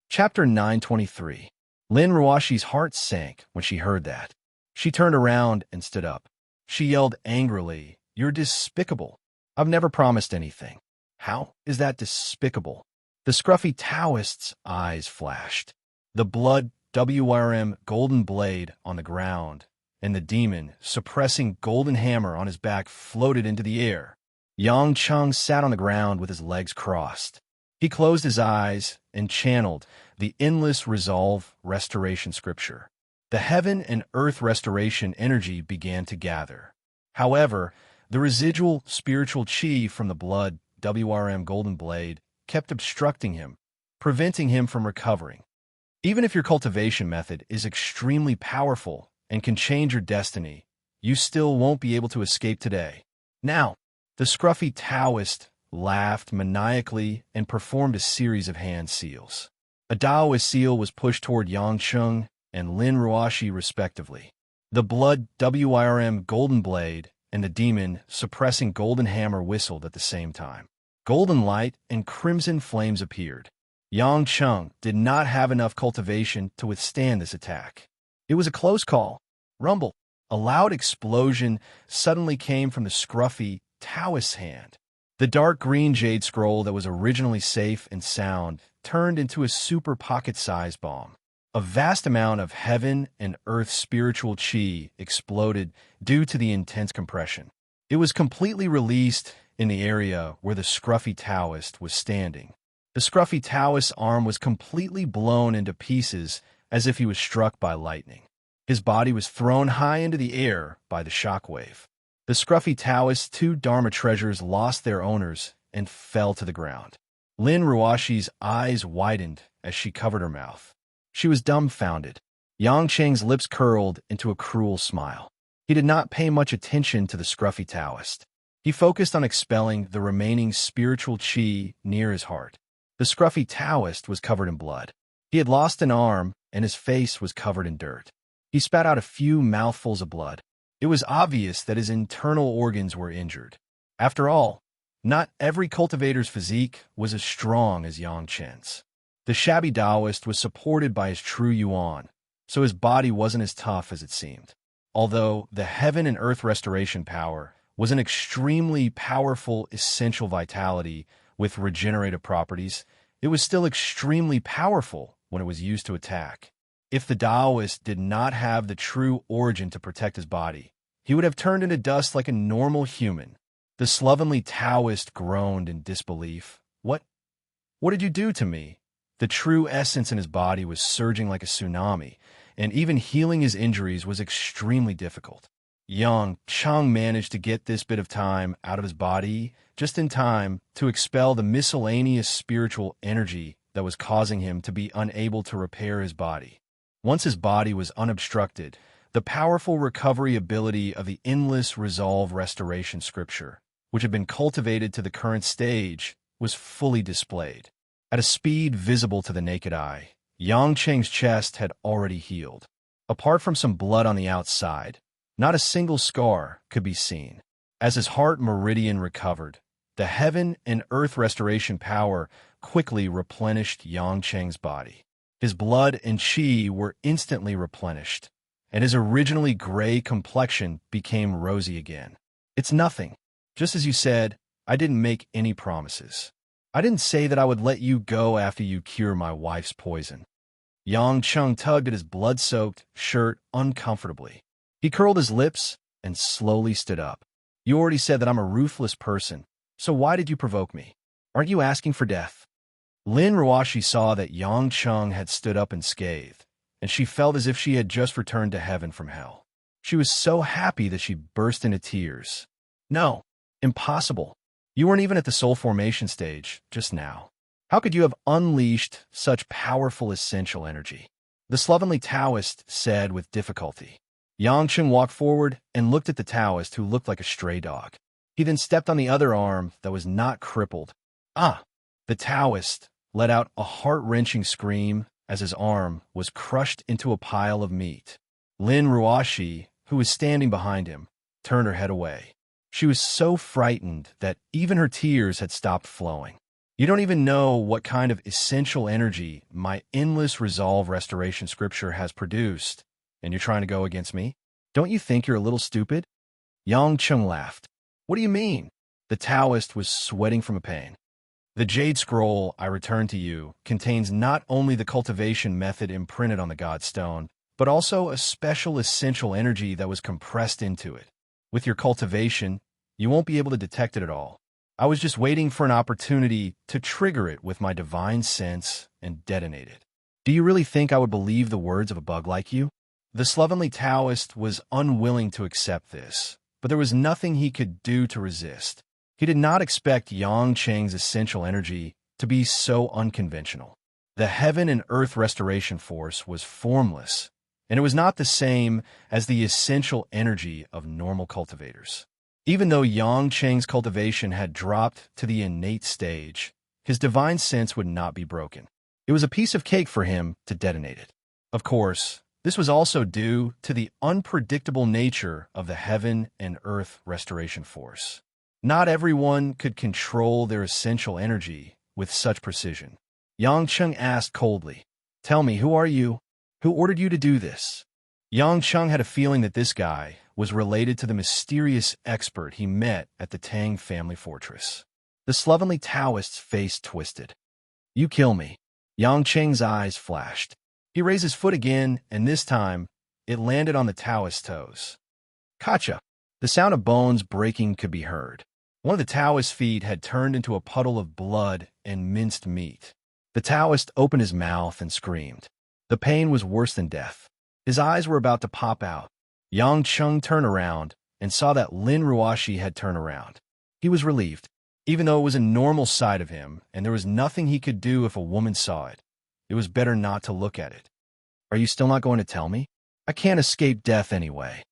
Chapter 923. Lin Ruoshi's heart sank when she heard that. She turned around and stood up. She yelled angrily, "You're despicable. I've never promised anything." "How is that despicable?" The scruffy Taoist's eyes flashed. The blood WRM golden blade on the ground, and the demon, suppressing golden hammer on his back, floated into the air. Yang Chung sat on the ground with his legs crossed. He closed his eyes and channeled the endless resolve restoration scripture. The heaven and earth restoration energy began to gather. However, the residual spiritual chi from the blood WRM golden blade kept obstructing him, preventing him from recovering. Even if your cultivation method is extremely powerful and can change your destiny, you still won't be able to escape today. Now, the scruffy Taoist laughed maniacally and performed a series of hand seals. A Taoist seal was pushed toward Yang Chung and Lin Ruoshi respectively. The blood WRM golden blade and the demon suppressing golden hammer whistled at the same time. Golden light and crimson flames appeared. Yang Chung did not have enough cultivation to withstand this attack. It was a close call. Rumble. A loud explosion suddenly came from the scruffy Taoist's hand. The dark green jade scroll that was originally safe and sound turned into a super pocket-sized bomb. A vast amount of heaven and earth spiritual chi exploded due to the intense compression. It was completely released in the area where the scruffy Taoist was standing. The scruffy Taoist's arm was completely blown into pieces as if he was struck by lightning. His body was thrown high into the air by the shockwave. The scruffy Taoist's two Dharma treasures lost their owners and fell to the ground. Lin Ruoshi's eyes widened as she covered her mouth. She was dumbfounded. Yang Cheng's lips curled into a cruel smile. He did not pay much attention to the scruffy Taoist. He focused on expelling the remaining spiritual chi near his heart. The scruffy Taoist was covered in blood. He had lost an arm, and his face was covered in dirt. He spat out a few mouthfuls of blood. It was obvious that his internal organs were injured. After all, not every cultivator's physique was as strong as Yang Chen's. The shabby Taoist was supported by his true yuan, so his body wasn't as tough as it seemed. Although the heaven and earth restoration power was an extremely powerful essential vitality with regenerative properties, it was still extremely powerful when it was used to attack. If the Taoist did not have the true origin to protect his body, he would have turned into dust like a normal human. The slovenly Taoist groaned in disbelief. What did you do to me? The true essence in his body was surging like a tsunami, and even healing his injuries was extremely difficult. Yang Cheng managed to get this bit of time out of his body just in time to expel the miscellaneous spiritual energy that was causing him to be unable to repair his body. Once his body was unobstructed, the powerful recovery ability of the endless resolve restoration scripture, which had been cultivated to the current stage, was fully displayed. At a speed visible to the naked eye, Yang Cheng's chest had already healed. Apart from some blood on the outside, not a single scar could be seen. As his heart meridian recovered, the heaven and earth restoration power quickly replenished Yang Cheng's body. His blood and qi were instantly replenished, and his originally gray complexion became rosy again. It's nothing. Just as you said, I didn't make any promises. I didn't say that I would let you go after you cure my wife's poison. Yang Cheng tugged at his blood-soaked shirt uncomfortably. He curled his lips and slowly stood up. You already said that I'm a ruthless person, so why did you provoke me? Aren't you asking for death? Lin Ruashi saw that Yang Cheng had stood up unscathed, and she felt as if she had just returned to heaven from hell. She was so happy that she burst into tears. No, impossible. You weren't even at the soul formation stage just now. How could you have unleashed such powerful essential energy? The slovenly Taoist said with difficulty. Yang Cheng walked forward and looked at the Taoist, who looked like a stray dog. He then stepped on the other arm that was not crippled. Ah! The Taoist let out a heart-wrenching scream as his arm was crushed into a pile of meat. Lin Ruashi, who was standing behind him, turned her head away. She was so frightened that even her tears had stopped flowing. You don't even know what kind of essential energy my endless resolve restoration scripture has produced, and you're trying to go against me? Don't you think you're a little stupid? Yang Cheng laughed. What do you mean? The Taoist was sweating from pain. The jade scroll I returned to you contains not only the cultivation method imprinted on the God Stone, but also a special essential energy that was compressed into it. With your cultivation, you won't be able to detect it at all. I was just waiting for an opportunity to trigger it with my divine sense and detonate it. Do you really think I would believe the words of a bug like you? The slovenly Taoist was unwilling to accept this, but there was nothing he could do to resist. He did not expect Yang Cheng's essential energy to be so unconventional. The heaven and earth restoration force was formless, and it was not the same as the essential energy of normal cultivators. Even though Yang Cheng's cultivation had dropped to the innate stage, his divine sense would not be broken. It was a piece of cake for him to detonate it. Of course, this was also due to the unpredictable nature of the heaven and earth restoration force. Not everyone could control their essential energy with such precision. Yang Cheng asked coldly, Tell me, who are you? Who ordered you to do this? Yang Cheng had a feeling that this guy was related to the mysterious expert he met at the Tang family fortress. The slovenly Taoist's face twisted. You kill me. Yang Cheng's eyes flashed. He raised his foot again, and this time, it landed on the Taoist's toes. Kacha! The sound of bones breaking could be heard. One of the Taoist's feet had turned into a puddle of blood and minced meat. The Taoist opened his mouth and screamed. The pain was worse than death. His eyes were about to pop out. Yang Cheng turned around and saw that Lin Ruashi had turned around. He was relieved. Even though it was a normal side of him, and there was nothing he could do if a woman saw it, it was better not to look at it. Are you still not going to tell me? I can't escape death anyway.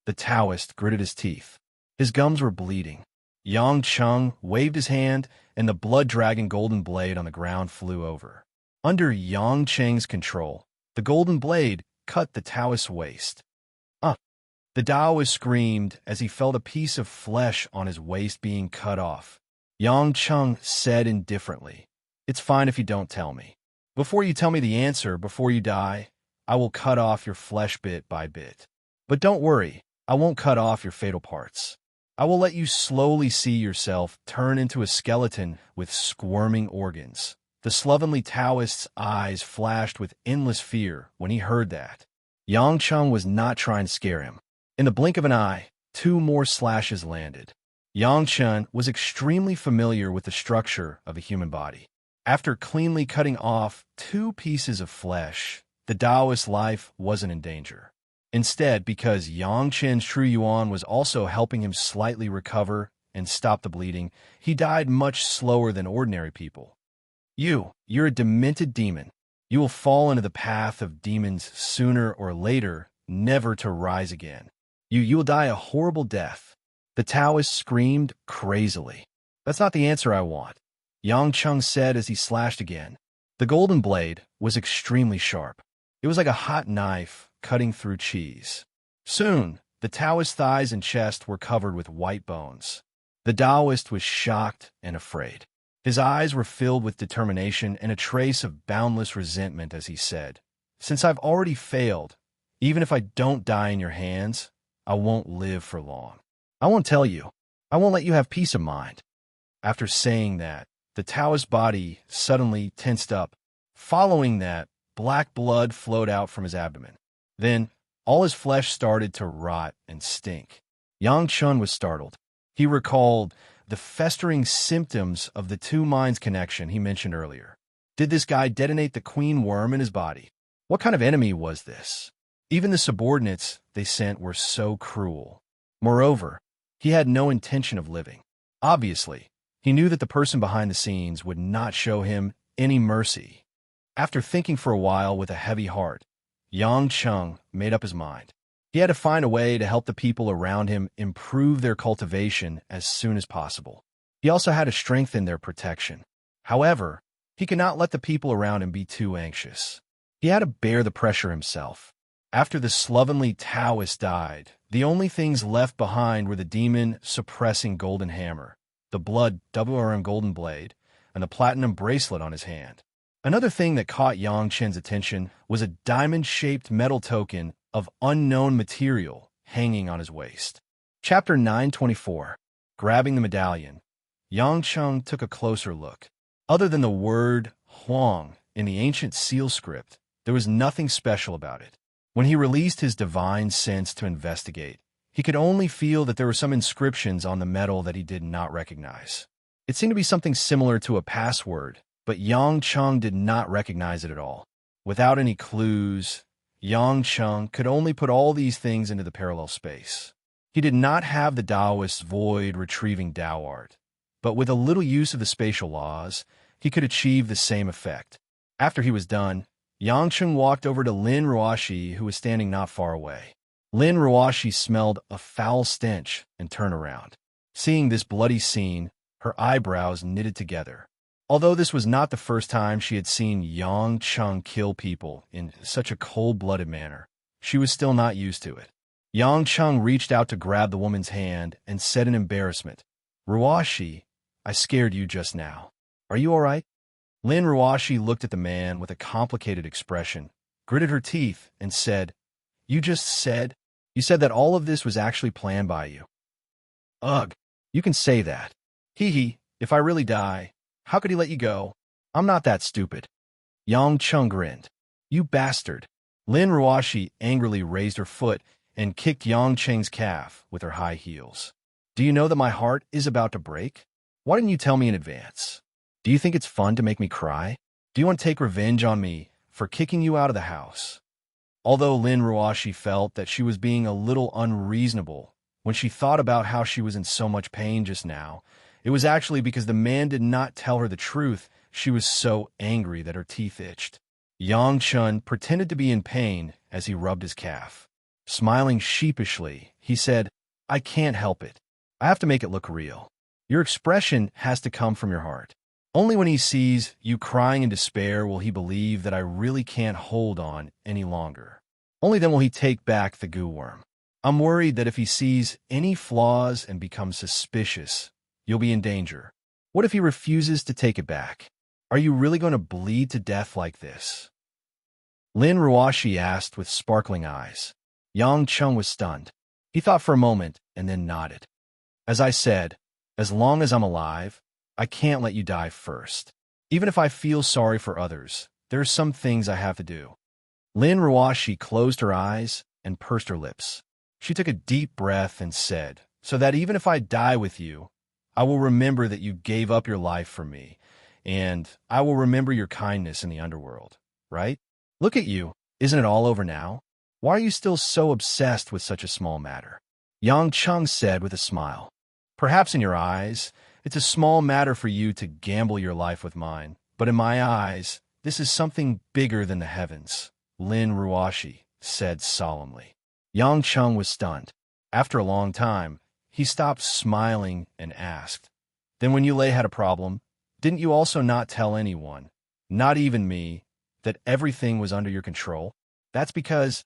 The Taoist gritted his teeth. His gums were bleeding. Yang Chung waved his hand, and the blood-dragon golden blade on the ground flew over. Under Yang Cheng's control, the golden blade cut the Taoist's waist. The Taoist screamed as he felt a piece of flesh on his waist being cut off. Yang Chung said indifferently, "It's fine if you don't tell me. Before you tell me the answer, before you die, I will cut off your flesh bit by bit. But don't worry, I won't cut off your fatal parts. I will let you slowly see yourself turn into a skeleton with squirming organs." The slovenly Taoist's eyes flashed with endless fear when he heard that. Yang Chung was not trying to scare him. In the blink of an eye, 2 more slashes landed. Yang Chung was extremely familiar with the structure of a human body. After cleanly cutting off 2 pieces of flesh, the Taoist's life wasn't in danger. Instead, because Yang Chen's true yuan was also helping him slightly recover and stop the bleeding, he died much slower than ordinary people. You're a demented demon. You will fall into the path of demons sooner or later, never to rise again. You will die a horrible death. The Taoist screamed crazily. That's not the answer I want, Yang Chung said as he slashed again. The golden blade was extremely sharp. It was like a hot knife cutting through cheese. Soon, the Taoist's thighs and chest were covered with white bones. The Taoist was shocked and afraid. His eyes were filled with determination and a trace of boundless resentment as he said, "Since I've already failed, even if I don't die in your hands, I won't live for long. I won't tell you. I won't let you have peace of mind." After saying that, the Taoist's body suddenly tensed up. Following that, black blood flowed out from his abdomen. Then, all his flesh started to rot and stink. Yang Chun was startled. He recalled the festering symptoms of the 2 minds connection he mentioned earlier. Did this guy detonate the queen worm in his body? What kind of enemy was this? Even the subordinates they sent were so cruel. Moreover, he had no intention of living. Obviously, he knew that the person behind the scenes would not show him any mercy. After thinking for a while with a heavy heart, Yang Chung made up his mind. He had to find a way to help the people around him improve their cultivation as soon as possible. He also had to strengthen their protection. However, he could not let the people around him be too anxious. He had to bear the pressure himself. After the slovenly Taoist died, the only things left behind were the demon-suppressing golden hammer, the blood WRM golden blade, and the platinum bracelet on his hand. Another thing that caught Yang Chen's attention was a diamond-shaped metal token of unknown material hanging on his waist. Chapter 924. Grabbing the medallion. Yang Chung took a closer look. Other than the word Huang in the ancient seal script, there was nothing special about it. When he released his divine sense to investigate, he could only feel that there were some inscriptions on the metal that he did not recognize. It seemed to be something similar to a password, but Yang Chung did not recognize it at all. Without any clues, Yang Chung could only put all these things into the parallel space. He did not have the Taoist's void-retrieving Tao art, but with a little use of the spatial laws, he could achieve the same effect. After he was done, Yang Chung walked over to Lin Ruoshi, who was standing not far away. Lin Ruoshi smelled a foul stench and turned around. Seeing this bloody scene, her eyebrows knitted together. Although this was not the first time she had seen Yang Chung kill people in such a cold-blooded manner, she was still not used to it. Yang Chung reached out to grab the woman's hand and said in embarrassment, "Ruoshi, I scared you just now. Are you all right?" Lin Ruoshi looked at the man with a complicated expression, gritted her teeth, and said, You said that all of this was actually planned by you." "Ugh, you can say that. Hee, if I really die, how could he let you go? I'm not that stupid." Yang Chung grinned. "You bastard." Lin Ruoshi angrily raised her foot and kicked Yang Cheng's calf with her high heels. "Do you know that my heart is about to break? Why didn't you tell me in advance? Do you think it's fun to make me cry? Do you want to take revenge on me for kicking you out of the house?" Although Lin Ruoshi felt that she was being a little unreasonable when she thought about how she was in so much pain just now, it was actually because the man did not tell her the truth. She was so angry that her teeth itched. Yang Chun pretended to be in pain as he rubbed his calf. Smiling sheepishly, he said, "I can't help it. I have to make it look real." Your expression has to come from your heart. Only when he sees you crying in despair will he believe that I really can't hold on any longer. Only then will he take back the goo worm. I'm worried that if he sees any flaws and becomes suspicious, you'll be in danger. What if he refuses to take it back? Are you really going to bleed to death like this? Lin Ruoshi asked with sparkling eyes. Yang Chung was stunned. He thought for a moment and then nodded. As I said, as long as I'm alive, I can't let you die first. Even if I feel sorry for others, there are some things I have to do. Lin Ruoshi closed her eyes and pursed her lips. She took a deep breath and said, so that even if I die with you, I will remember that you gave up your life for me, and I will remember your kindness in the underworld, right? Look at you. Isn't it all over now? Why are you still so obsessed with such a small matter? Yang Chung said with a smile. Perhaps in your eyes, it's a small matter for you to gamble your life with mine, but in my eyes, this is something bigger than the heavens, Lin Ruoshi said solemnly. Yang Chung was stunned. After a long time, he stopped smiling and asked, then when Yulei had a problem, didn't you also not tell anyone, not even me, that everything was under your control? That's because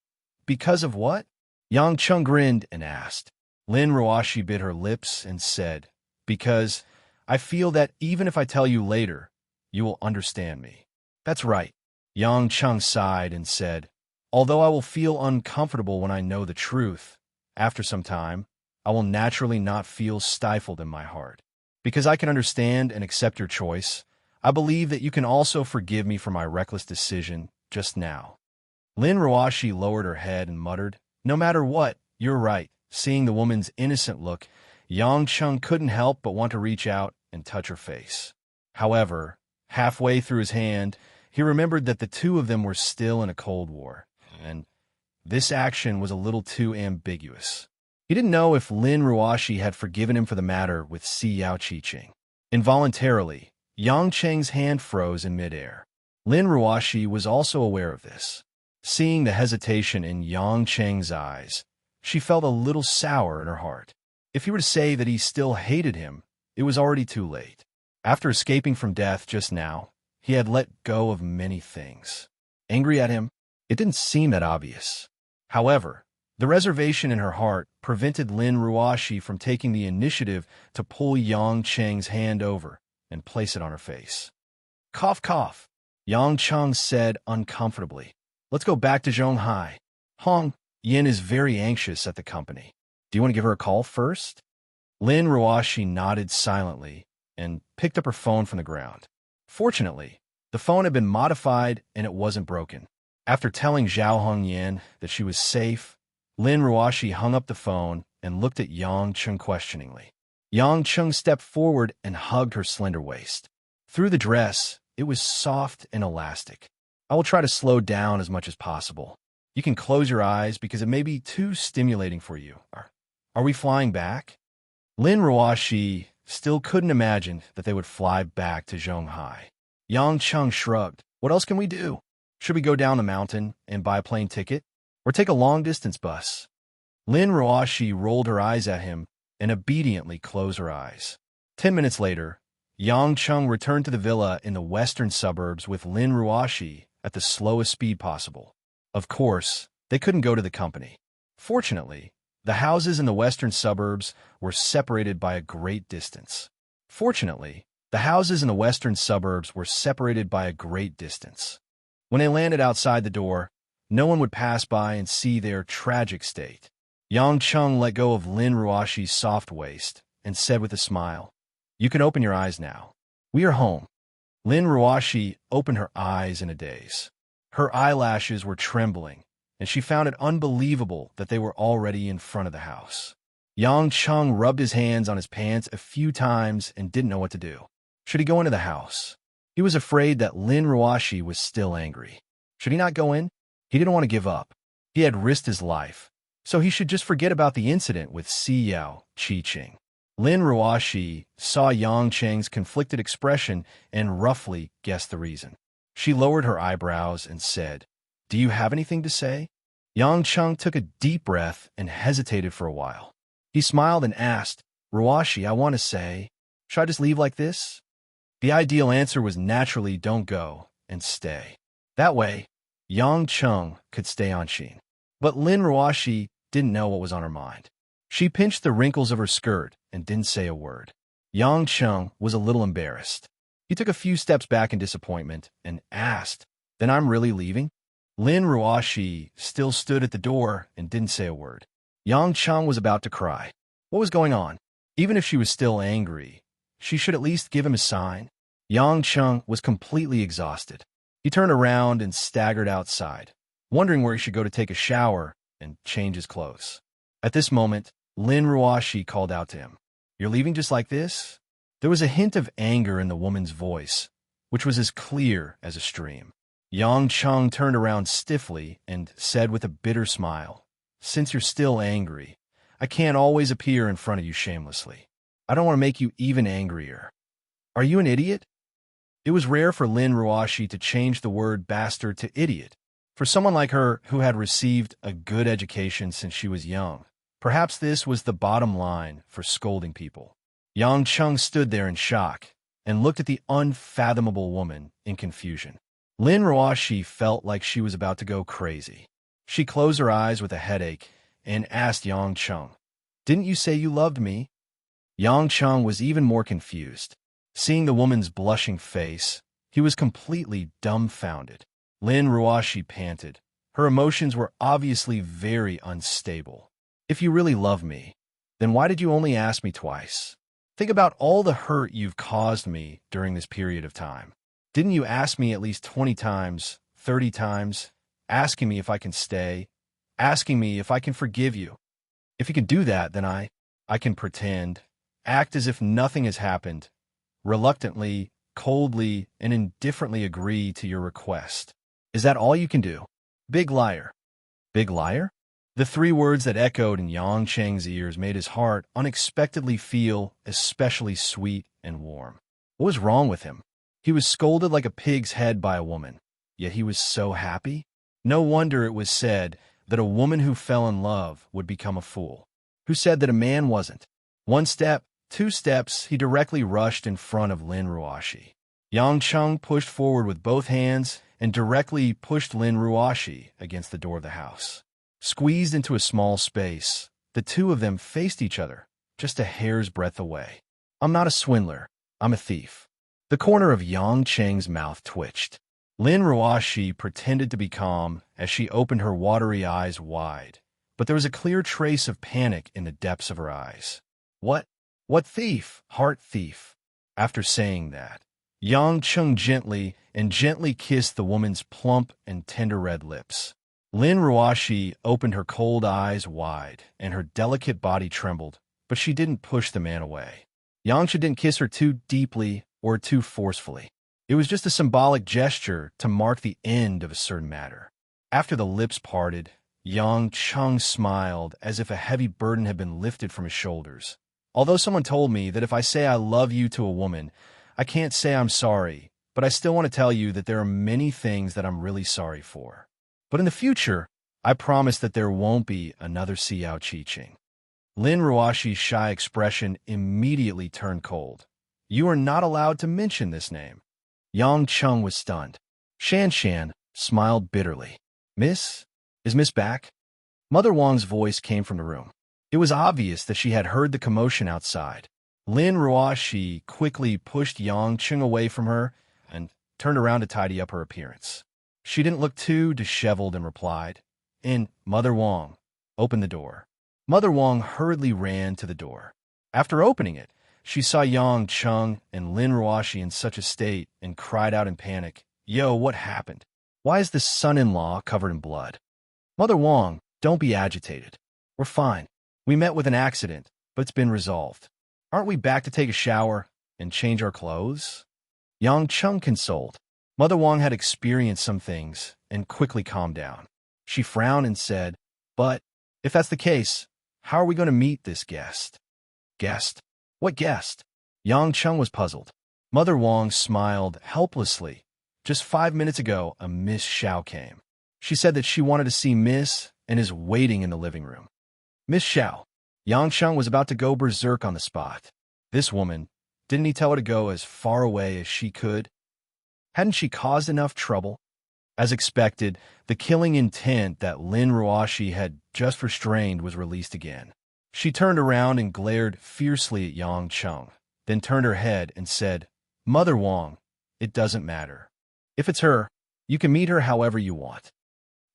of what? Yang Chung grinned and asked. Lin Ruoshi bit her lips and said, because I feel that even if I tell you later, you will understand me. That's right. Yang Chung sighed and said, although I will feel uncomfortable when I know the truth, after some time, I will naturally not feel stifled in my heart. Because I can understand and accept your choice, I believe that you can also forgive me for my reckless decision just now. Lin Ruoshi lowered her head and muttered, no matter what, you're right. Seeing the woman's innocent look, Yang Chung couldn't help but want to reach out and touch her face. However, halfway through his hand, he remembered that the two of them were still in a Cold War, and this action was a little too ambiguous. He didn't know if Lin Ruoshi had forgiven him for the matter with Si Yao Qiqing. Involuntarily, Yang Cheng's hand froze in midair. Lin Ruoshi was also aware of this. Seeing the hesitation in Yang Cheng's eyes, she felt a little sour in her heart. If he were to say that he still hated him, it was already too late. After escaping from death just now, he had let go of many things. Angry at him? It didn't seem that obvious. However, the reservation in her heart prevented Lin Ruoshi from taking the initiative to pull Yang Cheng's hand over and place it on her face. Cough, cough, Yang Cheng said uncomfortably. Let's go back to Zhonghai. Hong Yin is very anxious at the company. Do you want to give her a call first? Lin Ruoshi nodded silently and picked up her phone from the ground. Fortunately, the phone had been modified and it wasn't broken. After telling Zhao Hongyan that she was safe, Lin Ruoshi hung up the phone and looked at Yang Cheng questioningly. Yang Cheng stepped forward and hugged her slender waist. Through the dress, it was soft and elastic. I will try to slow down as much as possible. You can close your eyes because it may be too stimulating for you. Are we flying back? Lin Ruoshi still couldn't imagine that they would fly back to Zhonghai. Yang Cheng shrugged. What else can we do? Should we go down the mountain and buy a plane ticket? Or take a long-distance bus? Lin Ruoshi rolled her eyes at him and obediently closed her eyes. 10 minutes later, Yang Cheng returned to the villa in the western suburbs with Lin Ruoshi at the slowest speed possible. Of course, they couldn't go to the company. Fortunately, the houses in the western suburbs were separated by a great distance. When they landed outside the door, no one would pass by and see their tragic state. Yang Cheng let go of Lin Ruoshi's soft waist and said with a smile, "You can open your eyes now. We are home." Lin Ruoshi opened her eyes in a daze. Her eyelashes were trembling, and she found it unbelievable that they were already in front of the house. Yang Cheng rubbed his hands on his pants a few times and didn't know what to do. Should he go into the house? He was afraid that Lin Ruoshi was still angry. Should he not go in? He didn't want to give up. He had risked his life, so he should just forget about the incident with Si Yao Qiqing. Lin Ruoshi saw Yang Cheng's conflicted expression and roughly guessed the reason. She lowered her eyebrows and said, "Do you have anything to say?" Yang Cheng took a deep breath and hesitated for a while. He smiled and asked, "Ruoshi, I want to say..." Should I just leave like this? The ideal answer was naturally don't go and stay. That way, Yang Chung could stay on Sheen. But Lin Ruashi didn't know what was on her mind. She pinched the wrinkles of her skirt and didn't say a word. Yang Chung was a little embarrassed. He took a few steps back in disappointment and asked, "Then I'm really leaving?" Lin Ruashi still stood at the door and didn't say a word. Yang Chung was about to cry. What was going on? Even if she was still angry, she should at least give him a sign. Yang Chung was completely exhausted. He turned around and staggered outside, wondering where he should go to take a shower and change his clothes. At this moment, Lin Ruashi called out to him, "You're leaving just like this?" There was a hint of anger in the woman's voice, which was as clear as a stream. Yang Chung turned around stiffly and said with a bitter smile, "Since you're still angry, I can't always appear in front of you shamelessly. I don't want to make you even angrier. Are you an idiot?" It was rare for Lin Ruashi to change the word bastard to idiot. For someone like her who had received a good education since she was young, perhaps this was the bottom line for scolding people. Yang Chung stood there in shock and looked at the unfathomable woman in confusion. Lin Ruashi felt like she was about to go crazy. She closed her eyes with a headache and asked Yang Chung, "Didn't you say you loved me?" Yang Chung was even more confused. Seeing the woman's blushing face, he was completely dumbfounded. Lin Ruashi panted. Her emotions were obviously very unstable. "If you really love me, then why did you only ask me twice? Think about all the hurt you've caused me during this period of time. Didn't you ask me at least 20 times, 30 times, asking me if I can stay, asking me if I can forgive you? If you can do that, then I can pretend, act as if nothing has happened, reluctantly, coldly, and indifferently agree to your request. Is that all you can do? Big liar." Big liar? The three words that echoed in Yang Cheng's ears made his heart unexpectedly feel especially sweet and warm. What was wrong with him? He was scolded like a pig's head by a woman, yet he was so happy. No wonder it was said that a woman who fell in love would become a fool. Who said that a man wasn't? One step, two steps, he directly rushed in front of Lin Ruashi. Yang Chung pushed forward with both hands and directly pushed Lin Ruashi against the door of the house. Squeezed into a small space, the two of them faced each other, just a hair's breadth away. "I'm not a swindler. I'm a thief." The corner of Yang Cheng's mouth twitched. Lin Ruashi pretended to be calm as she opened her watery eyes wide, but there was a clear trace of panic in the depths of her eyes. What thief? Heart thief." After saying that, Yang Chung gently kissed the woman's plump and tender red lips. Lin Ruashi opened her cold eyes wide, and her delicate body trembled, but she didn't push the man away. Yang Chung didn't kiss her too deeply or too forcefully. It was just a symbolic gesture to mark the end of a certain matter. After the lips parted, Yang Chung smiled as if a heavy burden had been lifted from his shoulders. "Although someone told me that if I say I love you to a woman, I can't say I'm sorry, but I still want to tell you that there are many things that I'm really sorry for. But in the future, I promise that there won't be another Xiao Qi-Ching." Lin Ruashi's shy expression immediately turned cold. "You are not allowed to mention this name." Yang Chung was stunned. Shan Shan smiled bitterly. "Miss? Is Miss back?" Mother Wang's voice came from the room. It was obvious that she had heard the commotion outside. Lin Ruashi quickly pushed Yang Chung away from her and turned around to tidy up her appearance. She didn't look too disheveled and replied, "In, Mother Wang, open the door." Mother Wang hurriedly ran to the door. After opening it, she saw Yang Chung and Lin Ruashi in such a state and cried out in panic, "Yo, what happened? Why is this son-in-law covered in blood?" "Mother Wang, don't be agitated. We're fine. We met with an accident, but it's been resolved. Aren't we back to take a shower and change our clothes?" Yang Chung consoled. Mother Wang had experienced some things and quickly calmed down. She frowned and said, "But if that's the case, how are we going to meet this guest?" "Guest? What guest?" Yang Chung was puzzled. Mother Wang smiled helplessly. "Just 5 minutes ago, a Miss Xiao came. She said that she wanted to see Miss and is waiting in the living room." "Miss Xiao." Yang Chung was about to go berserk on the spot. This woman, Didn't he tell her to go as far away as she could? Hadn't she caused enough trouble? As expected, the killing intent that Lin Ruoshi had just restrained was released again. She turned around and glared fiercely at Yang Cheng, then turned her head and said, "Mother Wang, it doesn't matter. If it's her, you can meet her however you want."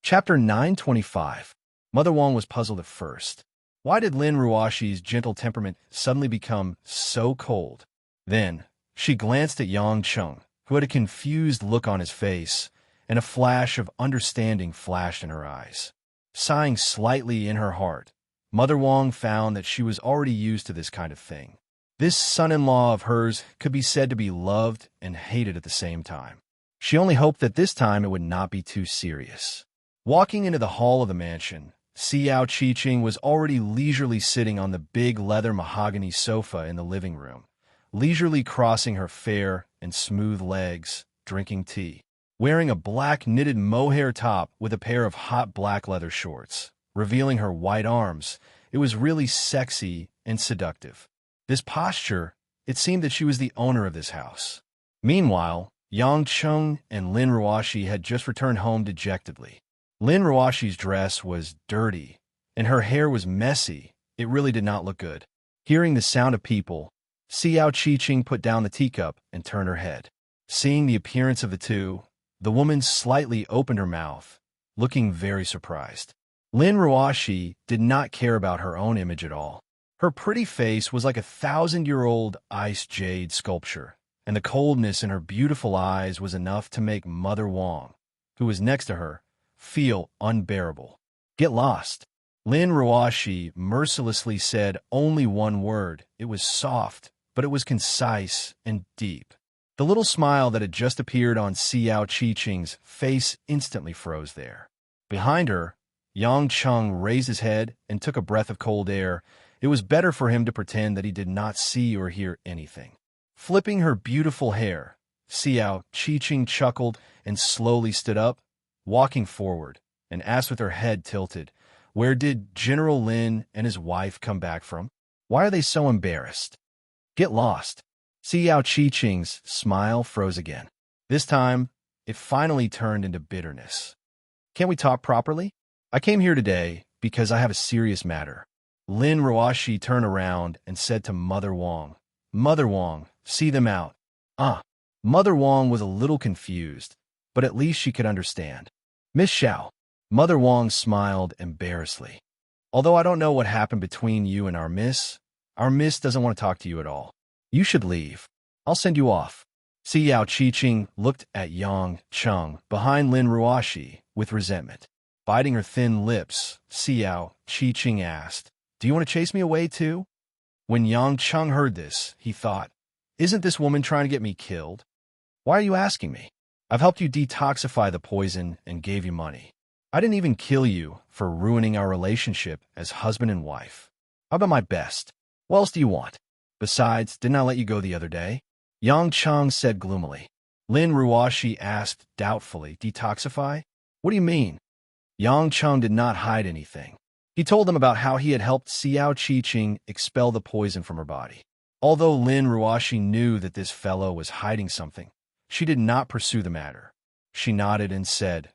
Chapter 925. Mother Wang was puzzled at first. Why did Lin Ruoshi's gentle temperament suddenly become so cold? Then, she glanced at Yang Cheng, who had a confused look on his face, and a flash of understanding flashed in her eyes. Sighing slightly in her heart, Mother Wang found that she was already used to this kind of thing. This son-in-law of hers could be said to be loved and hated at the same time. She only hoped that this time it would not be too serious. Walking into the hall of the mansion, Xiao Qiqing was already leisurely sitting on the big leather mahogany sofa in the living room, leisurely crossing her fair and smooth legs, drinking tea. Wearing a black knitted mohair top with a pair of hot black leather shorts, revealing her white arms, it was really sexy and seductive. This posture, it seemed that she was the owner of this house. Meanwhile, Yang Cheng and Lin Ruoshi had just returned home dejectedly. Lin Ruoshi's dress was dirty, and her hair was messy. It really did not look good. Hearing the sound of people, Xiao Qiqing put down the teacup and turned her head. Seeing the appearance of the two, the woman slightly opened her mouth, looking very surprised. Lin Ruoshi did not care about her own image at all. Her pretty face was like a 1,000-year-old ice jade sculpture, and the coldness in her beautiful eyes was enough to make Mother Wang, who was next to her, feel unbearable. "Get lost." Lin Ruoshi mercilessly said only one word. It was soft, but it was concise and deep. The little smile that had just appeared on Xiao Qiqing's face instantly froze there. Behind her, Yang Cheng raised his head and took a breath of cold air. It was better for him to pretend that he did not see or hear anything. Flipping her beautiful hair, Xiao Qiqing chuckled and slowly stood up, walking forward, and asked with her head tilted, "Where did General Lin and his wife come back from? Why are they so embarrassed?" "Get lost." Xiao Qiqing's smile froze again. This time, it finally turned into bitterness. "Can't we talk properly? I came here today because I have a serious matter." Lin Ruoshi turned around and said to Mother Wang, "Mother Wang, see them out." Mother Wang was a little confused, but at least she could understand. "Miss Xiao." Mother Wang smiled embarrassedly. "Although I don't know what happened between you and our miss doesn't want to talk to you at all. You should leave. I'll send you off." Xiao Qiqing looked at Yang Cheng behind Lin Ruoshi with resentment. Biting her thin lips, Xiao Qiqing asked, "Do you want to chase me away too?" When Yang Cheng heard this, he thought, "Isn't this woman trying to get me killed? Why are you asking me? I've helped you detoxify the poison and gave you money. I didn't even kill you for ruining our relationship as husband and wife. I've done my best. What else do you want? Besides, didn't I let you go the other day?" Yang Cheng said gloomily. Lin Ruoshi asked doubtfully, "Detoxify? What do you mean?" Yang Cheng did not hide anything. He told them about how he had helped Xiao Qiqing expel the poison from her body. Although Lin Ruoshi knew that this fellow was hiding something, she did not pursue the matter. She nodded and said,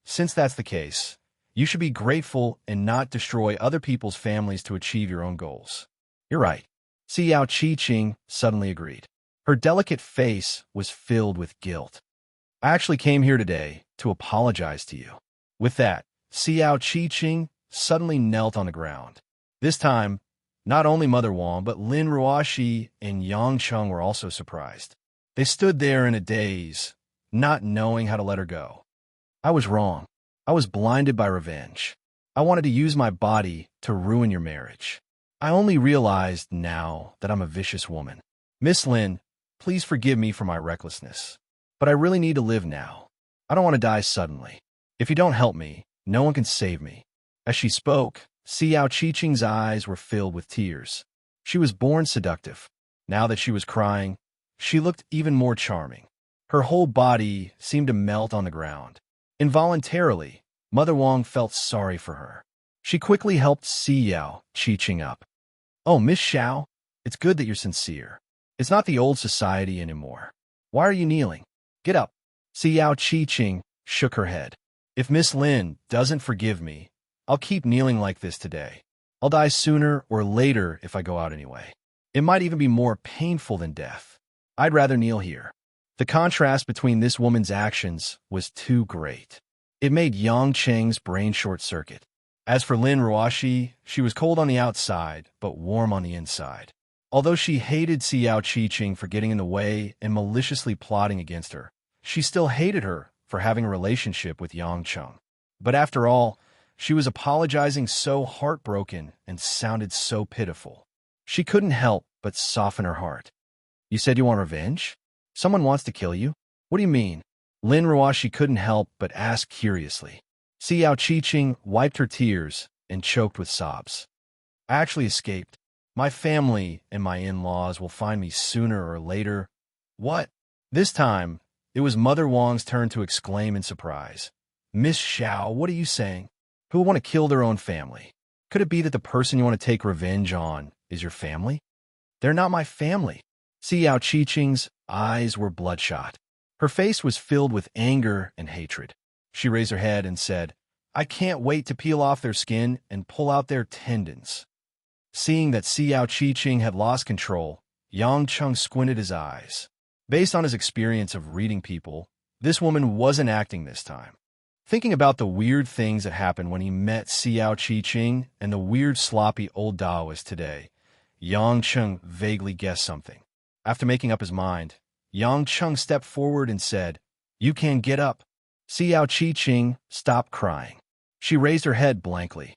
"Since that's the case, you should be grateful and not destroy other people's families to achieve your own goals." "You're right." Xiao Qiqing suddenly agreed. Her delicate face was filled with guilt. "I actually came here today to apologize to you." With that, Xiao Qiqing suddenly knelt on the ground. This time, not only Mother Wang, but Lin Ruoshi and Yang Cheng were also surprised. They stood there in a daze, not knowing how to let her go. "I was wrong. I was blinded by revenge. I wanted to use my body to ruin your marriage. I only realized now that I'm a vicious woman. Miss Lin, please forgive me for my recklessness. But I really need to live now. I don't want to die suddenly. If you don't help me, no one can save me." As she spoke, Xiao Qiqing's eyes were filled with tears. She was born seductive. Now that she was crying, she looked even more charming. Her whole body seemed to melt on the ground. Involuntarily, Mother Wang felt sorry for her. She quickly helped Xiao Qiqing up. "Oh, Miss Xiao, it's good that you're sincere. It's not the old society anymore. Why are you kneeling? Get up. Xiao Qi-Ching shook her head. If Miss Lin doesn't forgive me, I'll keep kneeling like this today. I'll die sooner or later if I go out anyway. It might even be more painful than death. I'd rather kneel here. The contrast between this woman's actions was too great. It made Yang Cheng's brain short-circuit. As for Lin Ruoxi, she was cold on the outside, but warm on the inside. Although she hated Xiao Qi-Ching for getting in the way and maliciously plotting against her, she still hated her for having a relationship with Yang Cheng. But after all, she was apologizing so heartbroken and sounded so pitiful. She couldn't help but soften her heart. You said you want revenge? Someone wants to kill you? What do you mean? Lin Ruoxi couldn't help but ask curiously. Xiao Qi-Ching wiped her tears and choked with sobs. I actually escaped. My family and my in-laws will find me sooner or later. What? This time, it was Mother Wang's turn to exclaim in surprise. Miss Xiao, what are you saying? Who will want to kill their own family? Could it be that the person you want to take revenge on is your family? They're not my family. Xiao Qi-Ching's eyes were bloodshot. Her face was filled with anger and hatred. She raised her head and said, I can't wait to peel off their skin and pull out their tendons. Seeing that Xiao Qi-Ching had lost control, Yang Cheng squinted his eyes. Based on his experience of reading people, this woman wasn't acting this time. Thinking about the weird things that happened when he met Xiao Qi-Ching and the weird sloppy old Taoist today, Yang Cheng vaguely guessed something. After making up his mind, Yang Cheng stepped forward and said, You can get up. Xiao Qi-Ching stopped crying. She raised her head blankly.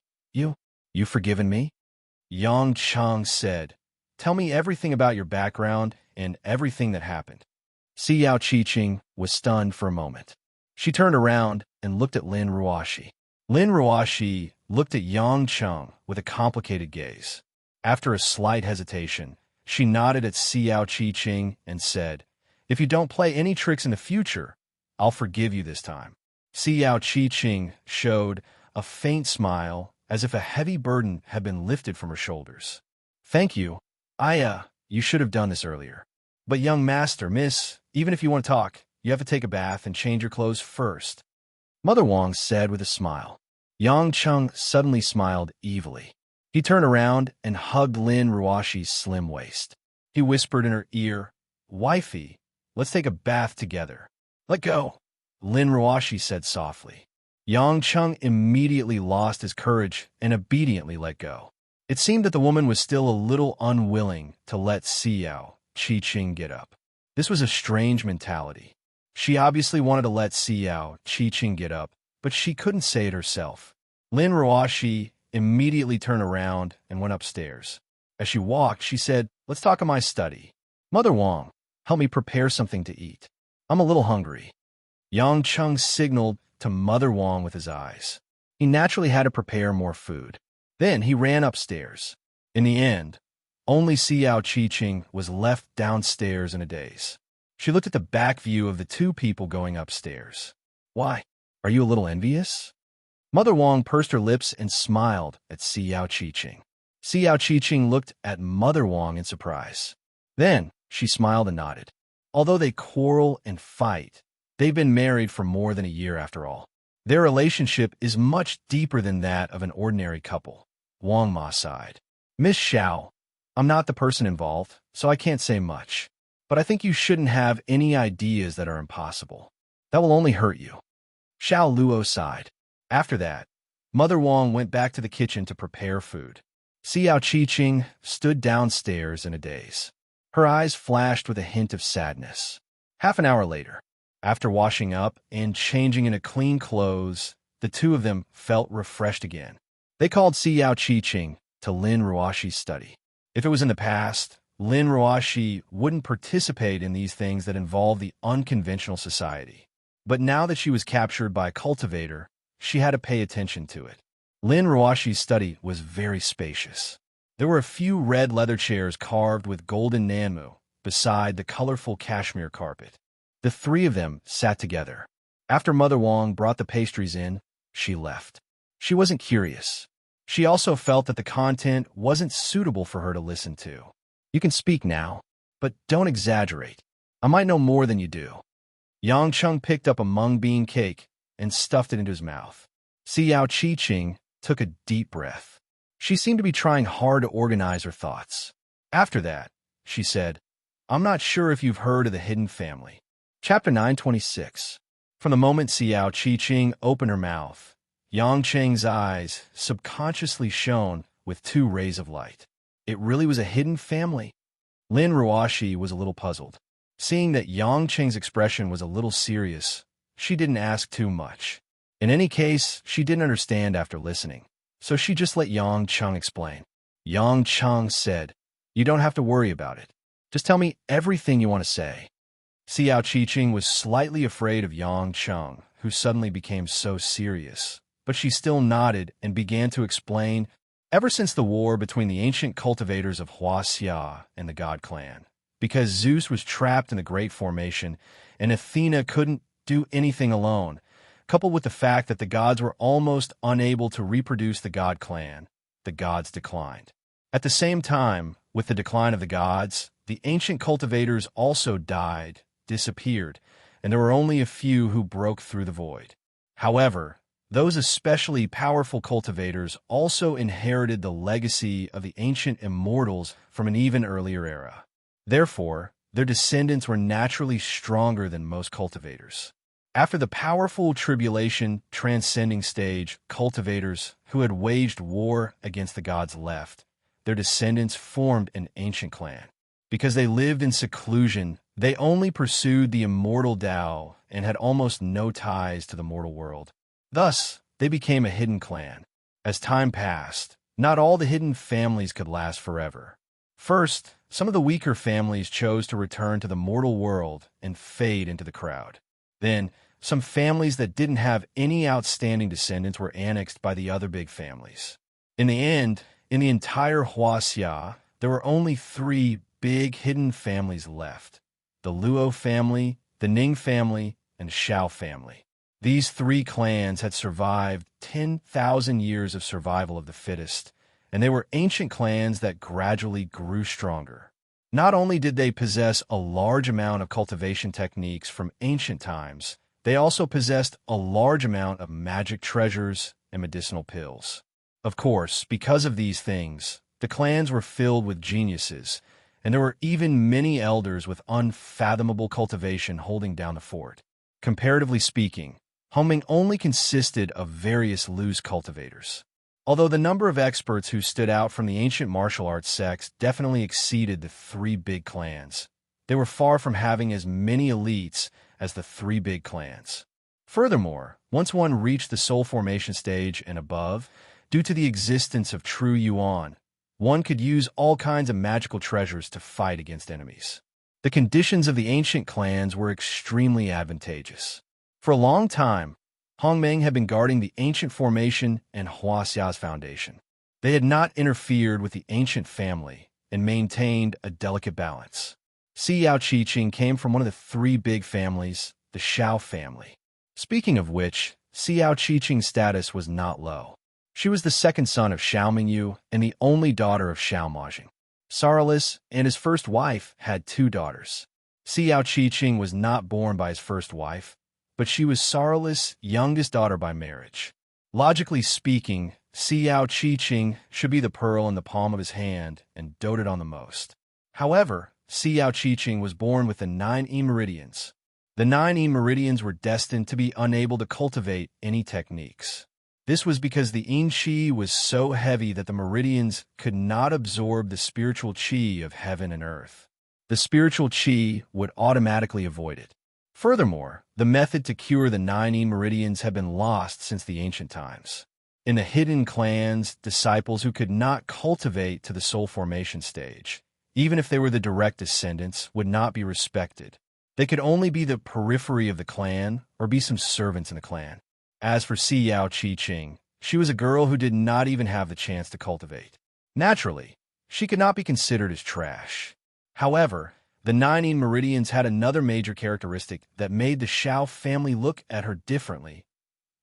You forgiven me? Yang Cheng said, Tell me everything about your background and everything that happened. Xiao Qi-Ching was stunned for a moment. She turned around and looked at Lin Ruoxi. Lin Ruoxi looked at Yang Cheng with a complicated gaze. After a slight hesitation, she nodded at Xiao Qi-Ching and said, If you don't play any tricks in the future, I'll forgive you this time. Xiao Qi-Ching showed a faint smile as if a heavy burden had been lifted from her shoulders. Thank you. You should have done this earlier. But young master, miss, even if you want to talk, you have to take a bath and change your clothes first. Mother Wang said with a smile. Yang Cheng suddenly smiled evilly. He turned around and hugged Lin Ruoxi's slim waist. He whispered in her ear, Wifey, let's take a bath together. Let go, Lin Ruoxi said softly. Yang Cheng immediately lost his courage and obediently let go. It seemed that the woman was still a little unwilling to let Xiao Qi-Ching get up. This was a strange mentality. She obviously wanted to let Xiao Qi-Ching get up, but she couldn't say it herself. Lin Ruoxi immediately turned around and went upstairs. As she walked, she said, Let's talk in my study. Mother Wang, help me prepare something to eat. I'm a little hungry. Yang Cheng signaled to Mother Wang with his eyes. He naturally had to prepare more food. Then he ran upstairs. In the end, only Xiao Qi-Ching was left downstairs in a daze. She looked at the back view of the two people going upstairs. Why? Are you a little envious? Mother Wang pursed her lips and smiled at Xiao Qi-Ching. Xiao Qi-Ching looked at Mother Wang in surprise. Then she smiled and nodded. Although they quarrel and fight, they've been married for more than a year after all. Their relationship is much deeper than that of an ordinary couple. Wang Ma sighed. Miss Xiao, I'm not the person involved, so I can't say much. But I think you shouldn't have any ideas that are impossible. That will only hurt you. Xiao Luo sighed. After that, Mother Wang went back to the kitchen to prepare food. Xiao Qi-Ching stood downstairs in a daze. Her eyes flashed with a hint of sadness. Half an hour later, after washing up and changing into clean clothes, the two of them felt refreshed again. They called Xiao Qi-Ching to Lin Ruoxi's study. If it was in the past, Lin Ruoxi wouldn't participate in these things that involve the unconventional society. But now that she was captured by a cultivator, she had to pay attention to it. Lin Ruoxi's study was very spacious. There were a few red leather chairs carved with golden nanmu beside the colorful cashmere carpet. The three of them sat together. After Mother Wang brought the pastries in, she left. She wasn't curious. She also felt that the content wasn't suitable for her to listen to. You can speak now. but don't exaggerate. I might know more than you do. Yang Cheng picked up a mung bean cake and stuffed it into his mouth. Xiao Qi-Ching took a deep breath. She seemed to be trying hard to organize her thoughts. After that, she said, I'm not sure if you've heard of the hidden family. Chapter 926. From the moment Xiao Qi-Ching opened her mouth, Yang Cheng's eyes subconsciously shone with two rays of light. It really was a hidden family. Lin Ruoshi was a little puzzled. Seeing that Yang Cheng's expression was a little serious, she didn't ask too much. In any case, she didn't understand after listening, so she just let Yang Cheng explain. Yang Cheng said, You don't have to worry about it. Just tell me everything you want to say. Xiao Qi-Ching was slightly afraid of Yang Cheng, who suddenly became so serious, but she still nodded and began to explain. Ever since the war between the ancient cultivators of Huaxia and the God clan, because Zeus was trapped in the Great Formation and Athena couldn't do anything alone, coupled with the fact that the gods were almost unable to reproduce the God clan, the gods declined. At the same time, with the decline of the gods, the ancient cultivators also died, disappeared, and there were only a few who broke through the void. However, those especially powerful cultivators also inherited the legacy of the ancient immortals from an even earlier era. Therefore, their descendants were naturally stronger than most cultivators. After the powerful tribulation transcending stage, cultivators who had waged war against the gods left. Their descendants formed an ancient clan. Because they lived in seclusion, they only pursued the immortal Tao and had almost no ties to the mortal world. Thus, they became a hidden clan. As time passed, not all the hidden families could last forever. First, some of the weaker families chose to return to the mortal world and fade into the crowd. Then, some families that didn't have any outstanding descendants were annexed by the other big families. In the end, in the entire Huaxia, there were only 3 big hidden families left: the Luo family, the Ning family, and Shao family. These 3 clans had survived 10,000 years of survival of the fittest, and they were ancient clans that gradually grew stronger. Not only did they possess a large amount of cultivation techniques from ancient times, they also possessed a large amount of magic treasures and medicinal pills. Of course, because of these things, the clans were filled with geniuses, and there were even many elders with unfathomable cultivation holding down the fort. Comparatively speaking, Hongming only consisted of various loose cultivators. Although the number of experts who stood out from the ancient martial arts sects definitely exceeded the 3 big clans, they were far from having as many elites as the 3 big clans. Furthermore, once one reached the soul formation stage and above, due to the existence of true yuan, one could use all kinds of magical treasures to fight against enemies. The conditions of the ancient clans were extremely advantageous. For a long time, Hongmeng had been guarding the ancient formation and Huaxia's foundation. They had not interfered with the ancient family and maintained a delicate balance. Xiao Qi-Ching came from one of the 3 big families, the Shao family. Speaking of which, Xiao Qi-Ching's status was not low. She was the second son of Xiao Mingyu and the only daughter of Xiao Majing. Sarlis and his first wife had 2 daughters. Xiao Qi-Ching was not born by his first wife, but she was Sarlis' youngest daughter by marriage. Logically speaking, Xiao Qi-Ching should be the pearl in the palm of his hand and doted on the most. However, Xiao Qi-Ching was born with the 9 meridians. The 9 meridians were destined to be unable to cultivate any techniques. This was because the yin qi was so heavy that the meridians could not absorb the spiritual qi of heaven and earth. The spiritual qi would automatically avoid it. Furthermore, the method to cure the 9 meridians had been lost since the ancient times. In the hidden clans, disciples who could not cultivate to the soul formation stage, even if they were the direct descendants, would not be respected. They could only be the periphery of the clan or be some servants in the clan. As for Xiao Qi-Ching, she was a girl who did not even have the chance to cultivate. Naturally, she could not be considered as trash. However, the 9 meridians had another major characteristic that made the Shao family look at her differently: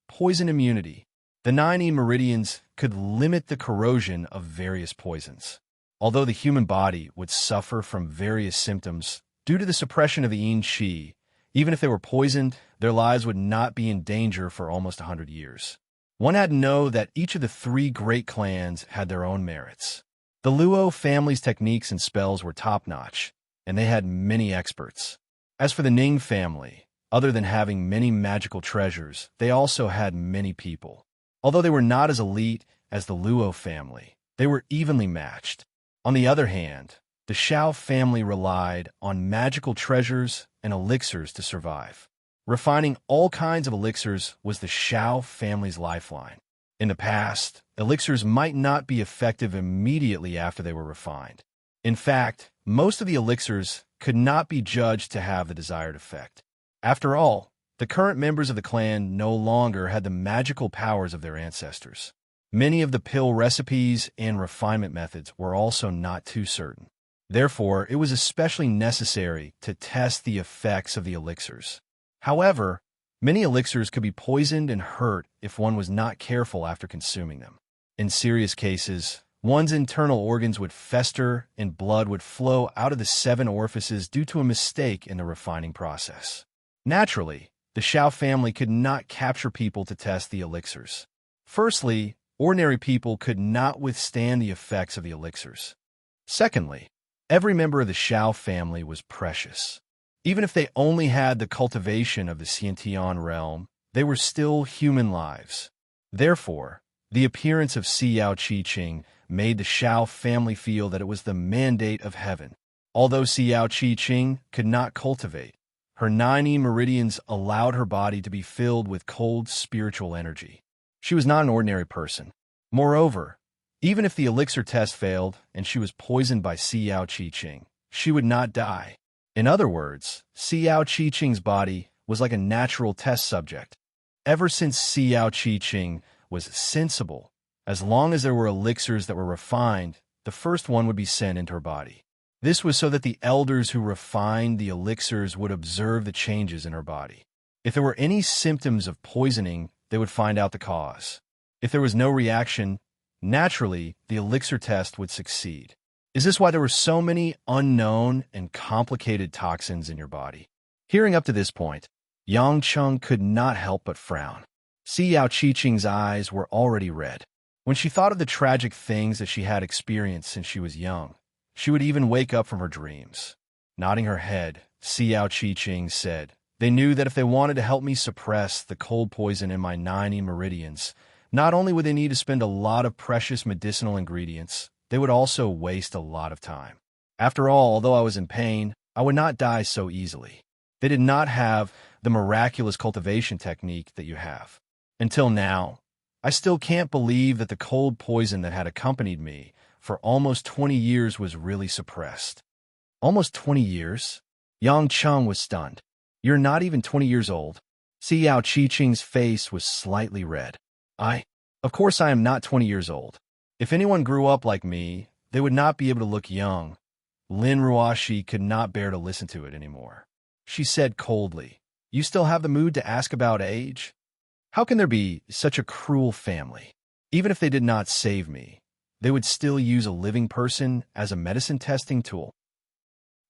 poison immunity. The 9 meridians could limit the corrosion of various poisons. Although the human body would suffer from various symptoms due to the suppression of the yin qi, even if they were poisoned, their lives would not be in danger for almost 100 years. One had to know that each of the three great clans had their own merits. The Luo family's techniques and spells were top-notch, and they had many experts. As for the Ning family, other than having many magical treasures, they also had many people. Although they were not as elite as the Luo family, they were evenly matched. On the other hand, the Shao family relied on magical treasures and elixirs to survive. Refining all kinds of elixirs was the Shao family's lifeline. In the past, elixirs might not be effective immediately after they were refined. In fact, most of the elixirs could not be judged to have the desired effect. After all, the current members of the clan no longer had the magical powers of their ancestors. Many of the pill recipes and refinement methods were also not too certain. Therefore, it was especially necessary to test the effects of the elixirs. However, many elixirs could be poisoned and hurt if one was not careful after consuming them. In serious cases, one's internal organs would fester and blood would flow out of the 7 orifices due to a mistake in the refining process. Naturally, the Shao family could not capture people to test the elixirs. Firstly, ordinary people could not withstand the effects of the elixirs. Secondly, every member of the Shao family was precious. Even if they only had the cultivation of the Xiantian realm, they were still human lives. Therefore, the appearance of Xiao Qiqing made the Shao family feel that it was the mandate of heaven. Although Xiao Qiqing could not cultivate, her 9 meridians allowed her body to be filled with cold spiritual energy. She was not an ordinary person. Moreover, even if the elixir test failed and she was poisoned by Xiao Qiqing, she would not die. In other words, Xiao Qiqing's body was like a natural test subject. Ever since Xiao Qiqing was sensible, as long as there were elixirs that were refined, the first one would be sent into her body. This was so that the elders who refined the elixirs would observe the changes in her body. If there were any symptoms of poisoning, they would find out the cause. If there was no reaction, naturally, the elixir test would succeed. Is this why there were so many unknown and complicated toxins in your body? Hearing up to this point, Yang Cheng could not help but frown. Xiao Qiqing's eyes were already red. When she thought of the tragic things that she had experienced since she was young, she would even wake up from her dreams. Nodding her head, Xiao Qiqing said, "They knew that if they wanted to help me suppress the cold poison in my 9 meridians, not only would they need to spend a lot of precious medicinal ingredients, they would also waste a lot of time. After all, although I was in pain, I would not die so easily. They did not have the miraculous cultivation technique that you have. Until now, I still can't believe that the cold poison that had accompanied me for almost 20 years was really suppressed." "Almost 20 years?" Yang Cheng was stunned. "You're not even 20 years old." Xiao Qiqing's face was slightly red. Of course I am not 20 years old. If anyone grew up like me, they would not be able to look young." Lin Ruoshi could not bear to listen to it anymore. She said coldly, "You still have the mood to ask about age? How can there be such a cruel family? Even if they did not save me, they would still use a living person as a medicine testing tool."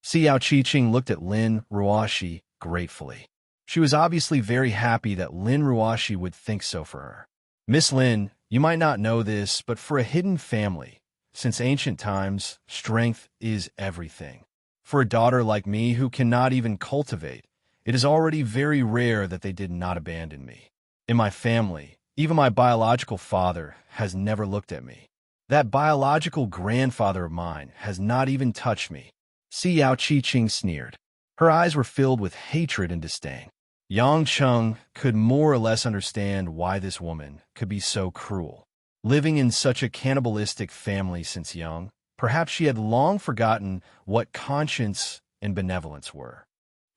Xiao Qiqing looked at Lin Ruoshi gratefully. She was obviously very happy that Lin Ruoshi would think so for her. "Miss Lin, you might not know this, but for a hidden family, since ancient times, strength is everything. For a daughter like me who cannot even cultivate, it is already very rare that they did not abandon me. In my family, even my biological father has never looked at me. That biological grandfather of mine has not even touched me." Xiao Qiqing sneered. Her eyes were filled with hatred and disdain. Yang Cheng could more or less understand why this woman could be so cruel. Living in such a cannibalistic family since young, perhaps she had long forgotten what conscience and benevolence were.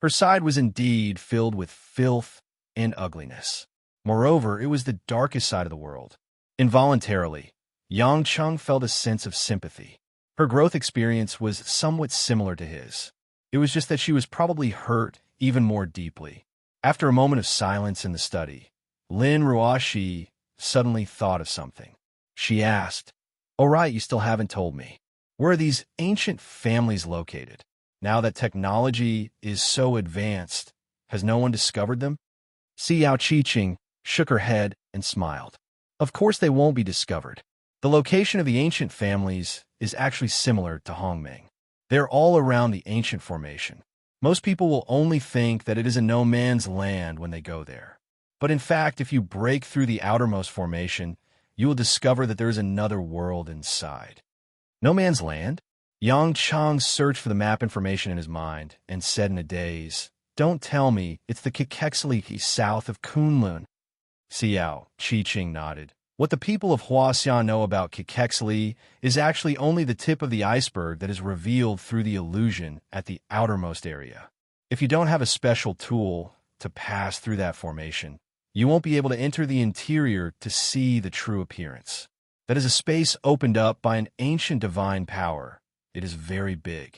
Her side was indeed filled with filth and ugliness. Moreover, it was the darkest side of the world. Involuntarily, Yang Cheng felt a sense of sympathy. Her growth experience was somewhat similar to his. It was just that she was probably hurt even more deeply. After a moment of silence in the study, Lin Ruoshi suddenly thought of something. She asked, "Oh right, you still haven't told me. Where are these ancient families located? Now that technology is so advanced, has no one discovered them? Xiao Qiqing shook her head and smiled. Of course they won't be discovered. The location of the ancient families is actually similar to Hongming. They're all around the ancient formation. Most people will only think that it is a no man's land when they go there. But in fact, if you break through the outermost formation, you will discover that there is another world inside. No man's land? Yang Chang searched for the map information in his mind and said in a daze, "Don't tell me it's the Kekexili south of Kunlun." Xiao Qiqing nodded. What the people of Huaxian know about Kekexili is actually only the tip of the iceberg that is revealed through the illusion at the outermost area. If you don't have a special tool to pass through that formation, you won't be able to enter the interior to see the true appearance. That is a space opened up by an ancient divine power. It is very big.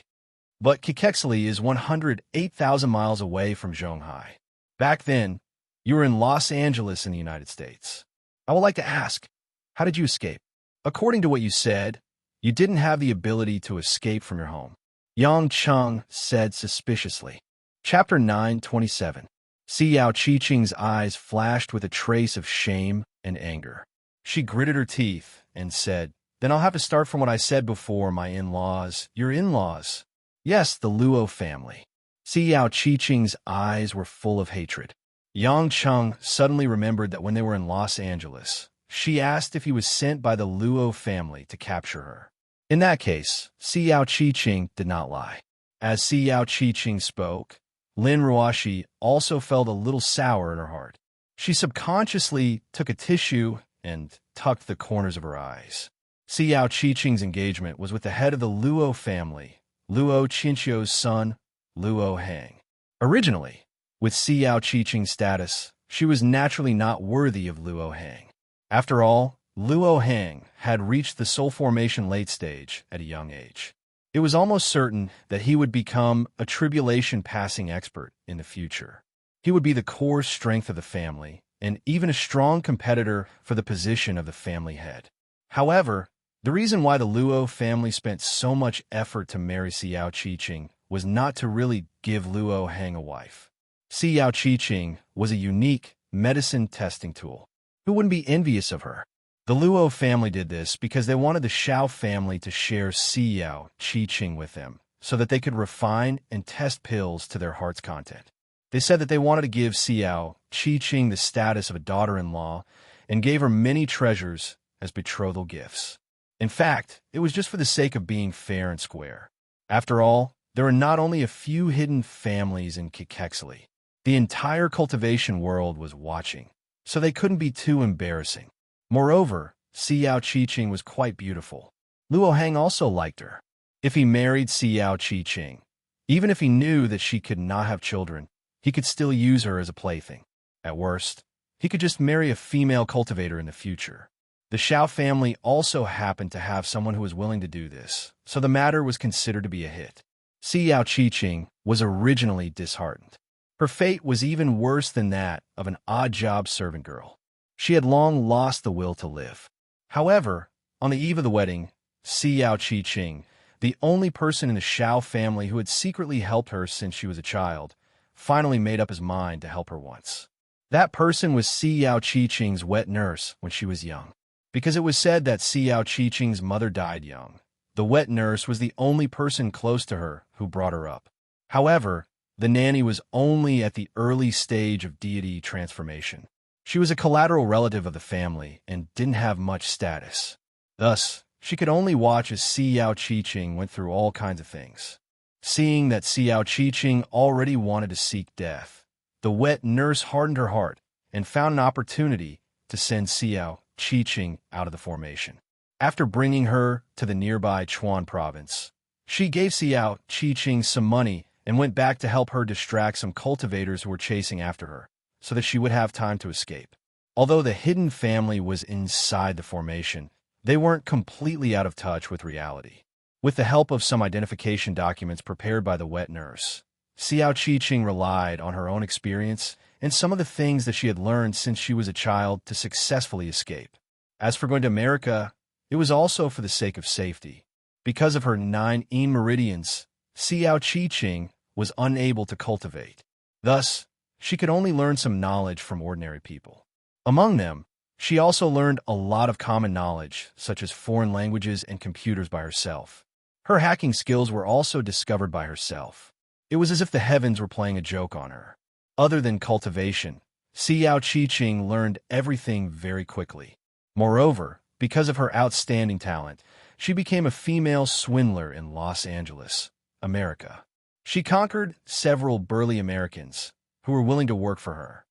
But Kekexili is 108,000 miles away from Zhonghai. Back then, you were in Los Angeles in the United States. I would like to ask, how did you escape? According to what you said, you didn't have the ability to escape from your home. Yang Cheng said suspiciously. Chapter 9:27. Xiao Qiqing's eyes flashed with a trace of shame and anger. She gritted her teeth and said, "Then I'll have to start from what I said before, my in-laws." "Your in-laws?" "Yes, the Luo family." Xiao Qiqing's eyes were full of hatred. Yang Cheng suddenly remembered that when they were in Los Angeles, she asked if he was sent by the Luo family to capture her. In that case, Xiao Qiqing did not lie. As Xiao Qiqing spoke, Lin Ruoshi also felt a little sour in her heart. She subconsciously took a tissue and tucked the corners of her eyes. Xiao Qiqing's engagement was with the head of the Luo family, Luo Qinqiu's son, Luo Heng. Originally, with Xiao Qiqing's status, she was naturally not worthy of Luo Heng. After all, Luo Heng had reached the soul formation late stage at a young age. It was almost certain that he would become a tribulation-passing expert in the future. He would be the core strength of the family, and even a strong competitor for the position of the family head. However, the reason why the Luo family spent so much effort to marry Xiao Qiqing was not to really give Luo Heng a wife. Xiao Qiqing was a unique medicine testing tool. Who wouldn't be envious of her? The Luo family did this because they wanted the Xiao family to share Xiao Qiqing with them, so that they could refine and test pills to their heart's content. They said that they wanted to give Xiao Qiqing the status of a daughter-in-law and gave her many treasures as betrothal gifts. In fact, it was just for the sake of being fair and square. After all, there are not only a few hidden families in Kekexili. The entire cultivation world was watching, so they couldn't be too embarrassing. Moreover, Xiao Qiqing was quite beautiful. Luo Heng also liked her. If he married Xiao Qiqing, even if he knew that she could not have children, he could still use her as a plaything. At worst, he could just marry a female cultivator in the future. The Xiao family also happened to have someone who was willing to do this, so the matter was considered to be a hit. Xiao Qiqing was originally disheartened. Her fate was even worse than that of an odd-job servant girl. She had long lost the will to live. However, on the eve of the wedding, Xiao Qiqing, the only person in the Xiao family who had secretly helped her since she was a child, finally made up his mind to help her once. That person was Xiao Qiqing's wet nurse when she was young. Because it was said that Xiao Qiqing's mother died young, the wet nurse was the only person close to her who brought her up. However, the nanny was only at the early stage of deity transformation. She was a collateral relative of the family and didn't have much status. Thus, she could only watch as Xiao Qiqing went through all kinds of things. Seeing that Xiao Qiqing already wanted to seek death, the wet nurse hardened her heart and found an opportunity to send Xiao Qiqing out of the formation. After bringing her to the nearby Chuan province, she gave Xiao Qiqing some money and went back to help her distract some cultivators who were chasing after her, so that she would have time to escape. Although the hidden family was inside the formation, they weren't completely out of touch with reality. With the help of some identification documents prepared by the wet nurse, Xiao Qiqing relied on her own experience and some of the things that she had learned since she was a child to successfully escape. As for going to America, it was also for the sake of safety. Because of her 9 meridians, Xiao Qi-Ching was unable to cultivate. Thus, she could only learn some knowledge from ordinary people. Among them, she also learned a lot of common knowledge, such as foreign languages and computers by herself. Her hacking skills were also discovered by herself. It was as if the heavens were playing a joke on her. Other than cultivation, Xiao Qi-Ching learned everything very quickly. Moreover, because of her outstanding talent, she became a female swindler in Los Angeles, America. She conquered several burly Americans who were willing to work for her.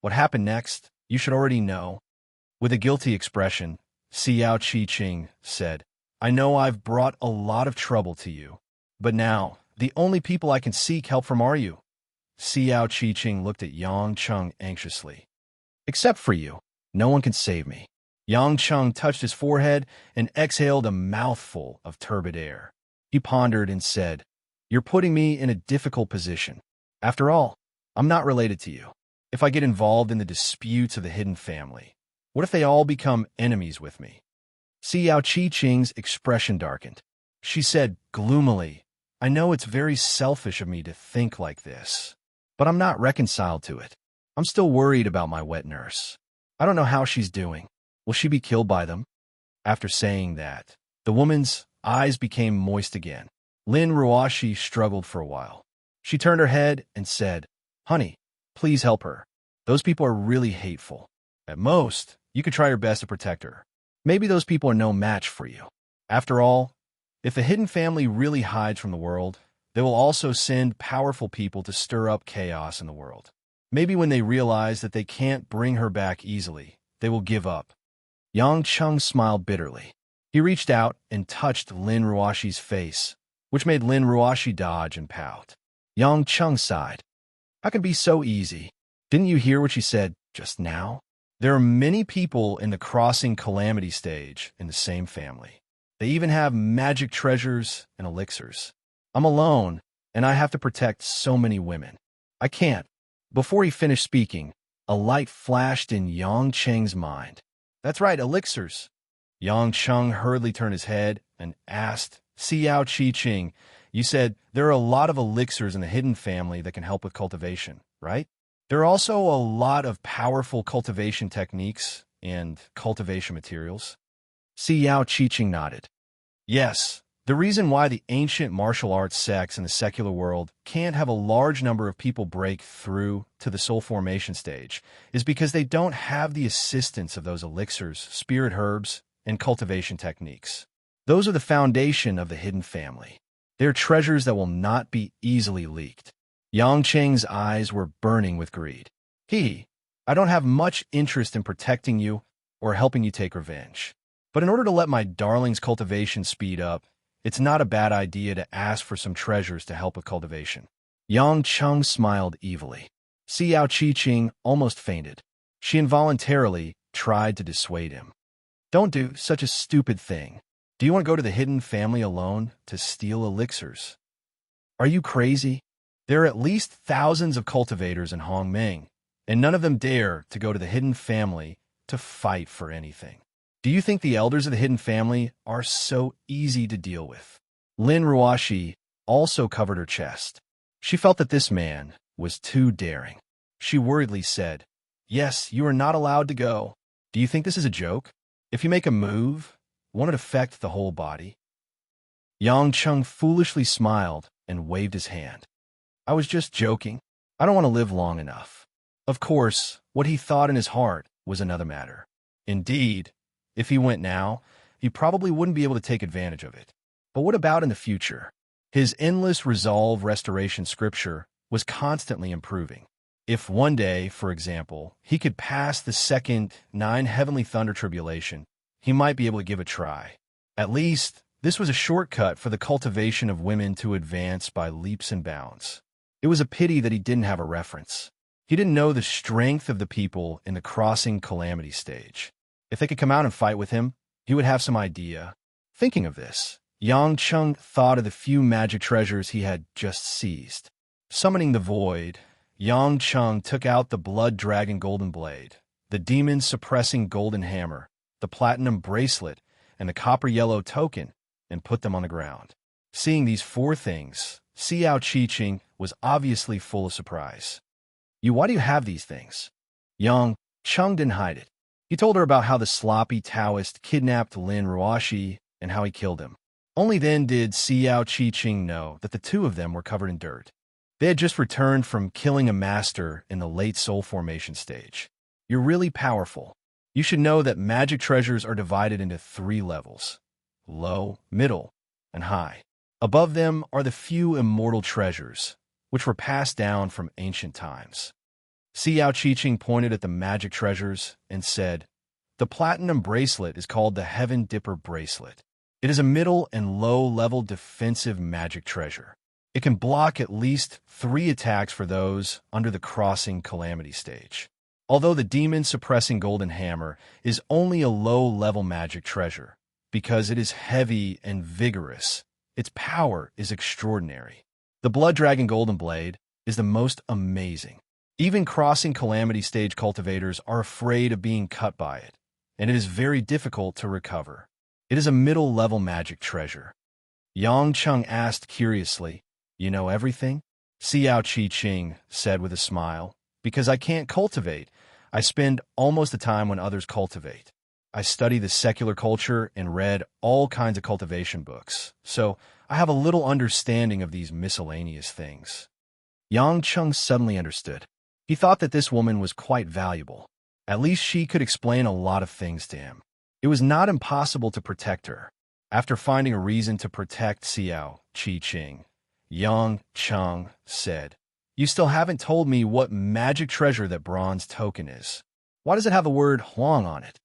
What happened next, you should already know. With a guilty expression, Xiao Qi-Ching said, "I know I've brought a lot of trouble to you, but now the only people I can seek help from are you." Xiao Qi-Ching looked at Yang Cheng anxiously. "Except for you, no one can save me." Yang Cheng touched his forehead and exhaled a mouthful of turbid air. He pondered and said, "You're putting me in a difficult position. After all, I'm not related to you. If I get involved in the disputes of the hidden family, what if they all become enemies with me?" Xiao Qi-Ching's expression darkened. She said gloomily, "I know it's very selfish of me to think like this, but I'm not reconciled to it. I'm still worried about my wet nurse. I don't know how she's doing. Will she be killed by them?" After saying that, the woman's eyes became moist again. Lin Ruoshi struggled for a while. She turned her head and said, "Honey, please help her. Those people are really hateful. At most, you could try your best to protect her. Maybe those people are no match for you. After all, if the hidden family really hides from the world, they will also send powerful people to stir up chaos in the world. Maybe when they realize that they can't bring her back easily, they will give up." Yang Cheng smiled bitterly. He reached out and touched Lin Ruoshi's face, which made Lin Ruoshi dodge and pout. Yang Cheng sighed. "How can it be so easy? Didn't you hear what she said just now? There are many people in the crossing calamity stage in the same family. They even have magic treasures and elixirs. I'm alone, and I have to protect so many women. I can't." Before he finished speaking, a light flashed in Yang Cheng's mind. "That's right, elixirs." Yang Cheng hurriedly turned his head and asked, "Xiao Qi-Ching, you said there are a lot of elixirs in the hidden family that can help with cultivation, right? There are also a lot of powerful cultivation techniques and cultivation materials." Xiao Qi-Ching nodded. "Yes, the reason why the ancient martial arts sects in the secular world can't have a large number of people break through to the soul formation stage is because they don't have the assistance of those elixirs, spirit herbs, and cultivation techniques. Those are the foundation of the hidden family. They're treasures that will not be easily leaked." Yang Cheng's eyes were burning with greed. "I don't have much interest in protecting you or helping you take revenge. But in order to let my darling's cultivation speed up, it's not a bad idea to ask for some treasures to help with cultivation." Yang Cheng smiled evilly. Xiao Qi-Ching almost fainted. She involuntarily tried to dissuade him. "Don't do such a stupid thing. Do you want to go to the hidden family alone to steal elixirs? Are you crazy? There are at least thousands of cultivators in Hongming, and none of them dare to go to the hidden family to fight for anything. Do you think the elders of the hidden family are so easy to deal with?" Lin Ruoshi also covered her chest. She felt that this man was too daring. She worriedly said, "Yes, you are not allowed to go. Do you think this is a joke? If you make a move, won't it affect the whole body?" Yang Cheng foolishly smiled and waved his hand. "I was just joking. I don't want to live long enough." Of course, what he thought in his heart was another matter. Indeed, if he went now, he probably wouldn't be able to take advantage of it. But what about in the future? His endless resolve restoration scripture was constantly improving. If one day, for example, he could pass the second 9 heavenly thunder tribulation, he might be able to give a try. At least, this was a shortcut for the cultivation of women to advance by leaps and bounds. It was a pity that he didn't have a reference. He didn't know the strength of the people in the crossing calamity stage. If they could come out and fight with him, he would have some idea. Thinking of this, Yang Cheng thought of the few magic treasures he had just seized. Summoning the void, Yang Cheng took out the blood dragon golden blade, the demon suppressing golden hammer, the platinum bracelet, and the copper yellow token, and put them on the ground. Seeing these four things, Xiao Qiqing was obviously full of surprise. Why do you have these things? Yang Cheng didn't hide it. He told her about how the sloppy Taoist kidnapped Lin Ruoxi and how he killed him. Only then did Xiao Qiqing know that the two of them were covered in dirt. They had just returned from killing a master in the late soul formation stage. You're really powerful. You should know that magic treasures are divided into 3 levels: low, middle, and high. Above them are the few immortal treasures, which were passed down from ancient times. Xiao Qiqing pointed at the magic treasures and said, "The platinum bracelet is called the Heaven Dipper Bracelet. It is a middle and low-level defensive magic treasure. It can block at least 3 attacks for those under the crossing calamity stage. Although the demon-suppressing golden hammer is only a low-level magic treasure, because it is heavy and vigorous, its power is extraordinary. The Blood Dragon Golden Blade is the most amazing. Even crossing calamity stage cultivators are afraid of being cut by it, and it is very difficult to recover. It is a middle-level magic treasure." Yang Cheng asked curiously, "You know everything?" Xiao Qiqing said with a smile, "Because I can't cultivate, I spend almost the time when others cultivate. I study the secular culture and read all kinds of cultivation books, so I have a little understanding of these miscellaneous things." Yang Cheng suddenly understood. He thought that this woman was quite valuable. At least she could explain a lot of things to him. It was not impossible to protect her. After finding a reason to protect Xiao Qiqing, Yang Cheng said, "You still haven't told me what magic treasure that bronze token is. Why does it have the word Huang on it?"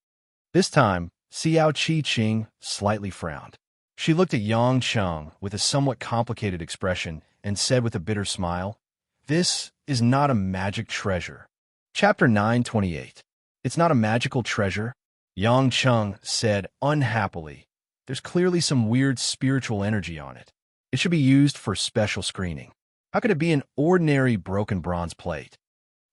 This time, Xiao Qiqing slightly frowned. She looked at Yang Cheng with a somewhat complicated expression and said with a bitter smile, "This is not a magic treasure." Chapter 928. It's not a magical treasure? Yang Cheng said unhappily. There's clearly some weird spiritual energy on it. It should be used for special screening. How could it be an ordinary broken bronze plate?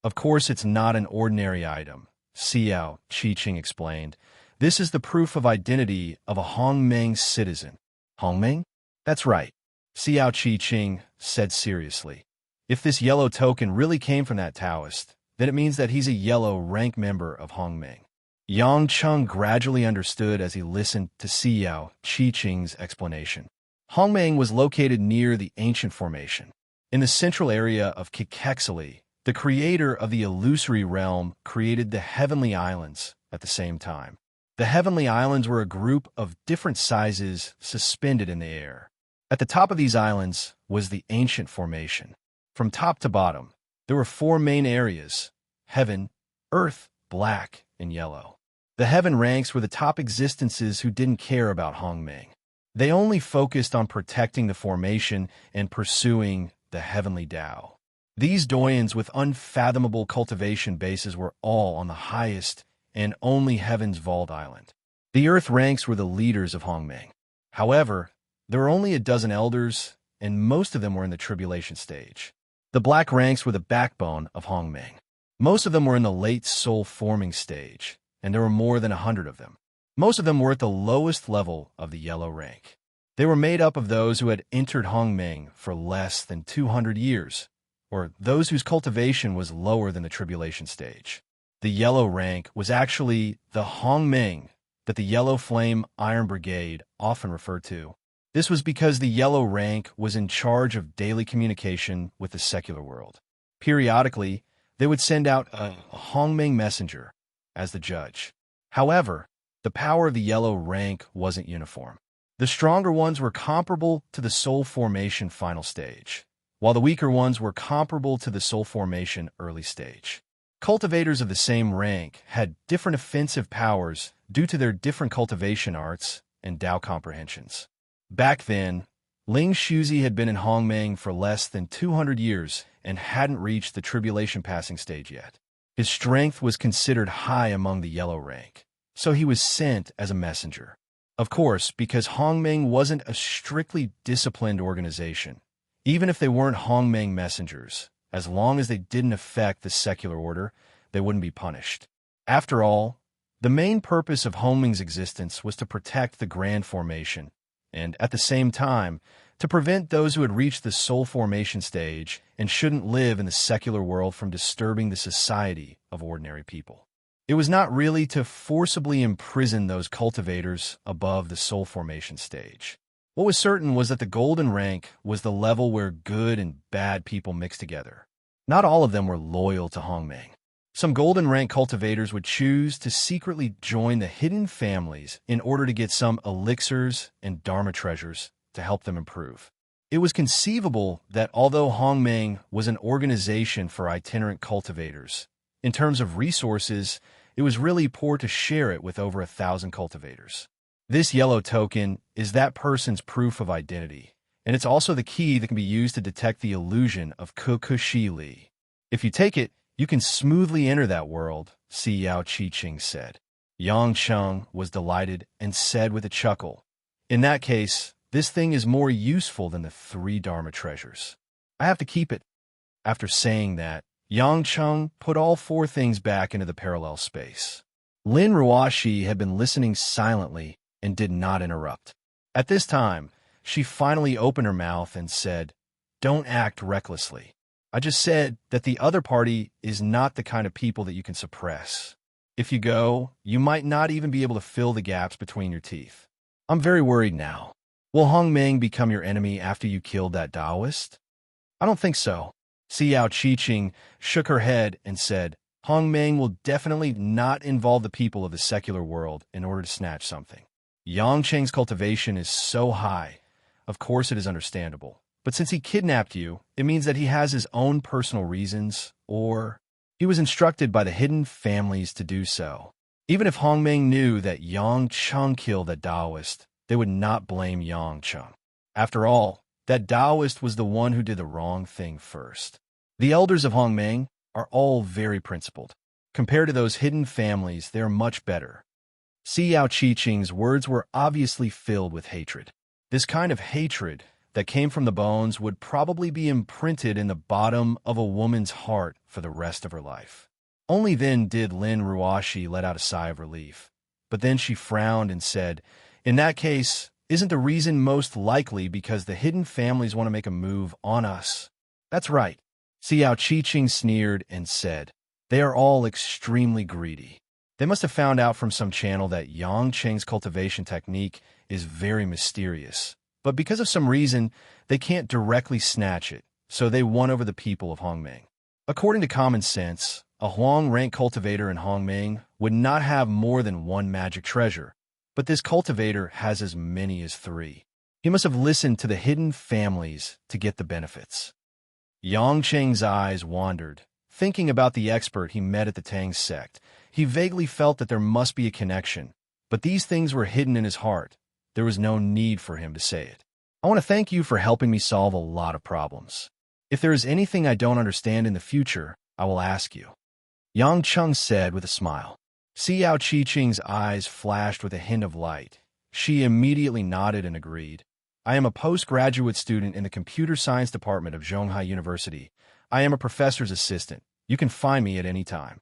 Of course it's not an ordinary item, Xiao Qiqing explained. This is the proof of identity of a Hongmeng citizen. Hongmeng? That's right, Xiao Qiqing said seriously. If this yellow token really came from that Taoist, then it means that he's a yellow rank member of Hongmeng. Yang Cheng gradually understood as he listened to Xiao Qiqing's explanation. Hongmeng was located near the ancient formation. In the central area of Kekexili, the creator of the illusory realm created the Heavenly Islands at the same time. The Heavenly Islands were a group of different sizes suspended in the air. At the top of these islands was the ancient formation. From top to bottom, there were 4 main areas: heaven, earth, black, and yellow. The heaven ranks were the top existences who didn't care about Hongmeng. They only focused on protecting the formation and pursuing the heavenly Tao. These doyens with unfathomable cultivation bases were all on the highest and only heaven's vault island. The earth ranks were the leaders of Hongmeng. However, there were only a dozen elders, and most of them were in the tribulation stage. The black ranks were the backbone of Hongmeng. Most of them were in the late soul-forming stage, and there were more than 100 of them. Most of them were at the lowest level of the yellow rank. They were made up of those who had entered Hongmeng for less than 200 years, or those whose cultivation was lower than the tribulation stage. The yellow rank was actually the Hongmeng that the Yellow Flame Iron Brigade often referred to. This was because the yellow rank was in charge of daily communication with the secular world. Periodically, they would send out a Hongmeng messenger as the judge. However, the power of the yellow rank wasn't uniform. The stronger ones were comparable to the soul formation final stage, while the weaker ones were comparable to the soul formation early stage. Cultivators of the same rank had different offensive powers due to their different cultivation arts and Tao comprehensions. Back then, Ling Shuzi had been in Hongmeng for less than 200 years and hadn't reached the tribulation passing stage yet. His strength was considered high among the yellow rank, so he was sent as a messenger. Of course, because Hongmeng wasn't a strictly disciplined organization, even if they weren't Hongmeng messengers, as long as they didn't affect the secular order, they wouldn't be punished. After all, the main purpose of Hongmeng's existence was to protect the Grand Formation and at the same time, to prevent those who had reached the soul formation stage and shouldn't live in the secular world from disturbing the society of ordinary people. It was not really to forcibly imprison those cultivators above the soul formation stage. What was certain was that the golden rank was the level where good and bad people mixed together. Not all of them were loyal to Hongmeng. Some golden rank cultivators would choose to secretly join the hidden families in order to get some elixirs and dharma treasures to help them improve. It was conceivable that although Hongmeng was an organization for itinerant cultivators, in terms of resources, it was really poor to share it with over 1,000 cultivators. This yellow token is that person's proof of identity, and it's also the key that can be used to detect the illusion of Kukushi Li. If you take it, you can smoothly enter that world, Si Yao Chi-Ching said. Yang Cheng was delighted and said with a chuckle, "In that case, this thing is more useful than the 3 Dharma treasures. I have to keep it." After saying that, Yang Cheng put all 4 things back into the parallel space. Lin Ruoshi had been listening silently and did not interrupt. At this time, she finally opened her mouth and said, "Don't act recklessly. I just said that the other party is not the kind of people that you can suppress. If you go, you might not even be able to fill the gaps between your teeth. I'm very worried now. Will Hongmeng become your enemy after you killed that Taoist?" "I don't think so." Si Yao Chi-Ching shook her head and said, "Hongmeng will definitely not involve the people of the secular world in order to snatch something. Yang Cheng's cultivation is so high. Of course it is understandable. But since he kidnapped you, it means that he has his own personal reasons, or he was instructed by the hidden families to do so. Even if Hongmeng knew that Yang Cheng killed that Taoist, they would not blame Yang Cheng. After all, that Taoist was the one who did the wrong thing first. The elders of Hongmeng are all very principled. Compared to those hidden families, they are much better." Si Yao Chi-Ching's words were obviously filled with hatred. This kind of hatred that came from the bones would probably be imprinted in the bottom of a woman's heart for the rest of her life. Only then did Lin Ruoshi let out a sigh of relief. But then she frowned and said, "In that case, isn't the reason most likely because the hidden families want to make a move on us?" "That's right." Si Yao Chi-Ching sneered and said, "They are all extremely greedy. They must have found out from some channel that Yang Cheng's cultivation technique is very mysterious. But because of some reason, they can't directly snatch it, so they won over the people of Hongmeng. According to common sense, a Huang rank cultivator in Hongmeng would not have more than 1 magic treasure, but this cultivator has as many as 3. He must have listened to the hidden families to get the benefits." Yang Cheng's eyes wandered. Thinking about the expert he met at the Tang sect, he vaguely felt that there must be a connection, but these things were hidden in his heart. There was no need for him to say it. "I want to thank you for helping me solve a lot of problems. If there is anything I don't understand in the future, I will ask you," Yang Cheng said with a smile. Si Yao Chi-Ching's eyes flashed with a hint of light. She immediately nodded and agreed. "I am a postgraduate student in the computer science department of Zhonghai University. I am a professor's assistant. You can find me at any time."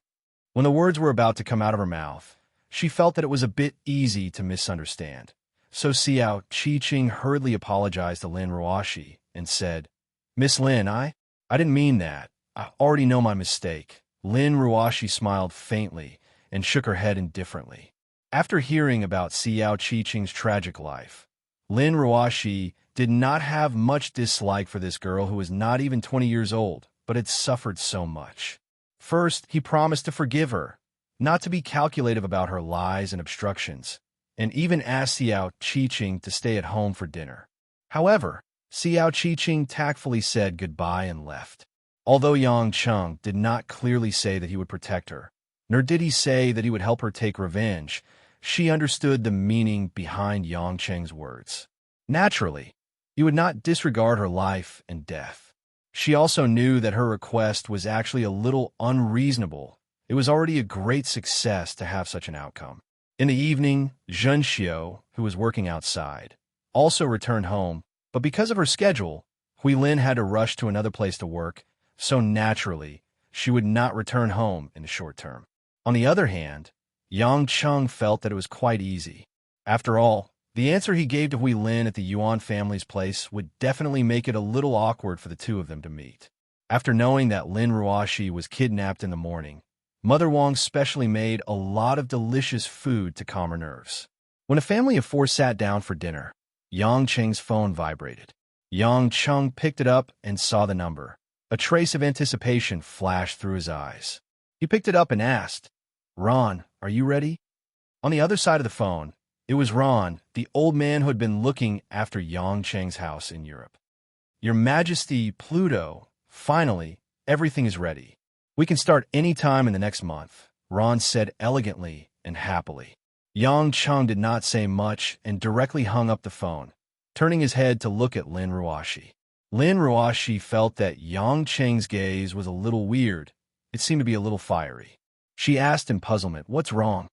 When the words were about to come out of her mouth, she felt that it was a bit easy to misunderstand. So Si Yao Chi-Ching hurriedly apologized to Lin Ruoshi and said, "Miss Lin, I didn't mean that. I already know my mistake." Lin Ruoshi smiled faintly and shook her head indifferently. After hearing about Si Yao Chi-Ching's tragic life, Lin Ruoshi did not have much dislike for this girl who was not even 20 years old, but had suffered so much. First, he promised to forgive her, not to be calculative about her lies and obstructions, and even asked Si Yao Chi-Ching to stay at home for dinner. However, Si Yao Chi-Ching tactfully said goodbye and left. Although Yang Cheng did not clearly say that he would protect her, nor did he say that he would help her take revenge, she understood the meaning behind Yang Cheng's words. Naturally, he would not disregard her life and death. She also knew that her request was actually a little unreasonable. It was already a great success to have such an outcome. In the evening, Zhen Xiao, who was working outside, also returned home, but because of her schedule, Hui Lin had to rush to another place to work, so naturally, she would not return home in the short term. On the other hand, Yang Cheng felt that it was quite easy. After all, The answer he gave to Hui Lin at the Yuan family's place would definitely make it a little awkward for the two of them to meet. After knowing that Lin Ruoxi was kidnapped in the morning, Mother Wang specially made a lot of delicious food to calm her nerves. When a family of four sat down for dinner, Yang Cheng's phone vibrated. Yang Cheng picked it up and saw the number. A trace of anticipation flashed through his eyes. He picked it up and asked, "Ron, are you ready?" On the other side of the phone, it was Ron, the old man who had been looking after Yang Cheng's house in Europe. "Your Majesty, Pluto, finally, everything is ready. We can start any time in the next month," Ron said elegantly and happily. Yang Cheng did not say much and directly hung up the phone, turning his head to look at Lin Ruoxi. Lin Ruoxi felt that Yang Cheng's gaze was a little weird. It seemed to be a little fiery. She asked in puzzlement, "What's wrong?"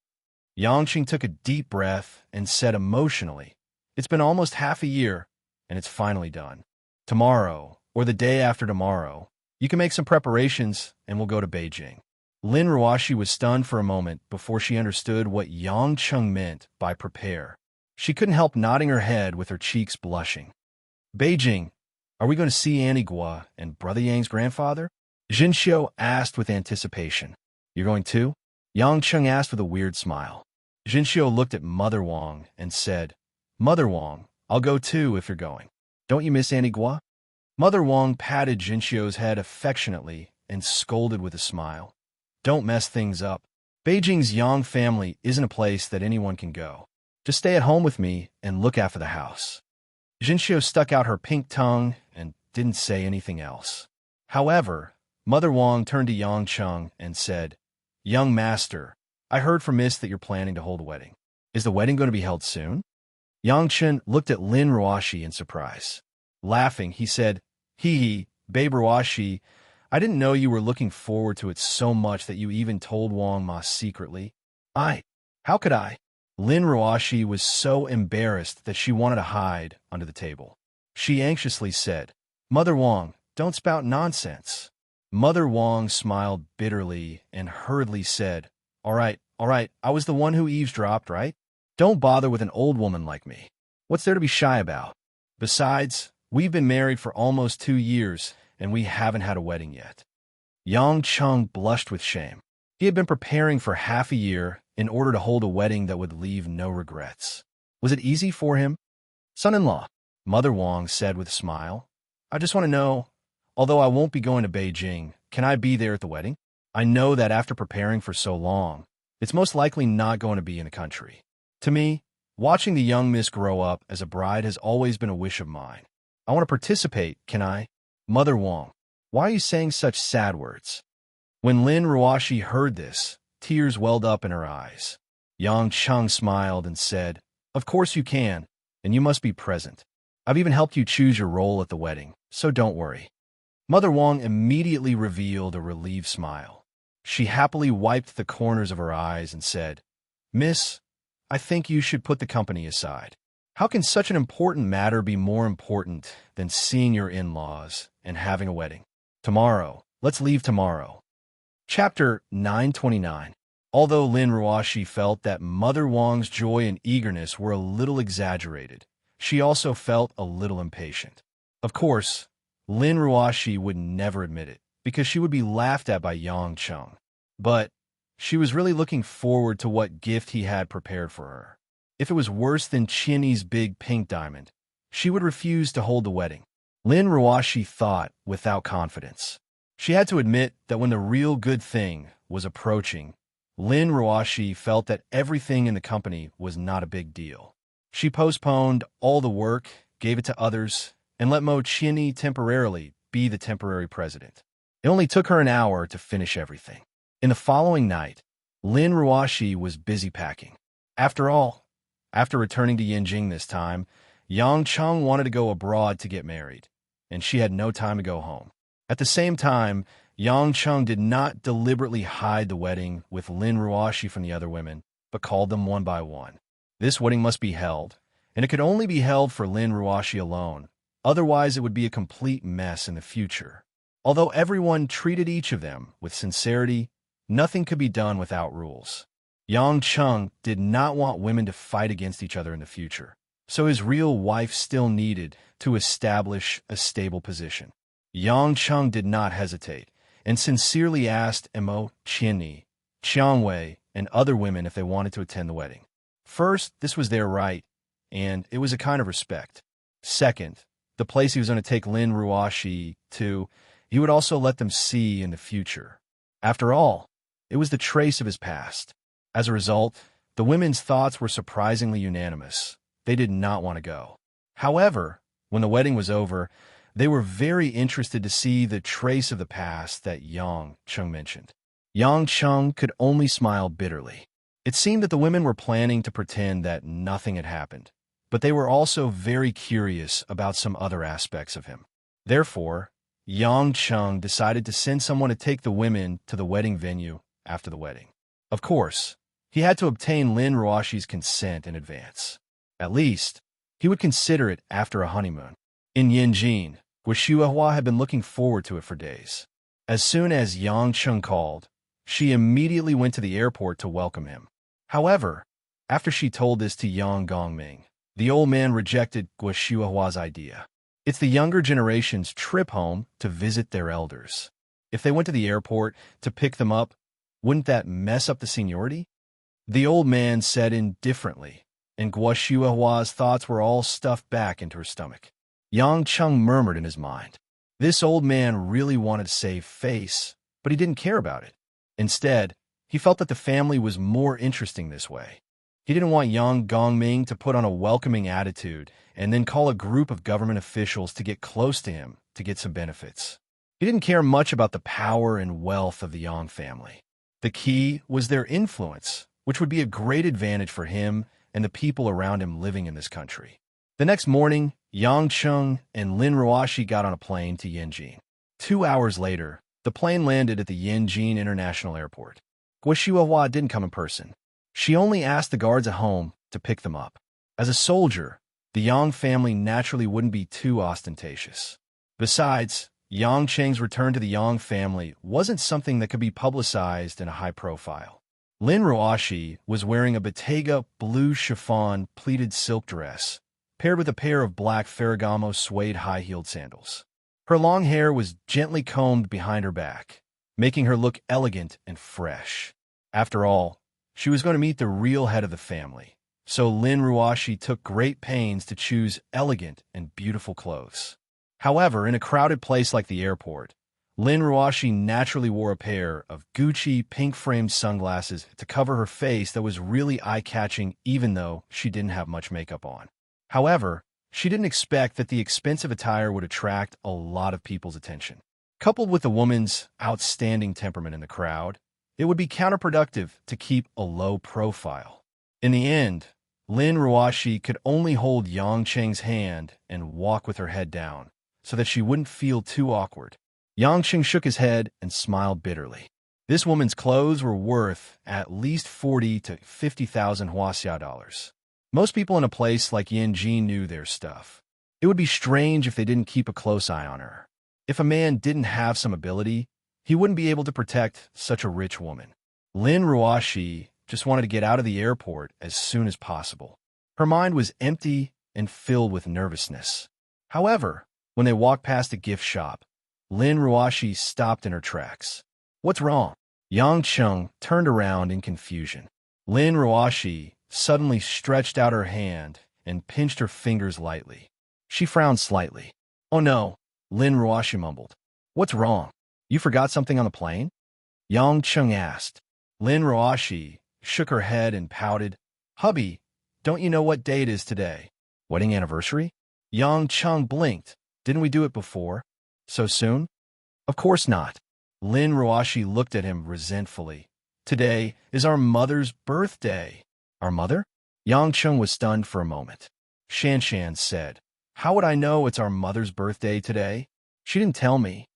Yang Cheng took a deep breath and said emotionally, "It's been almost half a year, and it's finally done. Tomorrow, or the day after tomorrow, you can make some preparations, and we'll go to Beijing." Lin Ruoxi was stunned for a moment before she understood what Yang Cheng meant by prepare. She couldn't help nodding her head with her cheeks blushing. "Beijing, are we going to see Annie Guo and Brother Yang's grandfather?" Jin Xiu asked with anticipation. "You're going too?" Yang Cheng asked with a weird smile. Jin Xiu looked at Mother Wang and said, "Mother Wang, I'll go too if you're going. Don't you miss Annie Guo?" Mother Wang patted Jin Xiu's head affectionately and scolded with a smile. "Don't mess things up. Beijing's Yang family isn't a place that anyone can go. Just stay at home with me and look after the house." Jin Xiu stuck out her pink tongue and didn't say anything else. However, Mother Wang turned to Yang Cheng and said, "Young master, I heard from Miss that you're planning to hold a wedding. Is the wedding going to be held soon?" Yang Chen looked at Lin Ruoxi in surprise. Laughing, he said, "Hee, Babe Ruoxi, I didn't know you were looking forward to it so much that you even told Wang Ma secretly." How could I?" Lin Ruoxi was so embarrassed that she wanted to hide under the table. She anxiously said, "Mother Wang, don't spout nonsense." Mother Wang smiled bitterly and hurriedly said, All right, I was the one who eavesdropped, right? Don't bother with an old woman like me. What's there to be shy about? Besides, we've been married for almost 2 years, and we haven't had a wedding yet." Yang Cheng blushed with shame. He had been preparing for half a year in order to hold a wedding that would leave no regrets. Was it easy for him? "Son-in-law," Mother Wang said with a smile, "I just want to know, although I won't be going to Beijing, can I be there at the wedding? I know that after preparing for so long, it's most likely not going to be in the country. To me, watching the young miss grow up as a bride has always been a wish of mine. I want to participate, can I?" "Mother Wang, why are you saying such sad words?" When Lin Ruoxi heard this, tears welled up in her eyes. Yang Cheng smiled and said, "Of course you can, and you must be present. I've even helped you choose your role at the wedding, so don't worry." Mother Wang immediately revealed a relieved smile. She happily wiped the corners of her eyes and said, "Miss, I think you should put the company aside. How can such an important matter be more important than seeing your in-laws and having a wedding? Tomorrow, let's leave tomorrow." Chapter 929. Although Lin Ruoxi felt that Mother Wang's joy and eagerness were a little exaggerated, she also felt a little impatient. Of course, Lin Ruoxi would never admit it, because she would be laughed at by Yang Cheng. But she was really looking forward to what gift he had prepared for her. If it was worse than Qianni's big pink diamond, she would refuse to hold the wedding. Lin Ruoxi thought without confidence. She had to admit that when the real good thing was approaching, Lin Ruoxi felt that everything in the company was not a big deal. She postponed all the work, gave it to others, and let Mo Qianni temporarily be the temporary president. It only took her an hour to finish everything. In the following night, Lin Ruoxi was busy packing. After all, after returning to Yinjing this time, Yang Cheng wanted to go abroad to get married, and she had no time to go home. At the same time, Yang Cheng did not deliberately hide the wedding with Lin Ruoxi from the other women, but called them one by one. This wedding must be held, and it could only be held for Lin Ruoxi alone. Otherwise, it would be a complete mess in the future. Although everyone treated each of them with sincerity, nothing could be done without rules. Yang Cheng did not want women to fight against each other in the future, so his real wife still needed to establish a stable position. Yang Cheng did not hesitate and sincerely asked Mo Qianni, Qiang Wei, and other women if they wanted to attend the wedding. First, this was their right, and it was a kind of respect. Second, the place he was going to take Lin Ruoxi to, he would also let them see in the future. After all, it was the trace of his past. As a result, the women's thoughts were surprisingly unanimous. They did not want to go. However, when the wedding was over, they were very interested to see the trace of the past that Yang Cheng mentioned. Yang Cheng could only smile bitterly. It seemed that the women were planning to pretend that nothing had happened, but they were also very curious about some other aspects of him. Therefore, Yang Cheng decided to send someone to take the women to the wedding venue after the wedding. Of course, he had to obtain Lin Ruoxi's consent in advance. At least, he would consider it after a honeymoon. In Yanjin, Guo had been looking forward to it for days. As soon as Yang Cheng called, she immediately went to the airport to welcome him. However, after she told this to Yang Gongming, the old man rejected Guo idea. It's the younger generation's trip home to visit their elders. If they went to the airport to pick them up, wouldn't that mess up the seniority? The old man said indifferently, and Guo thoughts were all stuffed back into her stomach. Yang Cheng murmured in his mind. This old man really wanted to save face, but he didn't care about it. Instead, he felt that the family was more interesting this way. He didn't want Yang Gongming to put on a welcoming attitude and then call a group of government officials to get close to him to get some benefits. He didn't care much about the power and wealth of the Yang family. The key was their influence, which would be a great advantage for him and the people around him living in this country. The next morning, Yang Cheng and Lin Ruoxi got on a plane to Yanjin. 2 hours later, the plane landed at the Yanjin International Airport. Guo didn't come in person. She only asked the guards at home to pick them up. As a soldier, the Yang family naturally wouldn't be too ostentatious. Besides, Yang Cheng's return to the Yang family wasn't something that could be publicized in a high profile. Lin Ruoxi was wearing a Bottega blue chiffon pleated silk dress, paired with a pair of black Ferragamo suede high-heeled sandals. Her long hair was gently combed behind her back, making her look elegant and fresh. After all, she was going to meet the real head of the family, so Lin Ruoxi took great pains to choose elegant and beautiful clothes. However, in a crowded place like the airport, Lin Ruoxi naturally wore a pair of Gucci pink-framed sunglasses to cover her face that was really eye-catching even though she didn't have much makeup on. However, she didn't expect that the expensive attire would attract a lot of people's attention. Coupled with the woman's outstanding temperament in the crowd, it would be counterproductive to keep a low profile. In the end, Lin Ruoxi could only hold Yang Cheng's hand and walk with her head down, so that she wouldn't feel too awkward. Yang Cheng shook his head and smiled bitterly. This woman's clothes were worth at least 40 to 50,000 Huaxia dollars. Most people in a place like Yanjin knew their stuff. It would be strange if they didn't keep a close eye on her. If a man didn't have some ability, he wouldn't be able to protect such a rich woman. Lin Ruoxi just wanted to get out of the airport as soon as possible. Her mind was empty and filled with nervousness. However, when they walked past a gift shop, Lin Ruoxi stopped in her tracks. What's wrong? Yang Cheng turned around in confusion. Lin Ruoxi suddenly stretched out her hand and pinched her fingers lightly. She frowned slightly. Oh no, Lin Ruoxi mumbled. What's wrong? You forgot something on the plane? Yang Cheng asked. Lin Ruoxi shook her head and pouted. Hubby, don't you know what day it is today? Wedding anniversary? Yang Cheng blinked. Didn't we do it before? So soon? Of course not. Lin Ruoxi looked at him resentfully. Today is our mother's birthday. Our mother? Yang Cheng was stunned for a moment. Shan Shan said, How would I know it's our mother's birthday today? She didn't tell me.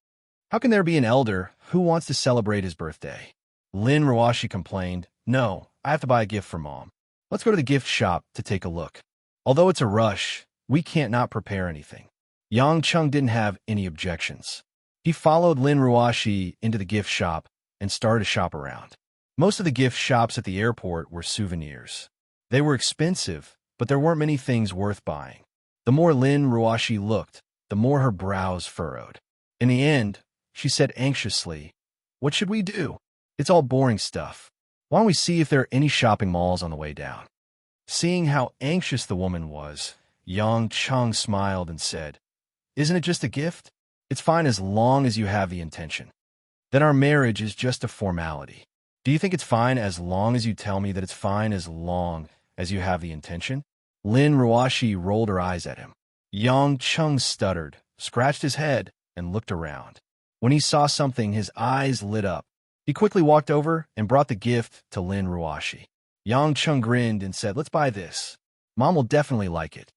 How can there be an elder who wants to celebrate his birthday? Lin Ruoxi complained, No, I have to buy a gift for Mom. Let's go to the gift shop to take a look. Although it's a rush, we can't not prepare anything. Yang Cheng didn't have any objections. He followed Lin Ruoxi into the gift shop and started to shop around. Most of the gift shops at the airport were souvenirs. They were expensive, but there weren't many things worth buying. The more Lin Ruashi looked, the more her brows furrowed. In the end, she said anxiously, "What should we do? It's all boring stuff. Why don't we see if there are any shopping malls on the way down?" Seeing how anxious the woman was, Yang Chung smiled and said, "Isn't it just a gift? It's fine as long as you have the intention. Then our marriage is just a formality. Do you think it's fine as long as you tell me that it's fine as long as you have the intention?" Lin Ruashi rolled her eyes at him. Yang Chung stuttered, scratched his head, and looked around. When he saw something, his eyes lit up. He quickly walked over and brought the gift to Lin Ruashi. Yang Chung grinned and said, "Let's buy this. Mom will definitely like it."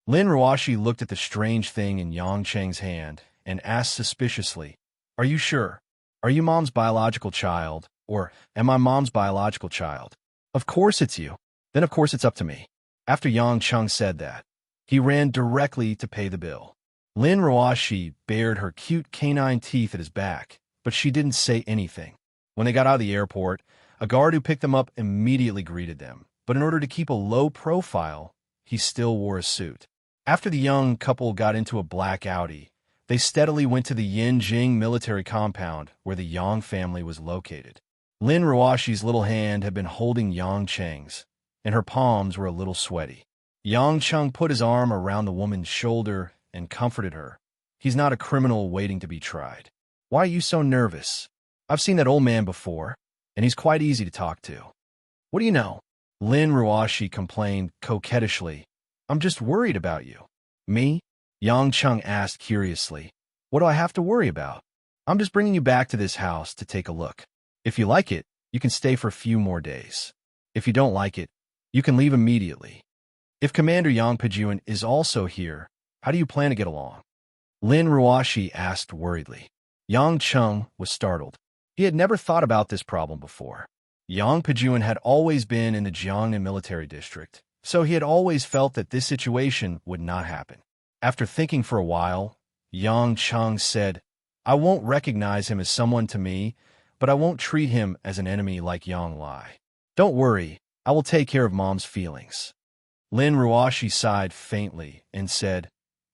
Lin Ruashi looked at the strange thing in Yang Cheng's hand and asked suspiciously, "Are you sure? Are you Mom's biological child, or am I Mom's biological child?" "Of course it's you. Then of course it's up to me." After Yang Chung said that, he ran directly to pay the bill. Lin Ruashi bared her cute canine teeth at his back, but she didn't say anything. When they got out of the airport, a guard who picked them up immediately greeted them, but in order to keep a low profile, he still wore a suit. After the young couple got into a black Audi, they steadily went to the Yinjing military compound where the Yang family was located. Lin Ruashi's little hand had been holding Yang Cheng's, and her palms were a little sweaty. Yang Chung put his arm around the woman's shoulder and comforted her. "He's not a criminal waiting to be tried. Why are you so nervous? I've seen that old man before, and he's quite easy to talk to." "What do you know?" Lin Ruashi complained coquettishly. "I'm just worried about you." "Me?" Yang Chung asked curiously. "What do I have to worry about? I'm just bringing you back to this house to take a look. If you like it, you can stay for a few more days. If you don't like it, you can leave immediately. If Commander Yang Pejuan is also here, how do you plan to get along?" Lin Ruashi asked worriedly. Yang Chung was startled. He had never thought about this problem before. Yang Pejuan had always been in the Jiangnan military district, so he had always felt that this situation would not happen. After thinking for a while, Yang Chung said, "I won't recognize him as someone to me, but I won't treat him as an enemy like Yang Lai. Don't worry, I will take care of Mom's feelings." Lin Ruashi sighed faintly and said,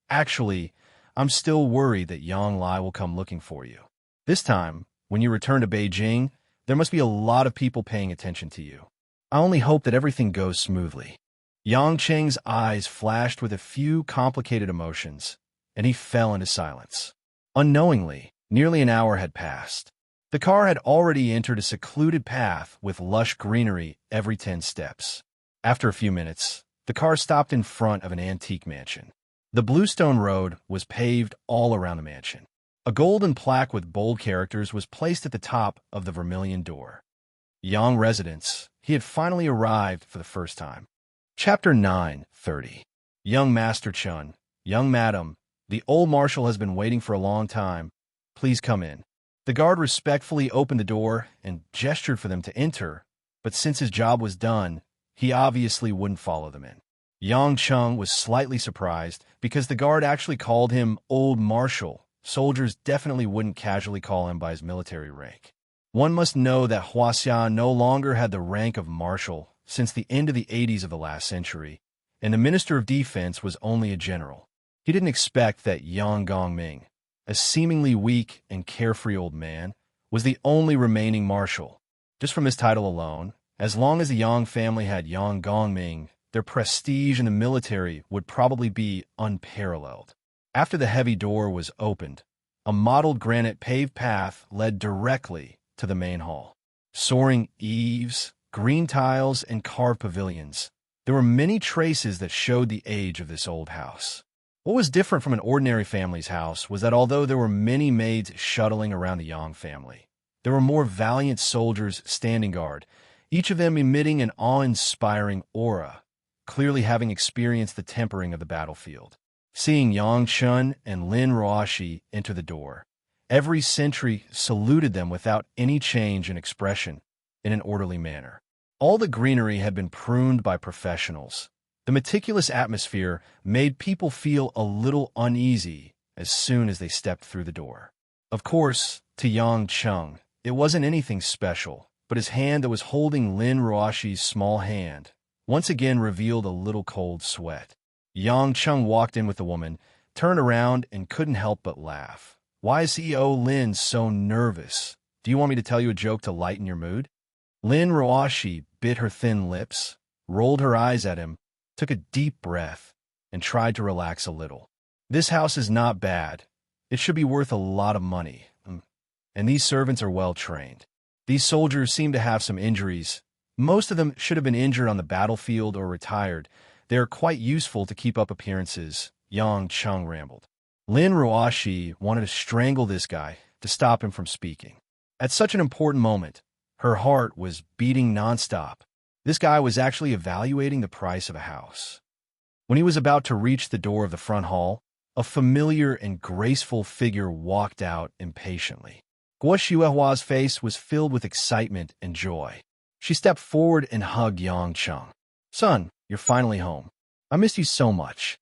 "Actually, I'm still worried that Yang Lai will come looking for you. This time, when you return to Beijing, there must be a lot of people paying attention to you. I only hope that everything goes smoothly." Yang Cheng's eyes flashed with a few complicated emotions, and he fell into silence. Unknowingly, nearly an hour had passed. The car had already entered a secluded path with lush greenery every 10 steps. After a few minutes, the car stopped in front of an antique mansion. The bluestone road was paved all around the mansion. A golden plaque with bold characters was placed at the top of the vermilion door. Yang residence, he had finally arrived for the first time. Chapter 9:30. Young Master Chun, young madam, the old marshal has been waiting for a long time. Please come in. The guard respectfully opened the door and gestured for them to enter, but since his job was done, he obviously wouldn't follow them in. Yang Chung was slightly surprised because the guard actually called him Old Marshal. Soldiers definitely wouldn't casually call him by his military rank. One must know that Huaxia no longer had the rank of marshal since the end of the 80s of the last century, and the Minister of Defense was only a general. He didn't expect that Yang Gongming, a seemingly weak and carefree old man, was the only remaining marshal. Just from his title alone, as long as the Yang family had Yang Gongming, their prestige in the military would probably be unparalleled. After the heavy door was opened, a mottled granite paved path led directly to the main hall. Soaring eaves, green tiles, and carved pavilions, there were many traces that showed the age of this old house. What was different from an ordinary family's house was that although there were many maids shuttling around the Yang family, there were more valiant soldiers standing guard, each of them emitting an awe-inspiring aura, clearly having experienced the tempering of the battlefield. Seeing Yang Chun and Lin Ruashi enter the door, every sentry saluted them without any change in expression, in an orderly manner. All the greenery had been pruned by professionals. The meticulous atmosphere made people feel a little uneasy as soon as they stepped through the door. Of course, to Yang Chung, it wasn't anything special, but his hand that was holding Lin Ruashi's small hand once again revealed a little cold sweat. Yang Chung walked in with the woman, turned around, and couldn't help but laugh. "Why is CEO Lin so nervous? Do you want me to tell you a joke to lighten your mood?" Lin Ruoshi bit her thin lips, rolled her eyes at him, took a deep breath, and tried to relax a little. "This house is not bad. It should be worth a lot of money. And these servants are well trained. These soldiers seem to have some injuries. Most of them should have been injured on the battlefield or retired. They are quite useful to keep up appearances," Yang Chung rambled. Lin Ruoshi wanted to strangle this guy to stop him from speaking. At such an important moment, her heart was beating nonstop. This guy was actually evaluating the price of a house. When he was about to reach the door of the front hall, a familiar and graceful figure walked out impatiently. Guo Xuehua's face was filled with excitement and joy. She stepped forward and hugged Yang Chung. "Son, you're finally home. I missed you so much."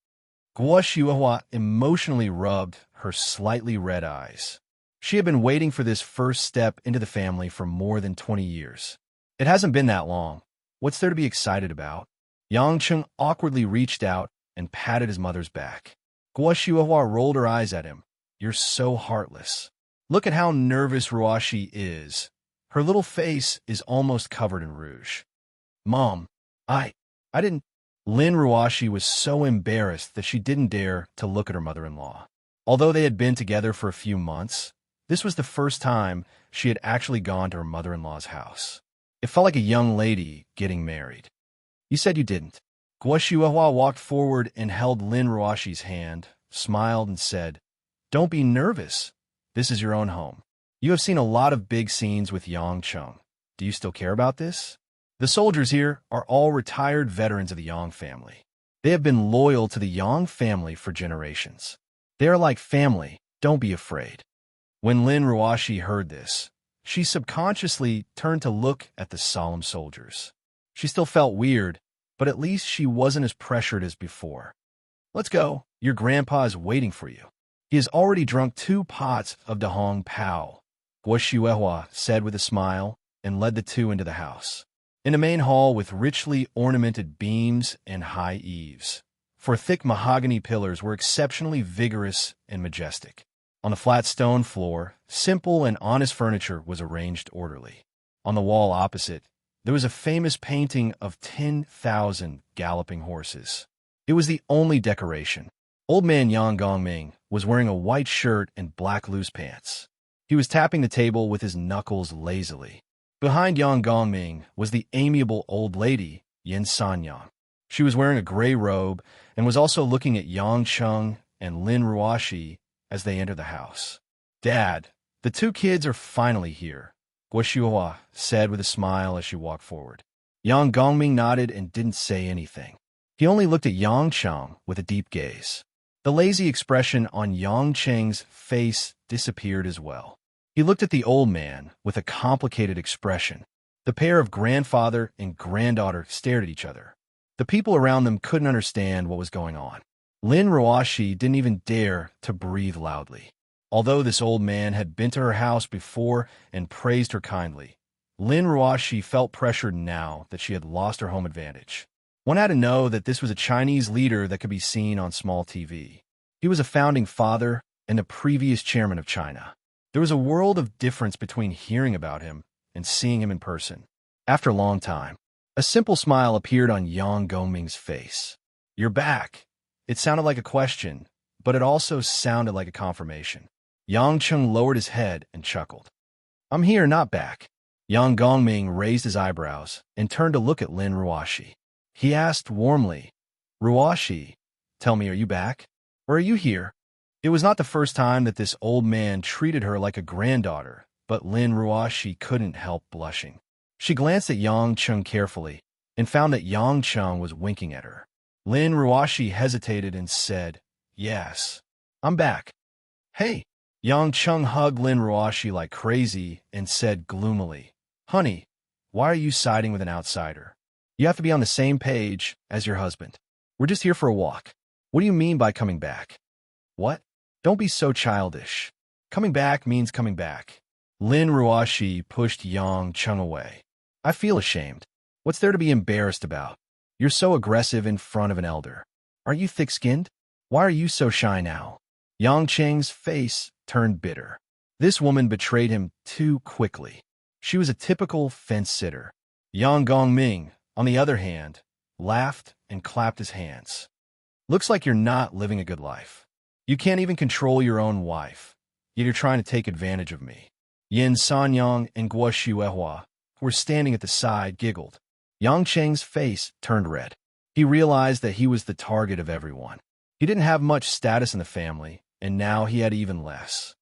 Guo Xuehua emotionally rubbed her slightly red eyes. She had been waiting for this first step into the family for more than 20 years. It hasn't been that long. What's there to be excited about? Yang Chung awkwardly reached out and patted his mother's back. Guo Xuehua rolled her eyes at him. "You're so heartless. Look at how nervous Ruoshi is. Her little face is almost covered in rouge." "Mom, I didn't—" Lin Ruoshi was so embarrassed that she didn't dare to look at her mother-in-law. Although they had been together for a few months, this was the first time she had actually gone to her mother-in-law's house. It felt like a young lady getting married. "You said you didn't." Guo Xuehua walked forward and held Lin Ruoshi's hand, smiled, and said, "Don't be nervous. This is your own home. You have seen a lot of big scenes with Yang Chung. Do you still care about this? The soldiers here are all retired veterans of the Yang family. They have been loyal to the Yang family for generations. They are like family. Don't be afraid." When Lin Ruoshi heard this, she subconsciously turned to look at the solemn soldiers. She still felt weird, but at least she wasn't as pressured as before. "Let's go. Your grandpa is waiting for you. He has already drunk 2 pots of Dahong Pao," Guo Xuehua said with a smile, and led the two into the house. In a main hall with richly ornamented beams and high eaves, for thick mahogany pillars were exceptionally vigorous and majestic. On the flat stone floor, simple and honest furniture was arranged orderly. On the wall opposite, there was a famous painting of 10,000 galloping horses. It was the only decoration. Old man Yang Gongming was wearing a white shirt and black loose pants. He was tapping the table with his knuckles lazily. Behind Yang Gongming was the amiable old lady, Yin Sanyang. She was wearing a gray robe and was also looking at Yang Chung and Lin Ruoshi as they entered the house. "Dad, the 2 kids are finally here," Guo Xuehua said with a smile as she walked forward. Yang Gongming nodded and didn't say anything. He only looked at Yang Chung with a deep gaze. The lazy expression on Yang Cheng's face disappeared as well. He looked at the old man with a complicated expression. The pair of grandfather and granddaughter stared at each other. The people around them couldn't understand what was going on. Lin Ruoshi didn't even dare to breathe loudly. Although this old man had been to her house before and praised her kindly, Lin Ruoshi felt pressured now that she had lost her home advantage. One had to know that this was a Chinese leader that could be seen on small TV. He was a founding father and the previous chairman of China. There was a world of difference between hearing about him and seeing him in person. After a long time, a simple smile appeared on Yang Gongming's face. "You're back." It sounded like a question, but it also sounded like a confirmation. Yang Chung lowered his head and chuckled. "I'm here, not back." Yang Gongming raised his eyebrows and turned to look at Lin Ruoshi. He asked warmly, "Ruoshi, tell me, are you back? Or are you here?" It was not the first time that this old man treated her like a granddaughter, but Lin Ruoshi couldn't help blushing. She glanced at Yang Chung carefully and found that Yang Chung was winking at her. Lin Ruoshi hesitated and said, "Yes, I'm back." "Hey." Yang Chung hugged Lin Ruoshi like crazy and said gloomily, "Honey, why are you siding with an outsider? You have to be on the same page as your husband. We're just here for a walk. What do you mean by coming back?" "What? Don't be so childish. Coming back means coming back." Lin Ruoshi pushed Yang Chung away. "I feel ashamed. What's there to be embarrassed about? You're so aggressive in front of an elder. Aren't you thick-skinned? Why are you so shy now? Yang Cheng's face turned bitter. This woman betrayed him too quickly. She was a typical fence-sitter. Yang Gongming, on the other hand, laughed and clapped his hands. Looks like you're not living a good life. You can't even control your own wife, yet you're trying to take advantage of me. Yin Sanyang and Guo Xuehua, who were standing at the side, giggled. Yang Cheng's face turned red. He realized that he was the target of everyone. He didn't have much status in the family, and now he had even less.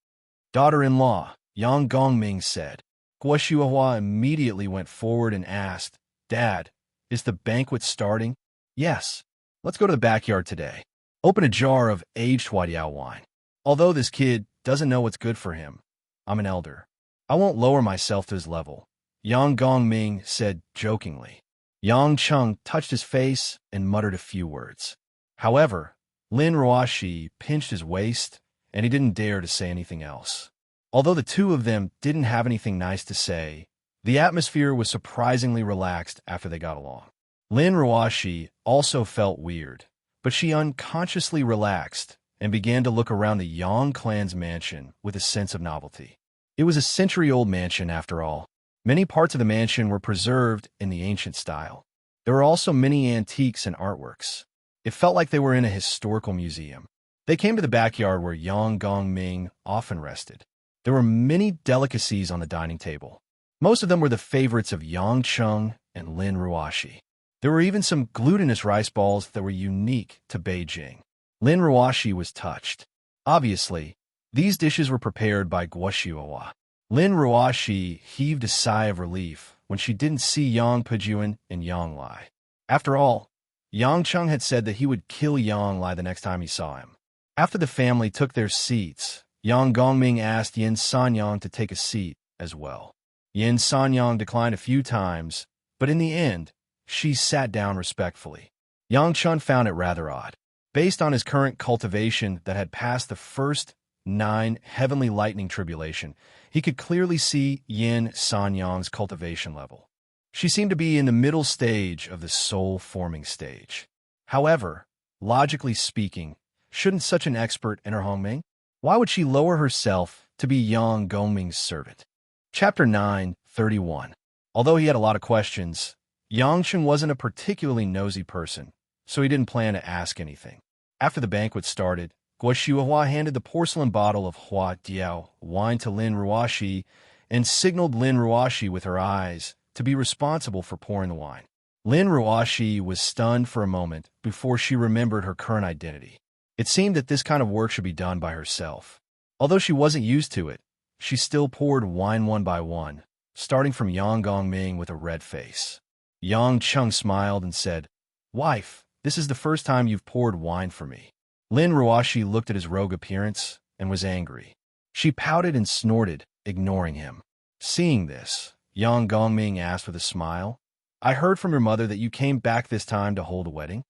Daughter-in-law, Yang Gongming said. Guo Xuehua immediately went forward and asked, Dad, is the banquet starting? Yes. Let's go to the backyard today. Open a jar of aged Huadiao wine. Although this kid doesn't know what's good for him, I'm an elder. I won't lower myself to his level, Yang Gongming said jokingly. Yang Cheng touched his face and muttered a few words. However, Lin Ruoxi pinched his waist, and he didn't dare to say anything else. Although the two of them didn't have anything nice to say, the atmosphere was surprisingly relaxed after they got along. Lin Ruoxi also felt weird, but she unconsciously relaxed and began to look around the Yang clan's mansion with a sense of novelty. It was a century-old mansion, after all. Many parts of the mansion were preserved in the ancient style. There were also many antiques and artworks. It felt like they were in a historical museum. They came to the backyard where Yang Gongming often rested. There were many delicacies on the dining table. Most of them were the favorites of Yang Cheng and Lin Ruoxi. There were even some glutinous rice balls that were unique to Beijing. Lin Ruoxi was touched. Obviously, these dishes were prepared by Guo Xuehua. Lin Ruoxi heaved a sigh of relief when she didn't see Yang Pejuan and Yang Lai. After all, Yang Cheng had said that he would kill Yang Lai the next time he saw him. After the family took their seats, Yang Gongming asked Yin Sanyang to take a seat as well. Yin Sanyang declined a few times, but in the end, she sat down respectfully. Yang Cheng found it rather odd. Based on his current cultivation that had passed the first 9 heavenly lightning tribulation, he could clearly see Yin Sanyang's cultivation level. She seemed to be in the middle stage of the soul-forming stage. However, logically speaking, shouldn't such an expert enter Hongming? Why would she lower herself to be Yang Gongming's servant? Chapter 9:31. Although he had a lot of questions, Yang Cheng wasn't a particularly nosy person, so he didn't plan to ask anything. After the banquet started, Guo Xuehua handed the porcelain bottle of Huadiao wine to Lin Ruoxi and signaled Lin Ruoxi with her eyes to be responsible for pouring the wine. Lin Ruoxi was stunned for a moment before she remembered her current identity. It seemed that this kind of work should be done by herself. Although she wasn't used to it, she still poured wine one by one, starting from Yang Gongming with a red face. Yang Cheng smiled and said, Wife, this is the first time you've poured wine for me. Lin Ruoxi looked at his rogue appearance and was angry. She pouted and snorted, ignoring him. Seeing this, Yang Gongming asked with a smile, I heard from your mother that you came back this time to hold a wedding?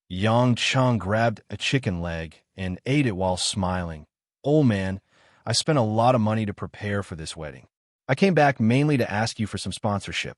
Yang Cheng grabbed a chicken leg and ate it while smiling. Old man, I spent a lot of money to prepare for this wedding. I came back mainly to ask you for some sponsorship.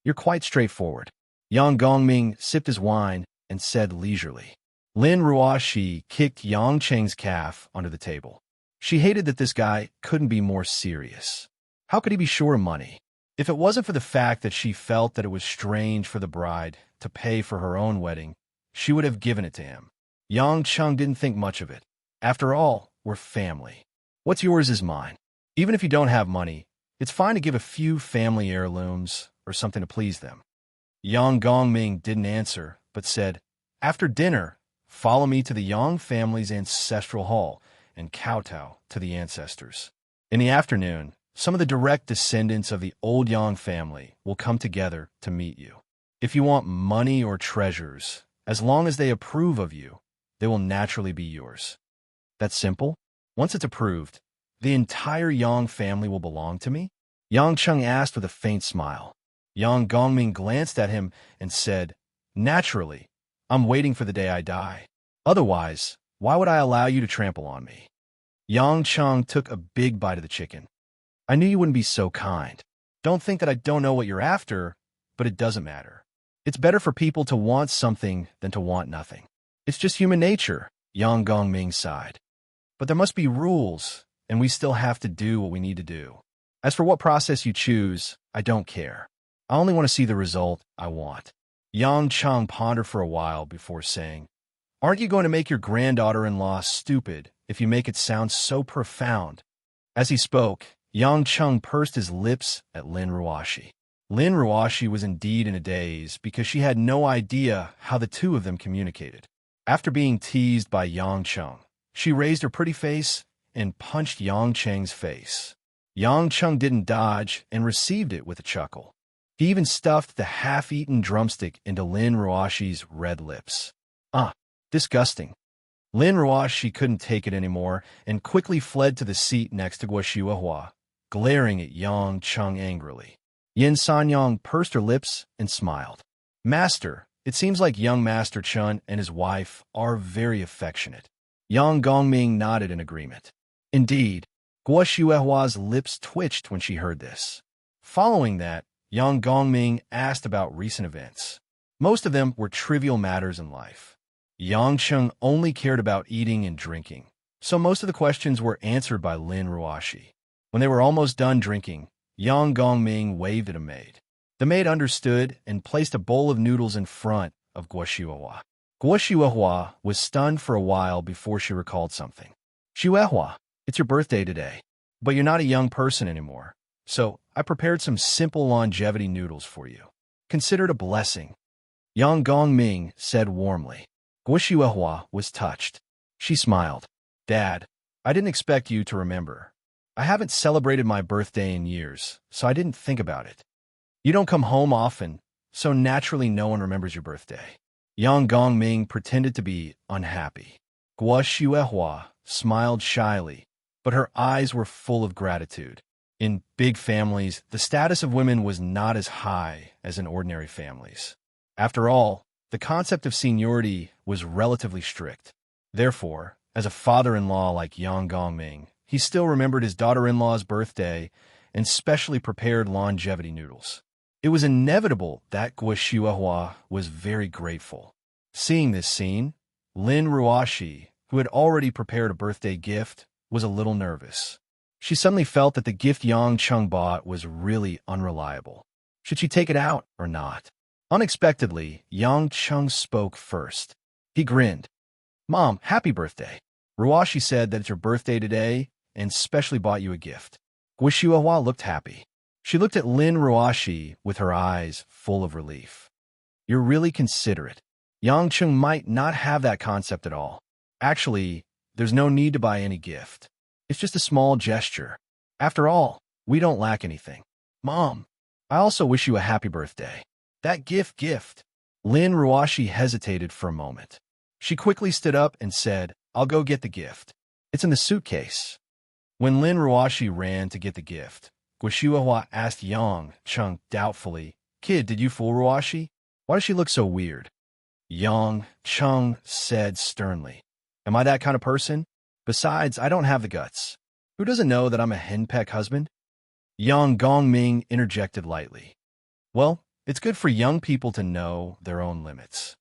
You're quite straightforward. Yang Gongming sipped his wine and said leisurely. Lin Ruoxi kicked Yang Cheng's calf under the table. She hated that this guy couldn't be more serious. How could he be short of money? If it wasn't for the fact that she felt that it was strange for the bride to pay for her own wedding, she would have given it to him. Yang Cheng didn't think much of it. After all, we're family. What's yours is mine. Even if you don't have money, it's fine to give a few family heirlooms or something to please them. Yang Gongming didn't answer, but said, After dinner, follow me to the Yang family's ancestral hall and kowtow to the ancestors. In the afternoon, some of the direct descendants of the old Yang family will come together to meet you. If you want money or treasures, as long as they approve of you, they will naturally be yours. That's simple. Once it's approved, the entire Yang family will belong to me? Yang Cheng asked with a faint smile. Yang Gongming glanced at him and said, Naturally, I'm waiting for the day I die. Otherwise, why would I allow you to trample on me? Yang Cheng took a big bite of the chicken. I knew you wouldn't be so kind. Don't think that I don't know what you're after, but it doesn't matter. It's better for people to want something than to want nothing. It's just human nature, Yang Gongming sighed. But there must be rules, and we still have to do what we need to do. As for what process you choose, I don't care. I only want to see the result I want. Yang Cheng pondered for a while before saying, Aren't you going to make your granddaughter-in-law stupid if you make it sound so profound? As he spoke, Yang Cheng pursed his lips at Lin Ruoshi. Lin Ruoshi was indeed in a daze because she had no idea how the two of them communicated. After being teased by Yang Cheng, she raised her pretty face and punched Yang Cheng's face. Yang Cheng didn't dodge and received it with a chuckle. He even stuffed the half-eaten drumstick into Lin Ruoshi's red lips. Disgusting. Lin Ruoshi couldn't take it anymore and quickly fled to the seat next to Guo Shuihua, glaring at Yang Cheng angrily. Yin Sanyang pursed her lips and smiled. Master, it seems like young Master Chun and his wife are very affectionate. Yang Gongming nodded in agreement. Indeed, Guo Shuihua's lips twitched when she heard this. Following that, Yang Gongming asked about recent events. Most of them were trivial matters in life. Yang Cheng only cared about eating and drinking, so most of the questions were answered by Lin Ruoshi. When they were almost done drinking, Yang Gongming waved at a maid. The maid understood and placed a bowl of noodles in front of Guo Shuihua. Guo Shuihua was stunned for a while before she recalled something. Shuihua, it's your birthday today, but you're not a young person anymore, so I prepared some simple longevity noodles for you. Consider it a blessing. Yang Gongming said warmly. Guo Shuihua was touched. She smiled. Dad, I didn't expect you to remember. I haven't celebrated my birthday in years, so I didn't think about it. You don't come home often, so naturally no one remembers your birthday. Yang Gongming pretended to be unhappy. Guo Shuihua smiled shyly, but her eyes were full of gratitude. In big families, the status of women was not as high as in ordinary families. After all, the concept of seniority was relatively strict. Therefore, as a father-in-law like Yang Gongming, he still remembered his daughter-in-law's birthday and specially prepared longevity noodles. It was inevitable that Guo Shuihua was very grateful. Seeing this scene, Lin Ruoshi, who had already prepared a birthday gift, was a little nervous. She suddenly felt that the gift Yang Cheng bought was really unreliable. Should she take it out or not? Unexpectedly, Yang Cheng spoke first. He grinned. Mom, happy birthday. Ruoshi said that it's your birthday today and specially bought you a gift. Guo Shuihua looked happy. She looked at Lin Ruoshi with her eyes full of relief. You're really considerate. Yang Cheng might not have that concept at all. Actually, there's no need to buy any gift. It's just a small gesture. After all, we don't lack anything. Mom, I also wish you a happy birthday. That gift. Lin Ruoshi hesitated for a moment. She quickly stood up and said, I'll go get the gift. It's in the suitcase. When Lin Ruoshi ran to get the gift, Guo Shuihua asked Yang Cheng doubtfully, Kid, did you fool Ruoshi? Why does she look so weird? Yang Cheng said sternly, Am I that kind of person? Besides, I don't have the guts. Who doesn't know that I'm a henpeck husband? Yang Gongming interjected lightly. Well, it's good for young people to know their own limits.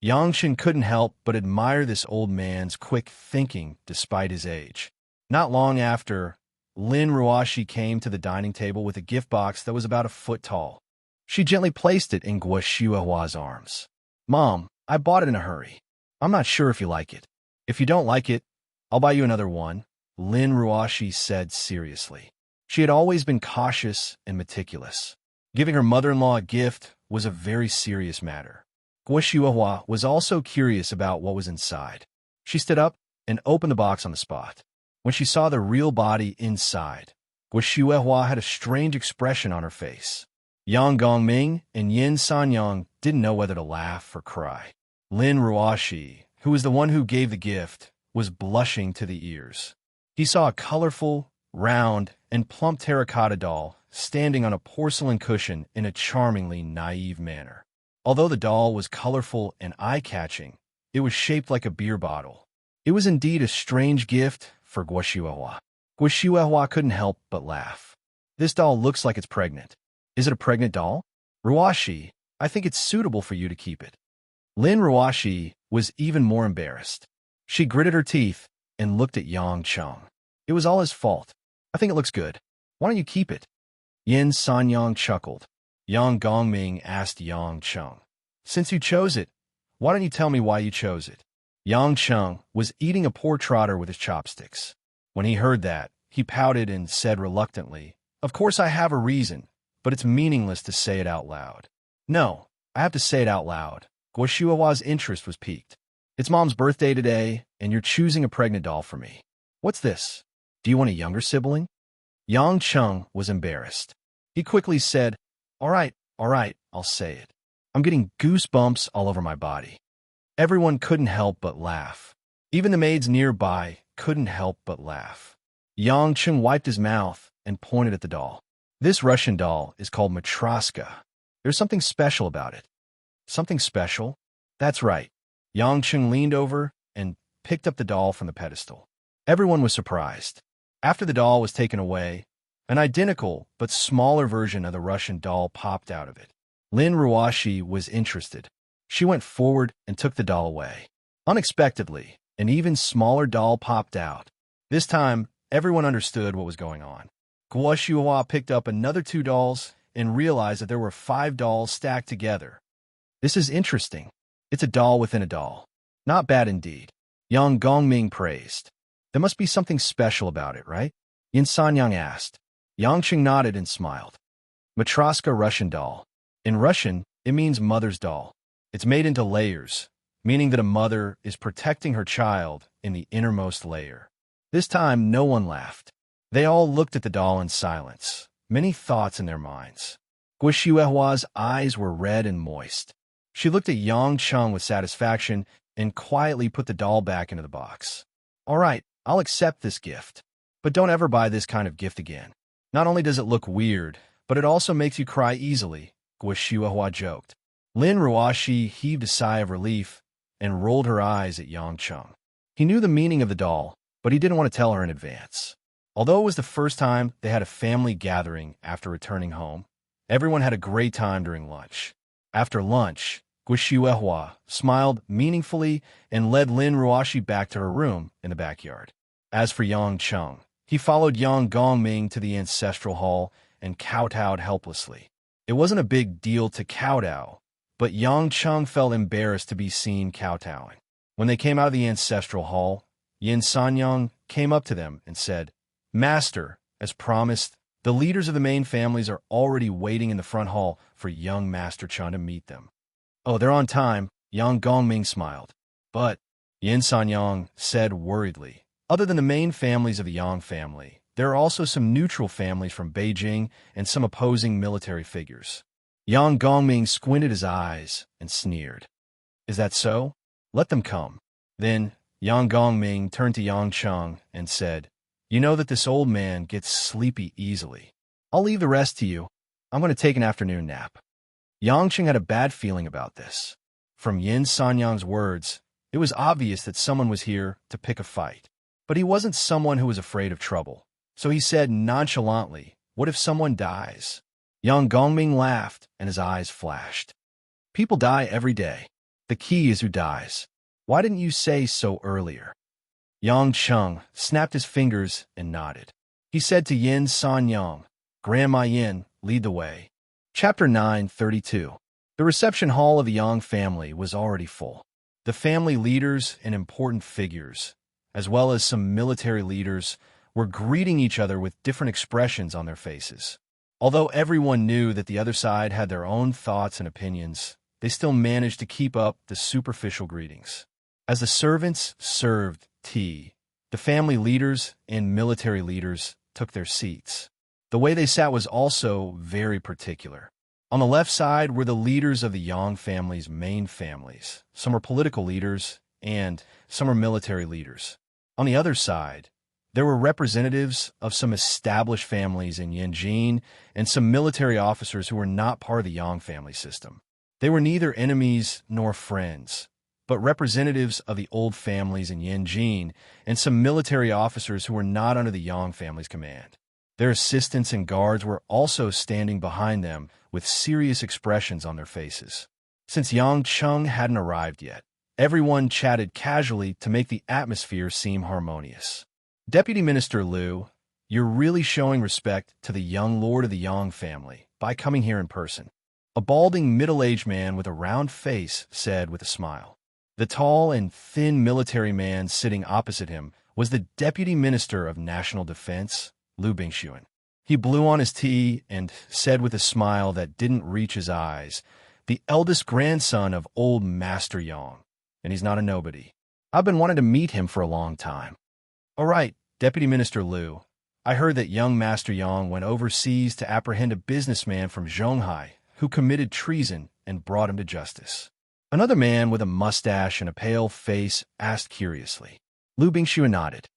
Yang Chen couldn't help but admire this old man's quick thinking despite his age. Not long after, Lin Ruoshi came to the dining table with a gift box that was about a foot tall. She gently placed it in Guo Shuihua's arms. Mom, I bought it in a hurry. I'm not sure if you like it. If you don't like it, I'll buy you another one, Lin Ruoshi said seriously. She had always been cautious and meticulous. Giving her mother-in-law a gift was a very serious matter. Guo Shuihua was also curious about what was inside. She stood up and opened the box on the spot. When she saw the real body inside, Guo Shuihua had a strange expression on her face. Yang Gongming and Yin Sanyang didn't know whether to laugh or cry. Lin Ruoshi, who was the one who gave the gift, was blushing to the ears. He saw a colorful, round, and plump terracotta doll standing on a porcelain cushion in a charmingly naive manner. Although the doll was colorful and eye-catching, it was shaped like a beer bottle. It was indeed a strange gift for Guo Shuihua. Guo Shuihua couldn't help but laugh. This doll looks like it's pregnant. Is it a pregnant doll? Ruoshi, I think it's suitable for you to keep it. Lin Ruoshi was even more embarrassed. She gritted her teeth and looked at Yang Cheng. It was all his fault. I think it looks good. Why don't you keep it? Yin Sanyang chuckled. Yang Gongming asked Yang Cheng. Since you chose it, why don't you tell me why you chose it? Yang Cheng was eating a pork trotter with his chopsticks. When he heard that, he pouted and said reluctantly, Of course I have a reason, but it's meaningless to say it out loud. No, I have to say it out loud. Guo Shuahua's interest was piqued. It's Mom's birthday today, and you're choosing a pregnant doll for me. What's this? Do you want a younger sibling? Yang Cheng was embarrassed. He quickly said, all right, I'll say it. I'm getting goosebumps all over my body. Everyone couldn't help but laugh. Even the maids nearby couldn't help but laugh. Yang Cheng wiped his mouth and pointed at the doll. This Russian doll is called Matroska. There's something special about it. Something special? That's right. Yang Cheng leaned over and picked up the doll from the pedestal. Everyone was surprised. After the doll was taken away, an identical but smaller version of the Russian doll popped out of it. Lin Ruoshi was interested. She went forward and took the doll away. Unexpectedly, an even smaller doll popped out. This time, everyone understood what was going on. Guo Shuhua picked up another 2 dolls and realized that there were 5 dolls stacked together. This is interesting. It's a doll within a doll. Not bad indeed. Yang Gongming praised. There must be something special about it, right? Yin Sanyang asked. Yang Cheng nodded and smiled. Matroska Russian doll. In Russian, it means mother's doll. It's made into layers, meaning that a mother is protecting her child in the innermost layer. This time, no one laughed. They all looked at the doll in silence, many thoughts in their minds. Guo Shuehua's eyes were red and moist. She looked at Yang Cheng with satisfaction and quietly put the doll back into the box. All right, I'll accept this gift. But don't ever buy this kind of gift again. Not only does it look weird, but it also makes you cry easily, Guo Shuehua joked. Lin Ruoshi heaved a sigh of relief and rolled her eyes at Yang Cheng. He knew the meaning of the doll, but he didn't want to tell her in advance. Although it was the first time they had a family gathering after returning home, everyone had a great time during lunch. After lunch, Guo Shuehua smiled meaningfully and led Lin Ruoshi back to her room in the backyard. As for Yang Cheng, he followed Yang Gongming to the ancestral hall and kowtowed helplessly. It wasn't a big deal to kowtow, but Yang Cheng felt embarrassed to be seen kowtowing. When they came out of the ancestral hall, Yin Sanyang came up to them and said, Master, as promised, the leaders of the main families are already waiting in the front hall for young Master Cheng to meet them. Oh, they're on time, Yang Gongming smiled. But, Yin Sanyang said worriedly, other than the main families of the Yang family, there are also some neutral families from Beijing and some opposing military figures. Yang Gongming squinted his eyes and sneered. Is that so? Let them come. Then, Yang Gongming turned to Yang Cheng and said, You know that this old man gets sleepy easily. I'll leave the rest to you. I'm going to take an afternoon nap. Yang Cheng had a bad feeling about this. From Yin Sanyang's words, it was obvious that someone was here to pick a fight. But he wasn't someone who was afraid of trouble. So he said nonchalantly, What if someone dies? Yang Gongming laughed and his eyes flashed. People die every day. The key is who dies. Why didn't you say so earlier? Yang Cheng snapped his fingers and nodded. He said to Yin Sanyang, Grandma Yin, lead the way. Chapter 932. The reception hall of the Yang family was already full. The family leaders and important figures, as well as some military leaders, were greeting each other with different expressions on their faces. Although everyone knew that the other side had their own thoughts and opinions, they still managed to keep up the superficial greetings. As the servants served tea, the family leaders and military leaders took their seats. The way they sat was also very particular. On the left side were the leaders of the Yang family's main families. Some were political leaders, and some were military leaders. On the other side, there were representatives of some established families in Yanjin and some military officers who were not part of the Yang family system. They were neither enemies nor friends, but representatives of the old families in Yanjin and some military officers who were not under the Yang family's command. Their assistants and guards were also standing behind them with serious expressions on their faces. Since Yang Chung hadn't arrived yet, everyone chatted casually to make the atmosphere seem harmonious. Deputy Minister Liu, you're really showing respect to the young lord of the Yang family by coming here in person. A balding middle-aged man with a round face said with a smile. The tall and thin military man sitting opposite him was the Deputy Minister of National Defense, Liu Bingxuan. He blew on his tea and said with a smile that didn't reach his eyes, the eldest grandson of old Master Yang, and he's not a nobody. I've been wanting to meet him for a long time. All right, Deputy Minister Liu, I heard that young Master Yang went overseas to apprehend a businessman from Zhonghai who committed treason and brought him to justice. Another man with a mustache and a pale face asked curiously. Liu Bingxuan nodded.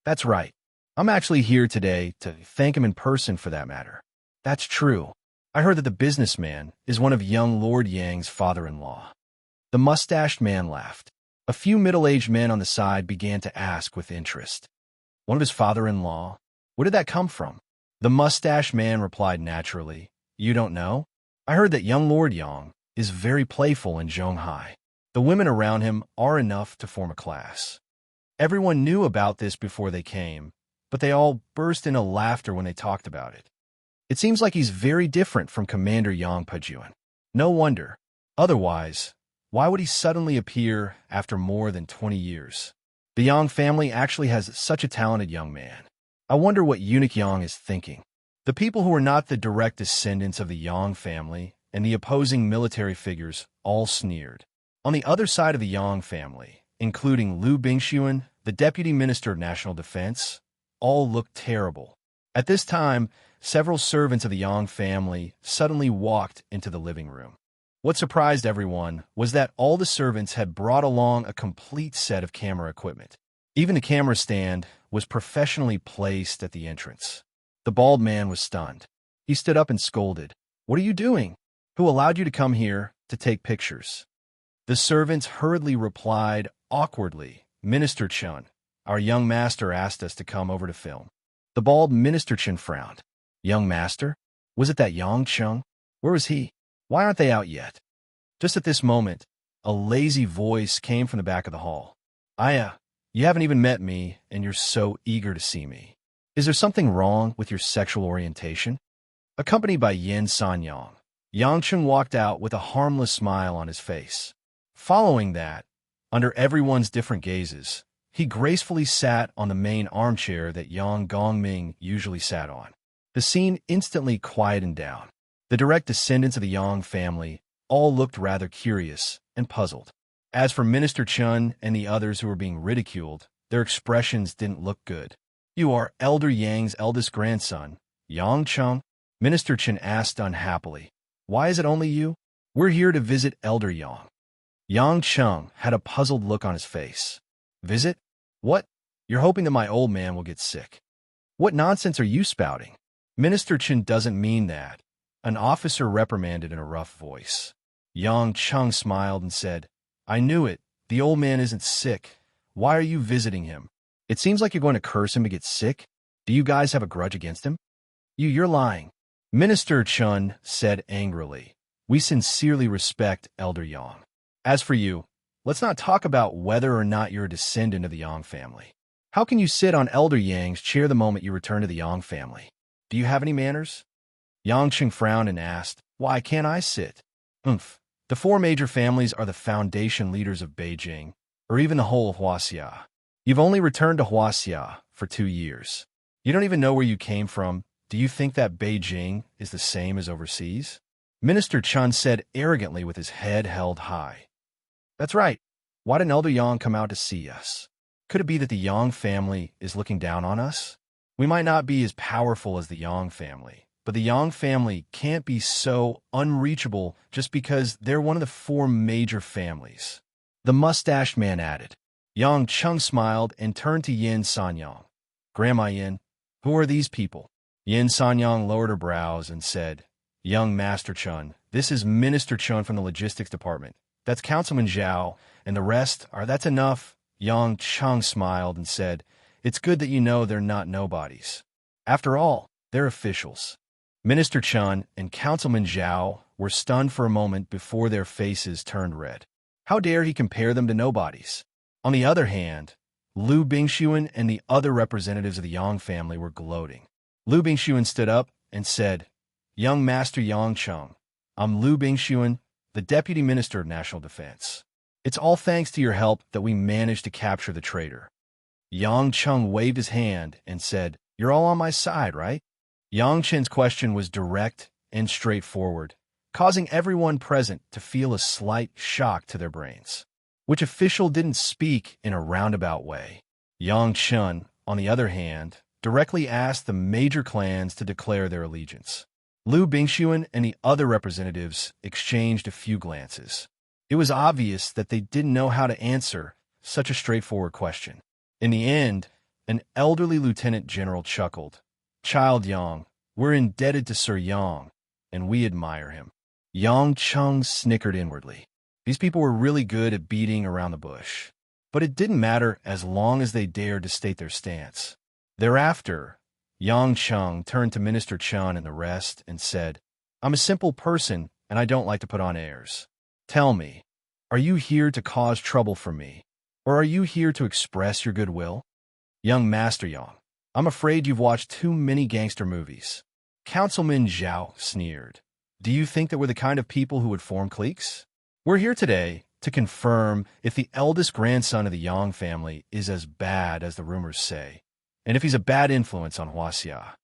That's right. I'm actually here today to thank him in person for that matter. That's true. I heard that the businessman is one of young Lord Yang's father-in-law. The mustached man laughed. A few middle-aged men on the side began to ask with interest. One of his father-in-law? Where did that come from? The mustached man replied naturally. You don't know? I heard that young Lord Yang is very playful in Zhonghai. The women around him are enough to form a class. Everyone knew about this before they came, but they all burst into laughter when they talked about it. It seems like he's very different from Commander Yang Pejuan. No wonder. Otherwise, why would he suddenly appear after more than 20 years? The Yang family actually has such a talented young man. I wonder what Eunuch Yang is thinking. The people who are not the direct descendants of the Yang family and the opposing military figures all sneered. On the other side of the Yang family, including Liu Bingxuan, the Deputy Minister of National Defense, all looked terrible. At this time, several servants of the Yang family suddenly walked into the living room. What surprised everyone was that all the servants had brought along a complete set of camera equipment. Even the camera stand was professionally placed at the entrance. The bald man was stunned. He stood up and scolded. What are you doing? Who allowed you to come here to take pictures? The servants hurriedly replied awkwardly, Minister Chun, our young master asked us to come over to film. The bald Minister Chun frowned. Young master? Was it that Yang Chung? Where was he? Why aren't they out yet? Just at this moment, a lazy voice came from the back of the hall. You haven't even met me, and you're so eager to see me. Is there something wrong with your sexual orientation? Accompanied by Yin Sanyang, Yang Chung walked out with a harmless smile on his face. Following that, under everyone's different gazes, he gracefully sat on the main armchair that Yang Gongming usually sat on. The scene instantly quieted down. The direct descendants of the Yang family all looked rather curious and puzzled. As for Minister Chun and the others who were being ridiculed, their expressions didn't look good. You are Elder Yang's eldest grandson, Yang Chung? Minister Chun asked unhappily. Why is it only you? We're here to visit Elder Yang. Yang Chung had a puzzled look on his face. Visit? What? You're hoping that my old man will get sick. What nonsense are you spouting? Minister Chun doesn't mean that. An officer reprimanded in a rough voice. Yang Chung smiled and said, I knew it. The old man isn't sick. Why are you visiting him? It seems like you're going to curse him to get sick. Do you guys have a grudge against him? You're lying. Minister Chun said angrily. We sincerely respect Elder Yang. As for you, let's not talk about whether or not you're a descendant of the Yang family. How can you sit on Elder Yang's chair the moment you return to the Yang family? Do you have any manners? Yang Chung frowned and asked, Why can't I sit? The four major families are the foundation leaders of Beijing, or even the whole of Huaxia. You've only returned to Huaxia for 2 years. You don't even know where you came from. Do you think that Beijing is the same as overseas? Minister Chun said arrogantly with his head held high. That's right. Why didn't Elder Yang come out to see us? Could it be that the Yang family is looking down on us? We might not be as powerful as the Yang family, but the Yang family can't be so unreachable just because they're one of the four major families. The mustached man added. Yang Chung smiled and turned to Yin Sanyang. Grandma Yin, who are these people? Yin Sanyang lowered her brows and said, Young Master Chun, this is Minister Chun from the Logistics Department. That's Councilman Zhao, and the rest that's enough. Yang Chung smiled and said, It's good that you know they're not nobodies. After all, They're officials. Minister Chun and Councilman Zhao were stunned for a moment before their faces turned red. How dare he compare them to nobodies? On the other hand, Lu Bingxuan and the other representatives of the Yang family were gloating. Lu Bingxuan stood up and said, "Young Master Yang Cheng, I'm Lu Bingxuan, the Deputy Minister of National Defense. It's all thanks to your help that we managed to capture the traitor." Yang Cheng waved his hand and said, "You're all on my side, right?" Yang Chen's question was direct and straightforward, causing everyone present to feel a slight shock to their brains. Which official didn't speak in a roundabout way? Yang Chen, on the other hand, directly asked the major clans to declare their allegiance. Lu Bingxuan and the other representatives exchanged a few glances. It was obvious that they didn't know how to answer such a straightforward question. In the end, an elderly lieutenant general chuckled. "Child Yang, we're indebted to Sir Yang, and we admire him." Yang Cheng snickered inwardly. These people were really good at beating around the bush. But it didn't matter as long as they dared to state their stance. Thereafter, Yang Cheng turned to Minister Chun and the rest and said, "I'm a simple person, and I don't like to put on airs. Tell me, are you here to cause trouble for me, or are you here to express your goodwill?" "Young Master Yang, I'm afraid you've watched too many gangster movies." Councilman Zhao sneered. "Do you think that we're the kind of people who would form cliques? We're here today to confirm if the eldest grandson of the Yang family is as bad as the rumors say, and if he's a bad influence on Huaxia."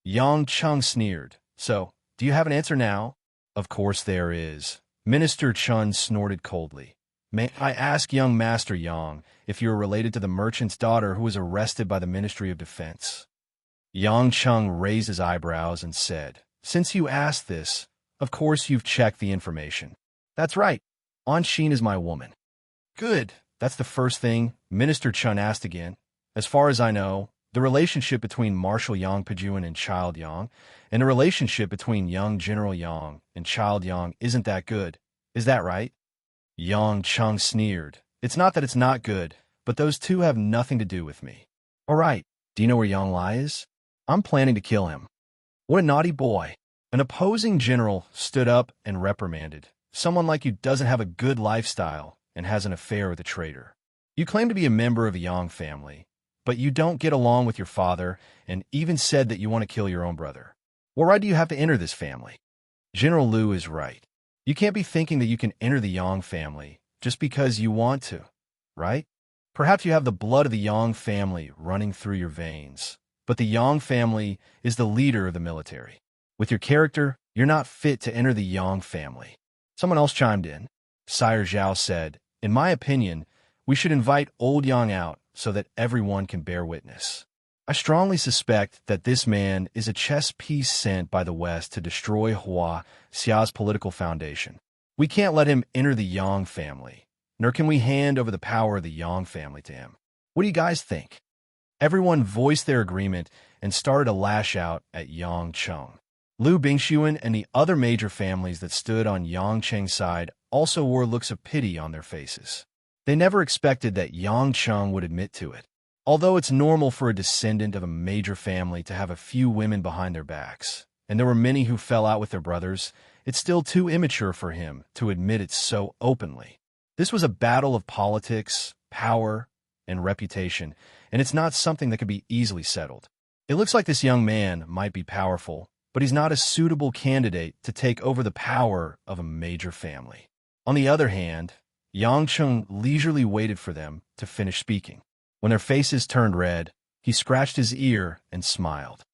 Yang Cheng sneered. "So, do you have an answer now?" "Of course there is." Minister Chun snorted coldly. "May I ask young Master Yang if you are related to the merchant's daughter who was arrested by the Ministry of Defense?" Yang Cheng raised his eyebrows and said, "Since you asked this, of course you've checked the information." "That's right. An Xin is my woman." "Good. That's the first thing," Minister Chun asked again. "As far as I know, the relationship between Marshal Yang Pejuan and Child Yang, and the relationship between young General Yang and Child Yang isn't that good. Is that right?" Yang Cheng sneered. "It's not that it's not good, but those two have nothing to do with me." "All right. Do you know where Yang Lai is?" "I'm planning to kill him." "What a naughty boy." An opposing general stood up and reprimanded. "Someone like you doesn't have a good lifestyle and has an affair with a traitor. You claim to be a member of the Yang family, but you don't get along with your father and even said that you want to kill your own brother. What right do you have to enter this family?" General Lu is right. You can't be thinking that you can enter the Yang family just because you want to, right? Perhaps you have the blood of the Yang family running through your veins, but the Yang family is the leader of the military. With your character, you're not fit to enter the Yang family. Someone else chimed in. Sire Zhao said, "In my opinion, we should invite old Yang out so that everyone can bear witness. I strongly suspect that this man is a chess piece sent by the West to destroy Hua Xia's political foundation. We can't let him enter the Yang family, nor can we hand over the power of the Yang family to him. What do you guys think?" Everyone voiced their agreement and started to lash out at Yang Cheng. Lu Bingxuan and the other major families that stood on Yang Cheng's side also wore looks of pity on their faces. They never expected that Yang Cheng would admit to it. Although it's normal for a descendant of a major family to have a few women behind their backs, and there were many who fell out with their brothers, it's still too immature for him to admit it so openly. This was a battle of politics, power, and reputation, and it's not something that could be easily settled. It looks like this young man might be powerful, but he's not a suitable candidate to take over the power of a major family. On the other hand, Yang Cheng leisurely waited for them to finish speaking. When their faces turned red, he scratched his ear and smiled.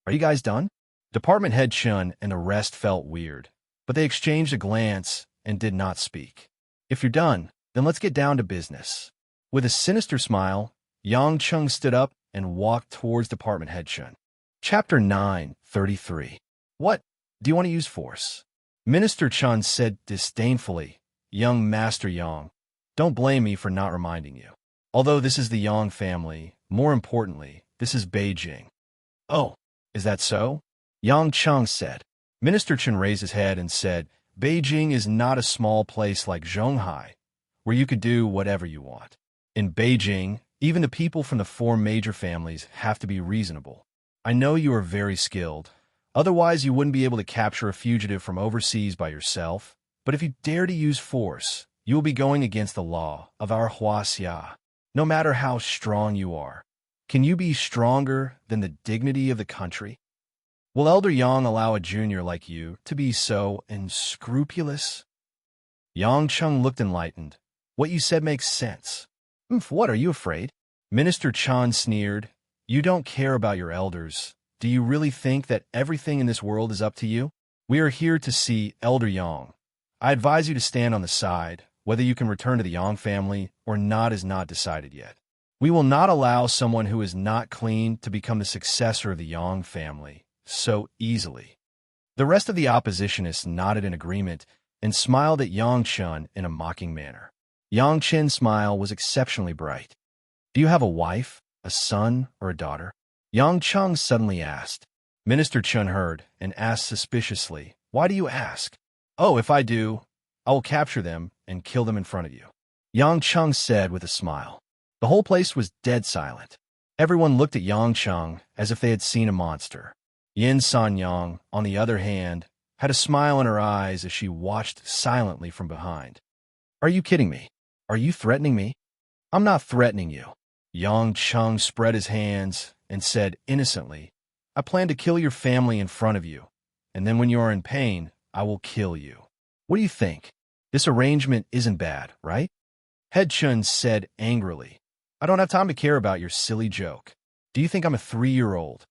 "Are you guys done?" Department head Chun and the rest felt weird, but they exchanged a glance and did not speak. "If you're done, then let's get down to business." With a sinister smile, Yang Cheng stood up and walked towards Department head Chun. Chapter 9:33. "What? Do you want to use force?" Minister Chun said disdainfully. "Young Master Yang, don't blame me for not reminding you. Although this is the Yang family, more importantly, this is Beijing." "Oh, is that so?" Yang Cheng said. Minister Chun raised his head and said, "Beijing is not a small place like Zhonghai, where you could do whatever you want. In Beijing, even the people from the four major families have to be reasonable. I know you are very skilled. Otherwise, you wouldn't be able to capture a fugitive from overseas by yourself. But if you dare to use force, you will be going against the law of our Huaxia, no matter how strong you are. Can you be stronger than the dignity of the country? Will Elder Yang allow a junior like you to be so unscrupulous? Yang Chung looked enlightened. What you said makes sense. What, are you afraid? Minister Chan sneered. You don't care about your elders. Do you really think that everything in this world is up to you? We are here to see Elder Yang. I advise you to stand on the side. Whether you can return to the Yang family or not is not decided yet. We will not allow someone who is not clean to become the successor of the Yang family so easily. The rest of the oppositionists nodded in agreement and smiled at Yang Chun in a mocking manner. Yang Chen's smile was exceptionally bright. Do you have a wife, a son, or a daughter? Yang Chung suddenly asked. Minister Chun heard and asked suspiciously, Why do you ask? Oh, if I do, I will capture them and kill them in front of you. Yang Chung said with a smile. The whole place was dead silent. Everyone looked at Yang Chung as if they had seen a monster. Yin San Yang, on the other hand, had a smile in her eyes as she watched silently from behind. Are you kidding me? Are you threatening me? I'm not threatening you. Yang Chung spread his hands and said innocently, I plan to kill your family in front of you, and then when you are in pain, I will kill you. What do you think? This arrangement isn't bad, right? Head Chun said angrily, I don't have time to care about your silly joke. Do you think I'm a 3-year-old?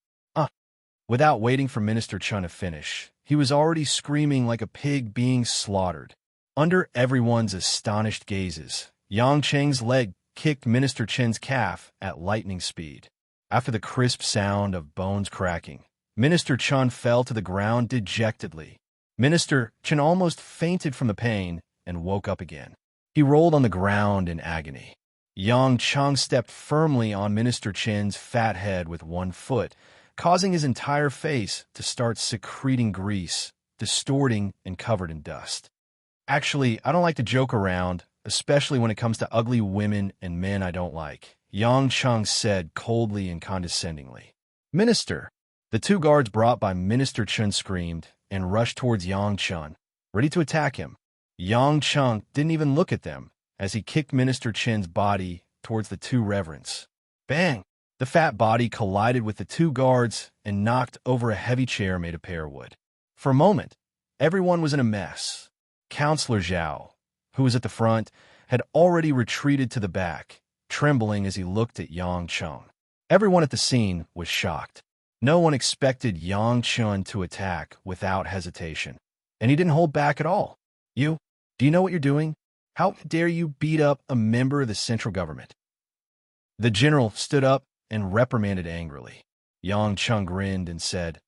Without waiting for Minister Chun to finish, he was already screaming like a pig being slaughtered. Under everyone's astonished gazes, Yang Cheng's leg kicked Minister Chen's calf at lightning speed. After the crisp sound of bones cracking, Minister Chun fell to the ground dejectedly. Minister Chen almost fainted from the pain and woke up again. He rolled on the ground in agony. Yang Chung stepped firmly on Minister Chen's fat head with one foot, causing his entire face to start secreting grease, distorting and covered in dust. Actually, I don't like to joke around, especially when it comes to ugly women and men I don't like, Yang Chung said coldly and condescendingly. Minister! The 2 guards brought by Minister Chun screamed and rushed towards Yang Chun, ready to attack him. Yang Chung didn't even look at them as he kicked Minister Chen's body towards the 2 reverends. Bang! The fat body collided with the 2 guards and knocked over a heavy chair made of pear wood. For a moment, everyone was in a mess. Counselor Zhao, who was at the front, had already retreated to the back, trembling as he looked at Yang Chung. Everyone at the scene was shocked. No one expected Yang Chun to attack without hesitation, and he didn't hold back at all. Do you know what you're doing? How dare you beat up a member of the central government? The general stood up and reprimanded angrily. Yang Chung grinned and said,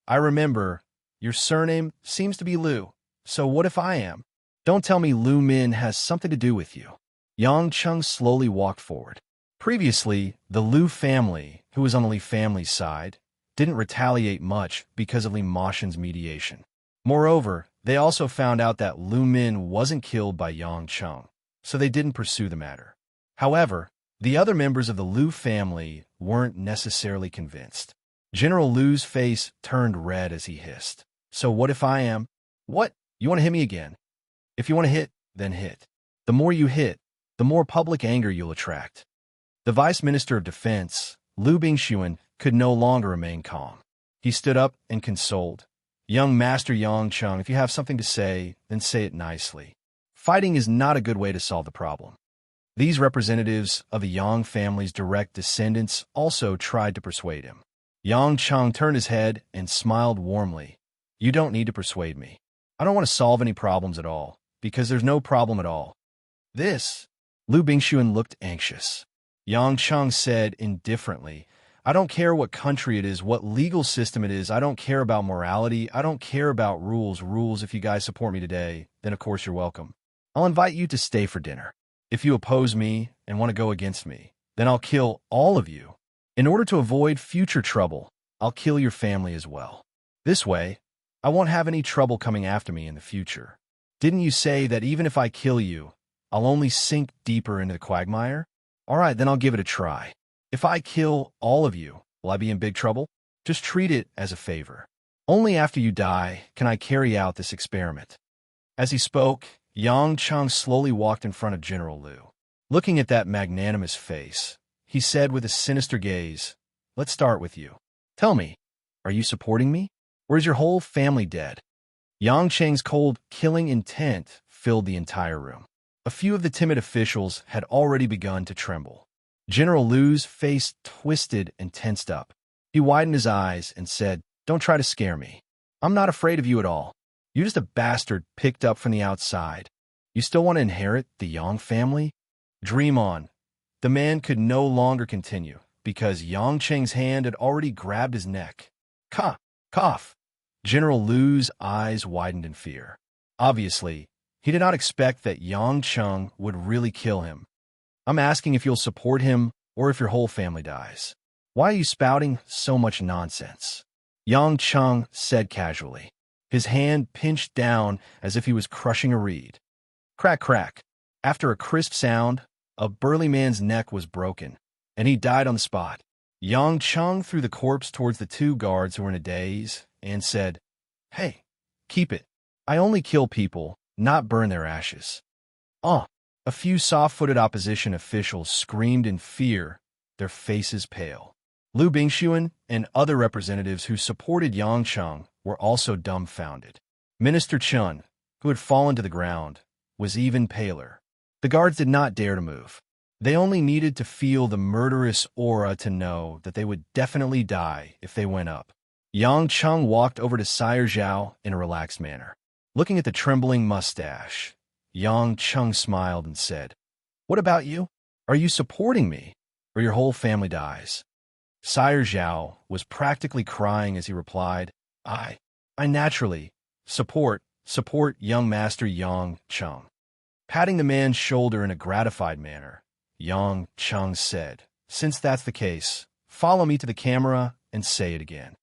I remember, your surname seems to be Liu, so what if I am? Don't tell me Lu Min has something to do with you. Yang Chung slowly walked forward. Previously, the Liu family, who was on the Li family's side, didn't retaliate much because of Li Mashin's mediation. Moreover, they also found out that Lu Min wasn't killed by Yang Chung, so they didn't pursue the matter. However, the other members of the Liu family weren't necessarily convinced. General Liu's face turned red as he hissed. So what if I am? What? You want to hit me again? If you want to hit, then hit. The more you hit, the more public anger you'll attract. The Vice Minister of Defense, Liu Bingxuan, could no longer remain calm. He stood up and consoled. Young Master Yang Chung, if you have something to say, then say it nicely. Fighting is not a good way to solve the problem. These representatives of the Yang family's direct descendants also tried to persuade him. Yang Chung turned his head and smiled warmly. You don't need to persuade me. I don't want to solve any problems at all, because there's no problem at all. Liu Bingxuan looked anxious. Yang Chung said indifferently, I don't care what country it is, what legal system it is. I don't care about morality. I don't care about rules. If you guys support me today, then of course you're welcome. I'll invite you to stay for dinner. If you oppose me and want to go against me, then I'll kill all of you. In order to avoid future trouble, I'll kill your family as well. This way, I won't have any trouble coming after me in the future. Didn't you say that even if I kill you, I'll only sink deeper into the quagmire? All right, then I'll give it a try. If I kill all of you, will I be in big trouble? Just treat it as a favor. Only after you die can I carry out this experiment." As he spoke, Yang Cheng slowly walked in front of General Liu. Looking at that magnanimous face, he said with a sinister gaze, "Let's start with you. Tell me, are you supporting me? Or is your whole family dead?" Yang Cheng's cold, killing intent filled the entire room. A few of the timid officials had already begun to tremble. General Liu's face twisted and tensed up. He widened his eyes and said, "Don't try to scare me. I'm not afraid of you at all. You're just a bastard picked up from the outside. You still want to inherit the Yang family? Dream on." The man could no longer continue, because Yang Cheng's hand had already grabbed his neck. Cough. General Liu's eyes widened in fear. Obviously, he did not expect that Yang Cheng would really kill him. "I'm asking if you'll support him or if your whole family dies. Why are you spouting so much nonsense?" Yang Cheng said casually. His hand pinched down as if he was crushing a reed. Crack, crack. After a crisp sound, a burly man's neck was broken, and he died on the spot. Yang Cheng threw the corpse towards the two guards who were in a daze and said, "Hey, keep it. I only kill people, not burn their ashes." A few soft-footed opposition officials screamed in fear, their faces pale. Liu Bingxuan and other representatives who supported Yang Cheng were also dumbfounded. Minister Chun, who had fallen to the ground, was even paler. The guards did not dare to move. They only needed to feel the murderous aura to know that they would definitely die if they went up. Yang Cheng walked over to Sire Zhao in a relaxed manner. Looking at the trembling mustache, Yang Cheng smiled and said, "What about you? Are you supporting me, or your whole family dies?" Sire Zhao was practically crying as he replied, I naturally support young Master Yang Cheng." Patting the man's shoulder in a gratified manner, Yang Cheng said, "Since that's the case, follow me to the camera and say it again."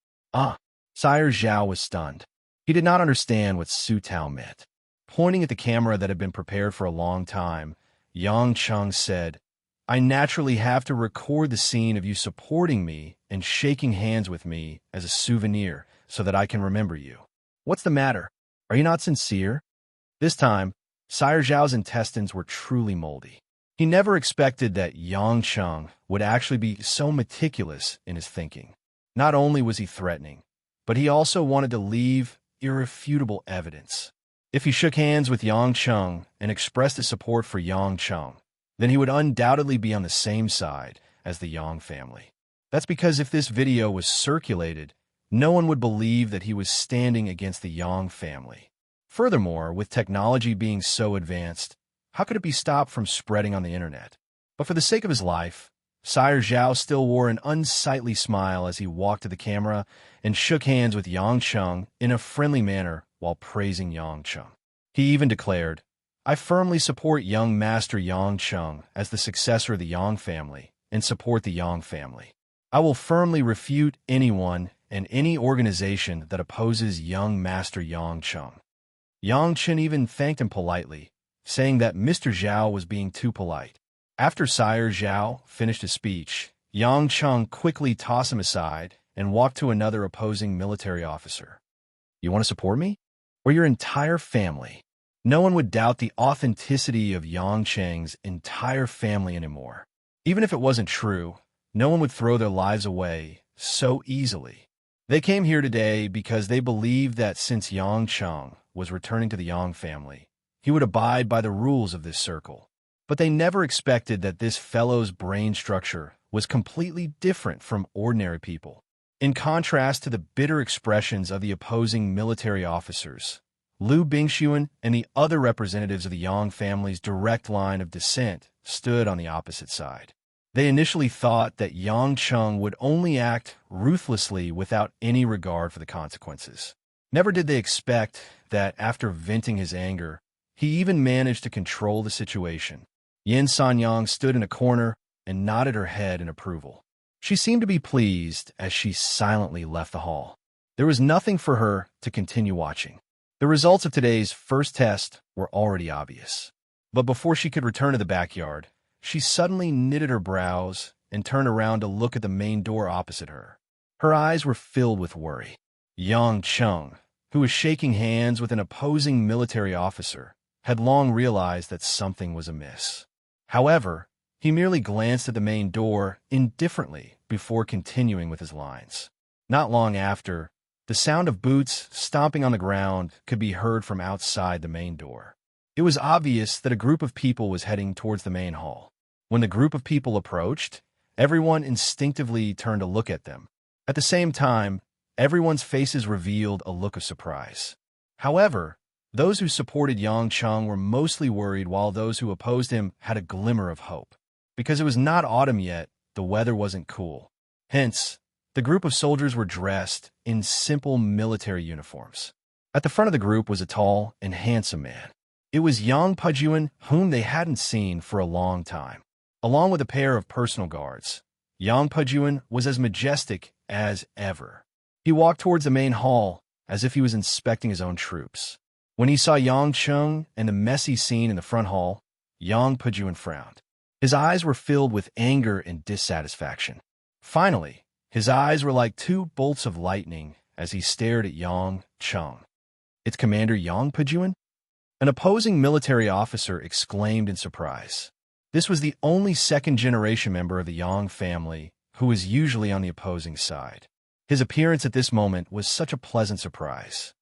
Sire Zhao was stunned. He did not understand what Su Tao meant. Pointing at the camera that had been prepared for a long time, Yang Cheng said, "I naturally have to record the scene of you supporting me and shaking hands with me as a souvenir so that I can remember you. What's the matter? Are you not sincere?" This time, Sire Zhao's intestines were truly moldy. He never expected that Yang Cheng would actually be so meticulous in his thinking. Not only was he threatening, but he also wanted to leave irrefutable evidence. If he shook hands with Yang Cheng and expressed his support for Yang Cheng, then he would undoubtedly be on the same side as the Yang family. That's because if this video was circulated, no one would believe that he was standing against the Yang family. Furthermore, with technology being so advanced, how could it be stopped from spreading on the internet? But for the sake of his life, Sire Zhao still wore an unsightly smile as he walked to the camera and shook hands with Yang Cheng in a friendly manner while praising Yang Cheng. He even declared, "I firmly support young Master Yang Cheng as the successor of the Yang family and support the Yang family. I will firmly refute anyone and any organization that opposes young Master Yang Cheng." Yang Chen even thanked him politely, saying that Mr. Zhao was being too polite. After Sire Zhao finished his speech, Yang Cheng quickly tossed him aside and walked to another opposing military officer. "You want to support me? Or your entire family?" No one would doubt the authenticity of Yang Cheng's entire family anymore. Even if it wasn't true, no one would throw their lives away so easily. They came here today because they believed that since Yang Cheng was returning to the Yang family, he would abide by the rules of this circle. But they never expected that this fellow's brain structure was completely different from ordinary people. In contrast to the bitter expressions of the opposing military officers, Liu Bingxuan and the other representatives of the Yang family's direct line of descent stood on the opposite side. They initially thought that Yang Cheng would only act ruthlessly without any regard for the consequences. Never did they expect that after venting his anger, he even managed to control the situation. Yin Sanyang stood in a corner and nodded her head in approval. She seemed to be pleased as she silently left the hall. There was nothing for her to continue watching. The results of today's first test were already obvious. But before she could return to the backyard, she suddenly knitted her brows and turned around to look at the main door opposite her. Her eyes were filled with worry. Yang Chung, who was shaking hands with an opposing military officer, had long realized that something was amiss. However, he merely glanced at the main door indifferently before continuing with his lines. Not long after, the sound of boots stomping on the ground could be heard from outside the main door. It was obvious that a group of people was heading towards the main hall. When the group of people approached, everyone instinctively turned to look at them. At the same time, everyone's faces revealed a look of surprise. However, those who supported Yang Chung were mostly worried, while those who opposed him had a glimmer of hope. Because it was not autumn yet, the weather wasn't cool. Hence, the group of soldiers were dressed in simple military uniforms. At the front of the group was a tall and handsome man. It was Yang Pujuan, whom they hadn't seen for a long time. Along with a pair of personal guards, Yang Pujuan was as majestic as ever. He walked towards the main hall as if he was inspecting his own troops. When he saw Yang Chung and the messy scene in the front hall, Yang Pujuan frowned. His eyes were filled with anger and dissatisfaction. Finally, his eyes were like two bolts of lightning as he stared at Yang Chung. "It's Commander Yang Pujuan?" An opposing military officer exclaimed in surprise. This was the only second-generation member of the Yang family who was usually on the opposing side. His appearance at this moment was such a pleasant surprise.